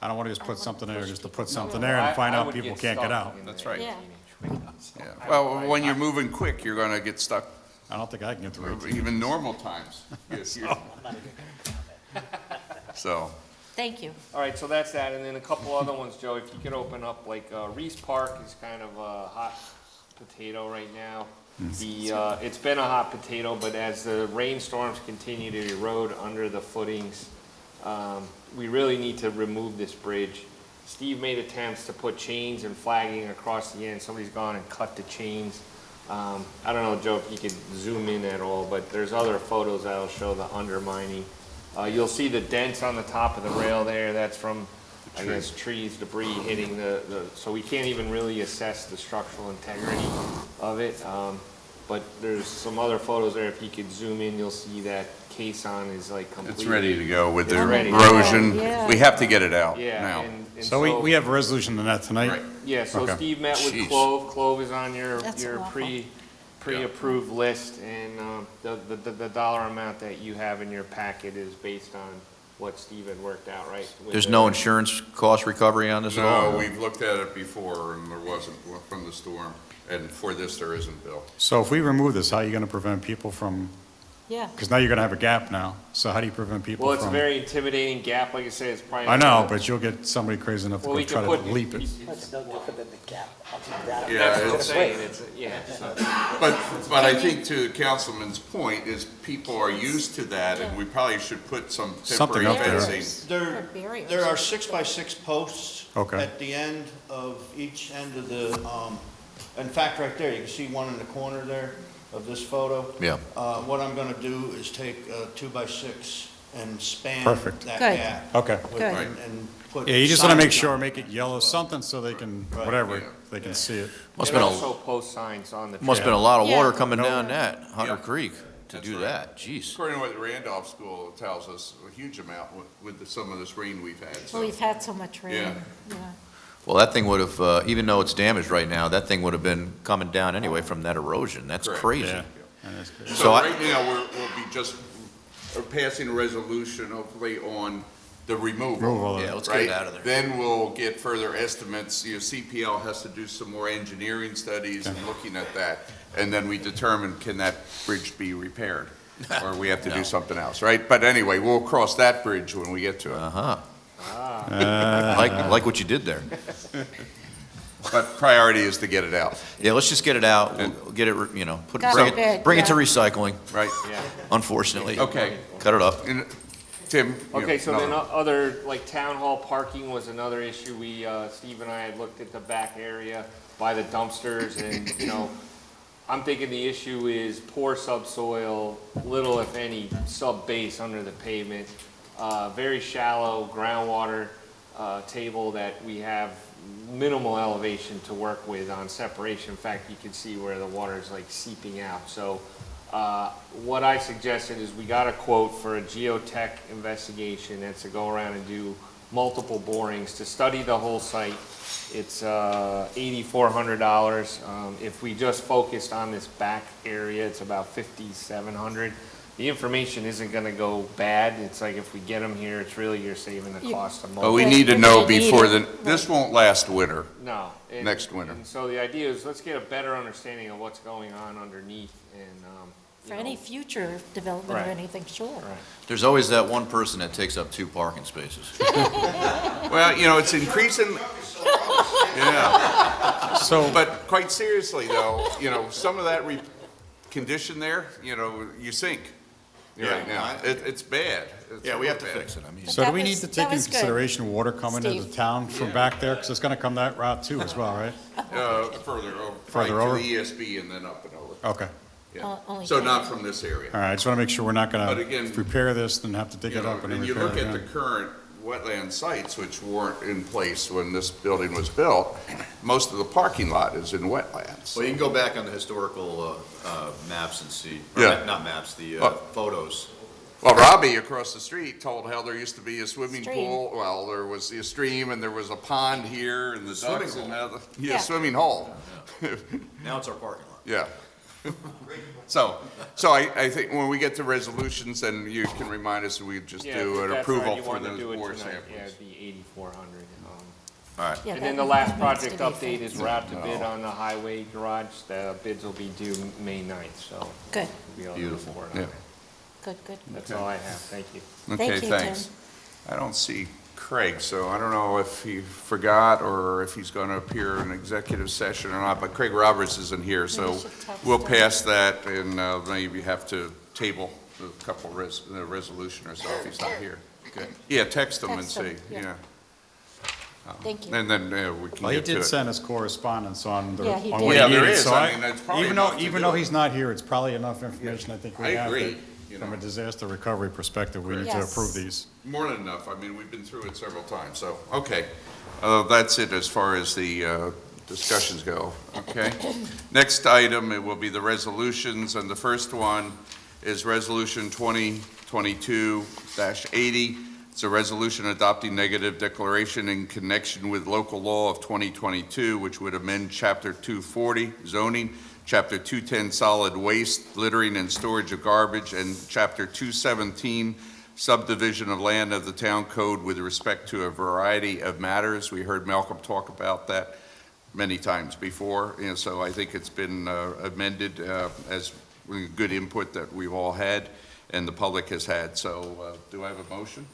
I don't wanna just put wanna something there push just to people put to something it. there I- and find I out would people get can't get stuck out. in That's the right. Yeah. 18-inch window. Yeah. Well, when you're moving quick, you're gonna get stuck, I don't think I can get through 18. even normal times. Yes, you're- So, Thank you. All right, so that's that, and then a couple other ones, Joe, if you could open up, like, Reese Park is kind of a hot potato right now. It's been a hot potato, but as the rainstorms continue to erode under the footings, we really need to remove this bridge. Steve made attempts to put chains and flagging across the end. Somebody's gone and cut the chains. I don't know, Joe, if you could zoom in at all, but there's other photos that'll show the undermining. You'll see the dents on the top of the rail there. That's from, I guess, trees, debris hitting so we can't even really assess the structural integrity of it. but there's some other photos there. If you could zoom in, you'll see that caisson is like completely. It's ready to go with the It's ready. erosion. Yeah. We have to get it out Yeah, now. and So we have a resolution on that tonight? Right. Yeah, so Okay. Steve met with Jeez. Clove. Clove is on your That's awful. pre-approved list, and the dollar amount that you have in your packet is based on what Steve had worked out, right? With There's the- no insurance cost recovery on this at all? No, we've looked at it before, and there wasn't from the storm, and for this, there isn't, Bill. So if we remove this, how are you going to prevent people from, Yeah. because now you're going to have a gap now, so how do you prevent people from? Well, it's a very intimidating gap, like I said, it's probably. I know, but you'll get somebody crazy enough to Well, go we try can to put. leap it. It's no different than the gap up and down. Yeah, That's what I'm it's- saying, it's, yeah. so- But I think to Councilman's point is people are used to that, and we probably should put some Something temporary up there. fencing. Or barriers. There are 6x6 posts. Okay. At the end of each end of the, in fact, right there, you can see one in the corner there of this photo. Yeah. What I'm gonna do is take a 2x6 and span Perfect. that Good. gap. Okay. with- Good. And put. Yeah, you just want to make signs sure, on make it yellow, something so they can, Right. whatever, Yeah. they can see it. Must And have been also post signs on the. must have been a lot of water Yeah. coming No. down that, Hunter Yeah. Creek, to That's do right. that, jeez. According to what the Randolph School tells us, a huge amount some of this rain we've had, so. Well, we've had so much rain. Yeah. Yeah. Well, that thing would have, even though it's damaged right now, that thing would have been coming down anyway from that erosion. That's Correct. crazy. Yeah. And that's good. So So I- right now, we'll be just passing a resolution hopefully on the removal. Removal of it. Yeah, let's get it right? out of there. Then we'll get further estimates. CPL has to do some more engineering studies and looking at that. And then we determine, can that bridge be repaired? Or we have to No. do something else, right? But anyway, we'll cross that bridge when we get to it. Uh-huh. Like what you did there. But priority is to get it out, Yeah, let's just get it out, we'll get it, God bring forbid, it, bring it to yeah. recycling, right? Yeah. unfortunately. Okay. Cut it up. And, Tim? you- Okay, so no. then other, like town hall parking was another issue. Steve and I had looked at the back area by the dumpsters and, I'm thinking the issue is poor subsoil, little if any sub-base under the pavement, very shallow groundwater, table that we have minimal elevation to work with on separation. In fact, you can see where the water is like seeping out. So, what I suggested is we got a quote for a geotech investigation. That's to go around and do multiple borings to study the whole site. It's $8,400. If we just focused on this back area, it's about $5,700. The information isn't gonna go bad. It's like if we get them here, it's really you're saving the cost of But we multiple. need to But know they need before it, this won't last winter. No. and- Next winter. And so the idea is let's get a better understanding of what's going on underneath and, For any future development or Right. anything, sure. Right. There's always that one person that takes up 2 parking spaces. Well, it's increasing, yeah. So, But quite seriously, though, some of that condition there, you sink right now. It's bad. It's Yeah, we have to real bad. fix it, I mean. so do That we was- need to that take into was good, consideration water coming into Steve. town from back there? Because it's going to come that route too as well, right? Further over. Further right, over? To the ESB and then up and over. Okay. Yeah. Only So ten. not from this area. All right, I just want to make sure we're not going But to again, repair this, then have to dig it up and then And you repair look it at the again. current wetland sites, which weren't in place when this building was built, most of the parking lot is in wetlands. Well, you can go back on the historical maps and see, or Yeah. not maps, the Oh. photos. Well, Robbie across the street told how there used to be a swimming Stream. pool. Well, there was a stream and there was a pond here and the Swimming ducks and hole. other, Yeah. swimming hole. Now it's our parking lot. Yeah. So I think when we get to resolutions, then you can remind us, we just Yeah, do an that's right. approval You for wanted to those do it bore tonight. Yeah, samples. it'd be 8,400. All right. Yeah, And that- then the last that needs to project be update fixed. is we're out to bid on the highway garage. The bids will be due May 9th, so. Good, we'll be able to move Beautiful. forward on Yeah. it. good, good. That's all I have. Thank you. Okay, Thank you, thanks. Tim. I don't see Craig, so I don't know if he forgot or if he's going to appear in executive session or not, but Craig Roberts isn't here, so we should text we'll him. pass that and maybe have to table a couple the resolution or so if he's not here. Okay. Yeah, text him and Text him, see, yeah. yeah. Thank you. And then we can Well, he get to did it. send us correspondence on the, Yeah, he on did. what Yeah, he there needed. is. So I mean, that's probably enough to even do though it. he's not here, it's probably enough information, I think I we have. agree, that From a disaster recovery perspective, we need to Yes. approve these. More than enough. I mean, we've been through it several times, so, okay. That's it as far as the discussions go, okay? Next item, it will be the resolutions, and the first one is Resolution 2022-80. It's a resolution adopting negative declaration in connection with local law of 2022, which would amend Chapter 240 zoning, Chapter 210 solid waste, littering and storage of garbage, and Chapter 217 subdivision of land of the town code with respect to a variety of matters. We heard Malcolm talk about that many times before, and so I think it's been amended as good input that we've all had and the public has had. So do I have a motion?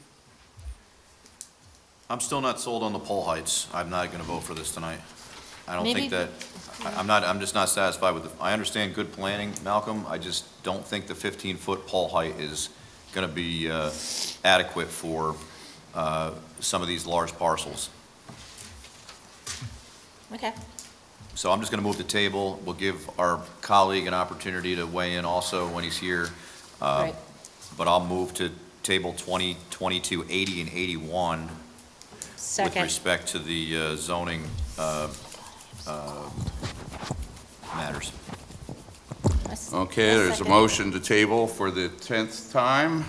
I'm still not sold on the pole heights. I'm not going to vote for this tonight. I don't Maybe- think that, I'm just not satisfied with I understand good planning, Malcolm. I just don't think the 15-foot pole height is going to be adequate for some of these large parcels. Okay. So I'm just going to move the table. We'll give our colleague an opportunity to weigh in also when he's here. Right. But I'll move to table 2022, 80, and 81 with Second. respect to the zoning matters. Okay, there's a Second. motion to table for the 10th time.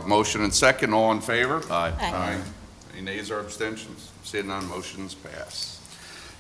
Motion and second, all in favor? Aye. Aye. Any nays or abstentions? Seeing none, motion's passed.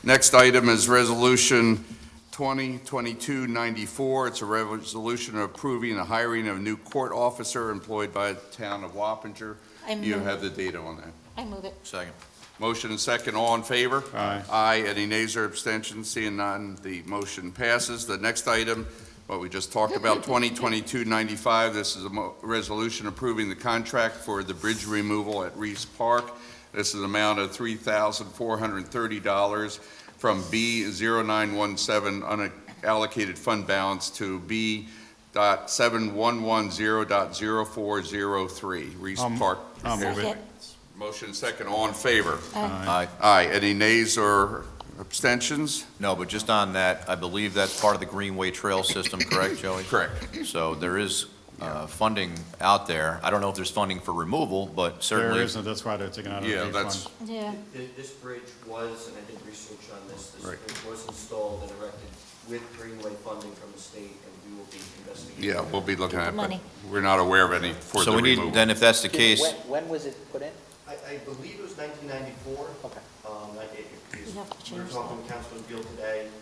Next item is Resolution 2022-94. It's a resolution approving the hiring of a new court officer employed by the town of Wappinger. I You move have the data on that. I move it. Second. Motion and second, all in favor? Aye. Aye. Any nays or abstentions? Seeing none, the motion passes. The next item, what we just talked about, 2022-95. This is a resolution approving the contract for the bridge removal at Reese Park. This is an amount of $3,430 from B0917 unallocated fund balance to B.711.0403, Reese Park. I'll move it. Second. Motion second, all in favor? Aye. Aye. Any nays or abstentions? No, but just on that, I believe that's part of the Greenway Trail System, correct, Joey? Correct. So there is funding out there. I don't know if there's funding for removal, but There certainly. isn't, that's why they're taking out of the Yeah, fund. that's, Yeah. This bridge was, and I did research on this Right. bridge was installed and erected with Greenway funding from the state, and we will be investigating. yeah, we'll be looking at it, but Money. we're not aware of any further So we need, removal. then if that's the case, When was it put in? I believe it was 1994. Okay. You have to We were change talking that. with Councilman Beal today, and we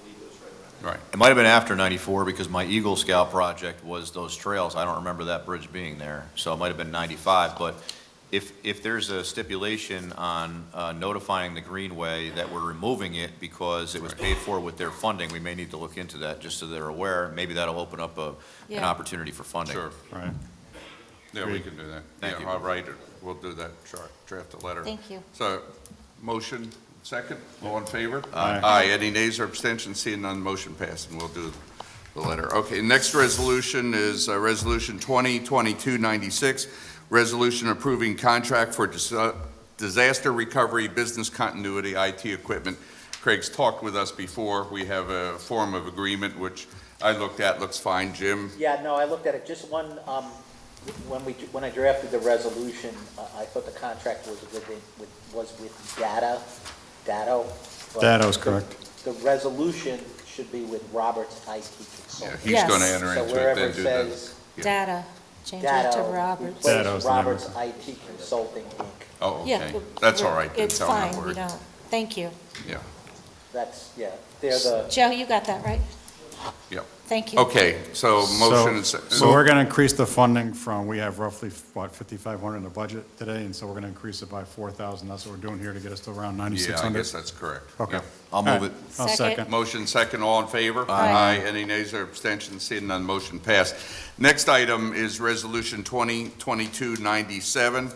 believe it was right around there. Right. it might have been after 94 because my Eagle Scout project was those trails. I don't remember that bridge being there. So it might have been 95, but if there's a stipulation on notifying the Greenway that we're removing it because it was paid for with their funding, we may need to look into that just so they're aware. Maybe that'll open up an Yeah. opportunity for funding. Sure. Right. Yeah, we can do that. Thank Yeah, you. I'll write it. We'll do that, draft a letter. Thank you. So, motion, second, all in favor? Aye. Aye. Any nays or abstentions? Seeing none, motion passed, and we'll do the letter. Okay, next resolution is Resolution 2022-96, resolution approving contract for disaster recovery, business continuity, IT equipment. Craig's talked with us before. We have a form of agreement, which I looked at, looks fine. Jim? Yeah, no, I looked at it, just one, when I drafted the resolution, I thought the contract was with Datto. but Datto's correct. The resolution should be with Roberts IT Yeah, Consulting. he's Yes. going to enter So into it, wherever then it do that. says Data. Change it to Datto, Roberts. Datto's replace the name of Roberts it. IT Consulting, Inc. Oh, Yeah, okay. but That's all right. then. It's Tell them fine, that we word. don't. Thank you. Yeah, That's, yeah, they're the, Joe, you got that right? yeah. Thank you. Okay, so motion and second. So we're going to increase the funding from, we have roughly, what, 5,500 in the budget today, and so we're going to increase it by 4,000. That's what we're doing here to get us to around Yeah, I 9,600. guess that's correct. Okay. Yeah. I'll move it. I'll Second. second. Motion second, all in favor? Aye. Any nays or abstentions? Seeing none, motion passed. Next item is Resolution 2022-97.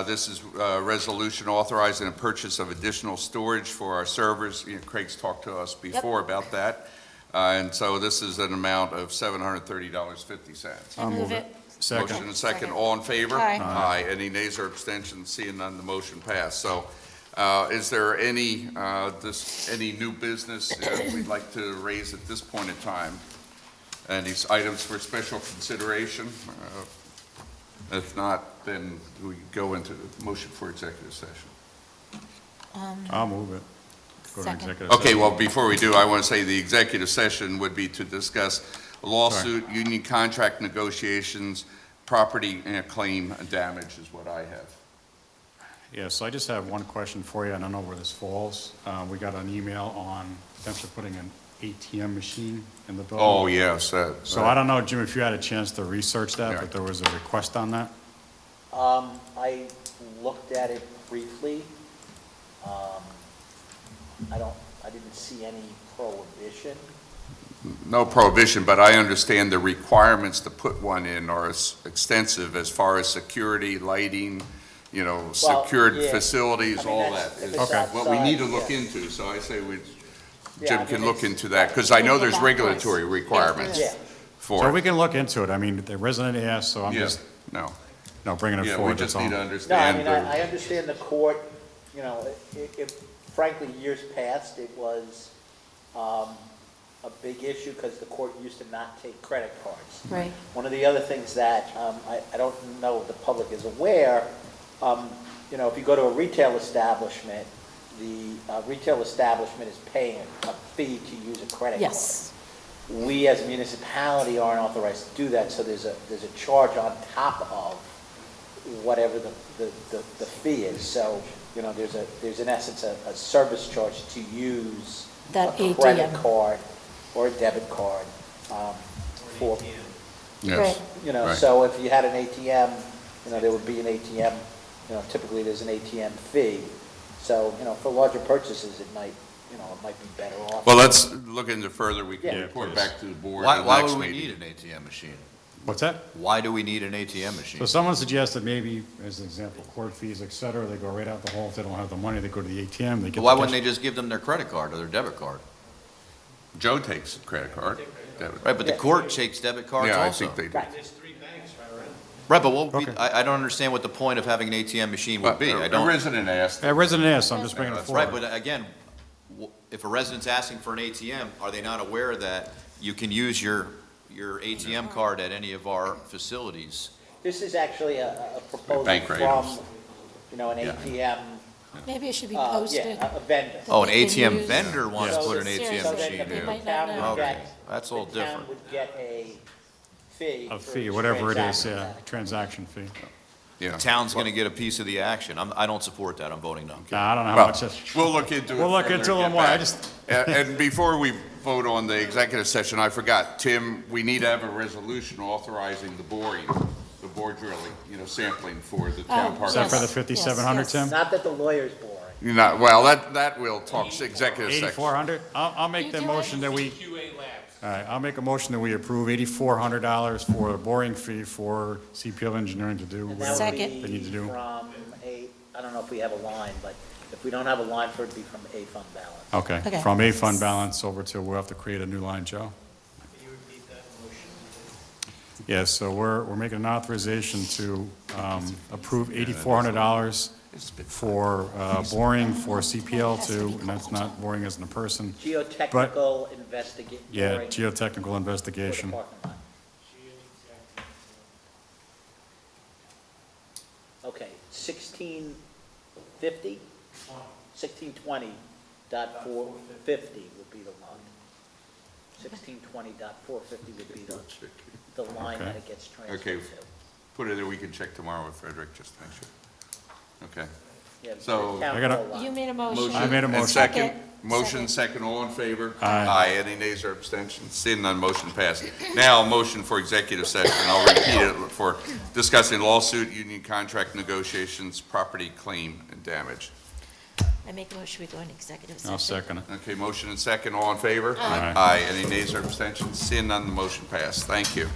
This is a resolution authorizing the purchase of additional storage for our servers. You know, Craig's talked to us before about that. And so this is an amount of $730.50. I move it. Second. Motion and second, all in favor? Aye. Aye. Any nays or abstentions? Seeing none, the motion passed. So is there any new business we'd like to raise at this point in time? And these items for special consideration? If not, then we go into the motion for executive session. I'll move it. go to Second. executive session. Okay, well, before we do, I want to say the executive session would be to discuss a lawsuit, union contract negotiations, property claim damage is what I have. Yeah, so I just have one question for you. I don't know where this falls. We got an email on potentially putting an ATM machine in the building. Oh, yes. So I don't know, Jim, if you had a chance to research that, Yeah. but there was a request on that? I looked at it briefly. I didn't see any prohibition. No prohibition, but I understand the requirements to put one in are extensive as far as security, lighting, secured yeah. facilities, I mean, all that's- that if is it's what we need to outside, look yeah. into. So I say Yeah, I Jim mean, can look it's- into that, because I know there's Back to us. regulatory requirements Yeah. So for we it. can look into it. I mean, the resident asked, so I'm Yeah, just, no. bringing it Yeah, we forward, just that's all. need to No, I understand. mean, I understand the court, frankly, years past, it was a big issue because the court used to not take credit cards. Right. One of the other things that I don't know if the public is aware, if you go to a retail establishment, the retail establishment is paying a fee to use a credit card. Yes. We as a municipality aren't authorized to do that, so there's a charge on top of whatever the fee is. So, there's in essence a service charge to use That a credit ATM. card or a debit card for, Yes. Right. so if you had an ATM, there would be an ATM, typically there's an ATM fee. So, for larger purchases, it might be better off. Well, let's look into further. We can Yeah, report please. back to the board Why, at the why next would we meeting. need an ATM machine? What's that? Why do we need an ATM machine? So someone suggested maybe, as an example, court fees, et cetera, they go right out the hole. If they don't have the money, they go to the ATM, they get the Why wouldn't cash. they just give them their credit card or their debit card? Joe takes a credit card. Debit. Right, but the court takes debit cards Yeah, I also. think they do. Right. Right, but what would be, Okay. I don't understand what the point of having an ATM machine would be. I A don't. resident asked. A resident asked, so I'm just bringing it That's forward. Right, but again, if a resident's asking for an ATM, are they not aware that you can use your ATM card at any of our facilities? This is actually a proposal Bank from, raiders. an ATM, Maybe it should be yeah, posted. a vendor. Oh, an they can ATM use- vendor wants to So put an that- ATM so that machine the They in. might town not would know. Okay, get- that's a little The town different. would get a fee. A for fee, each whatever it is, transaction. yeah, transaction fee. Yeah. The town's gonna get a piece of the action. I don't support that. I'm voting no. Nah, I don't know how Well, much that's. we'll look into it. We'll look further into and it get more. I back. just- And before we vote on the executive session, I forgot, Tim, we need to have a resolution authorizing the bore drilling, sampling for the town park. Is that for the Yes, 5,700, yes, Tim? yes. Not that the lawyer's boring. Well, that we'll talk executive session. 8,400? I'll make You the do motion it. that we, all right, I'll make a motion that we approve $8,400 for a boring fee for CPL Engineering to do And whatever that would Second. they need to be do. from I don't know if we have a line, but if we don't have a line for it, it'd be from a fund balance. Okay, Okay. from a fund balance over to, we'll have to create a new line, Joe? Yes, so we're making an authorization to approve $8,400 for boring for CPL to, and that's not boring as in a person. Geotechnical investigation. Yeah, geotechnical For the investigation. parking lot. Okay, 1650? 1620.450 would be the line. 1620.450 would be the line that it gets Okay, transferred to. put it there, we can check tomorrow with Frederick, just to make sure. Okay. Yeah, So- the town I gotta- hall line. You made a motion. I made a And motion. second, Second. motion second, all in favor? Aye. Any nays or abstentions? Seeing none, motion passed. Now, a motion for executive session. I'll repeat it for discussing lawsuit, union contract negotiations, property claim and damage. I make a motion, we go in executive session. I'll second it. Okay, motion and second, all in favor? Aye. Aye. Any nays or abstentions? Seeing none, the motion passed. Thank you.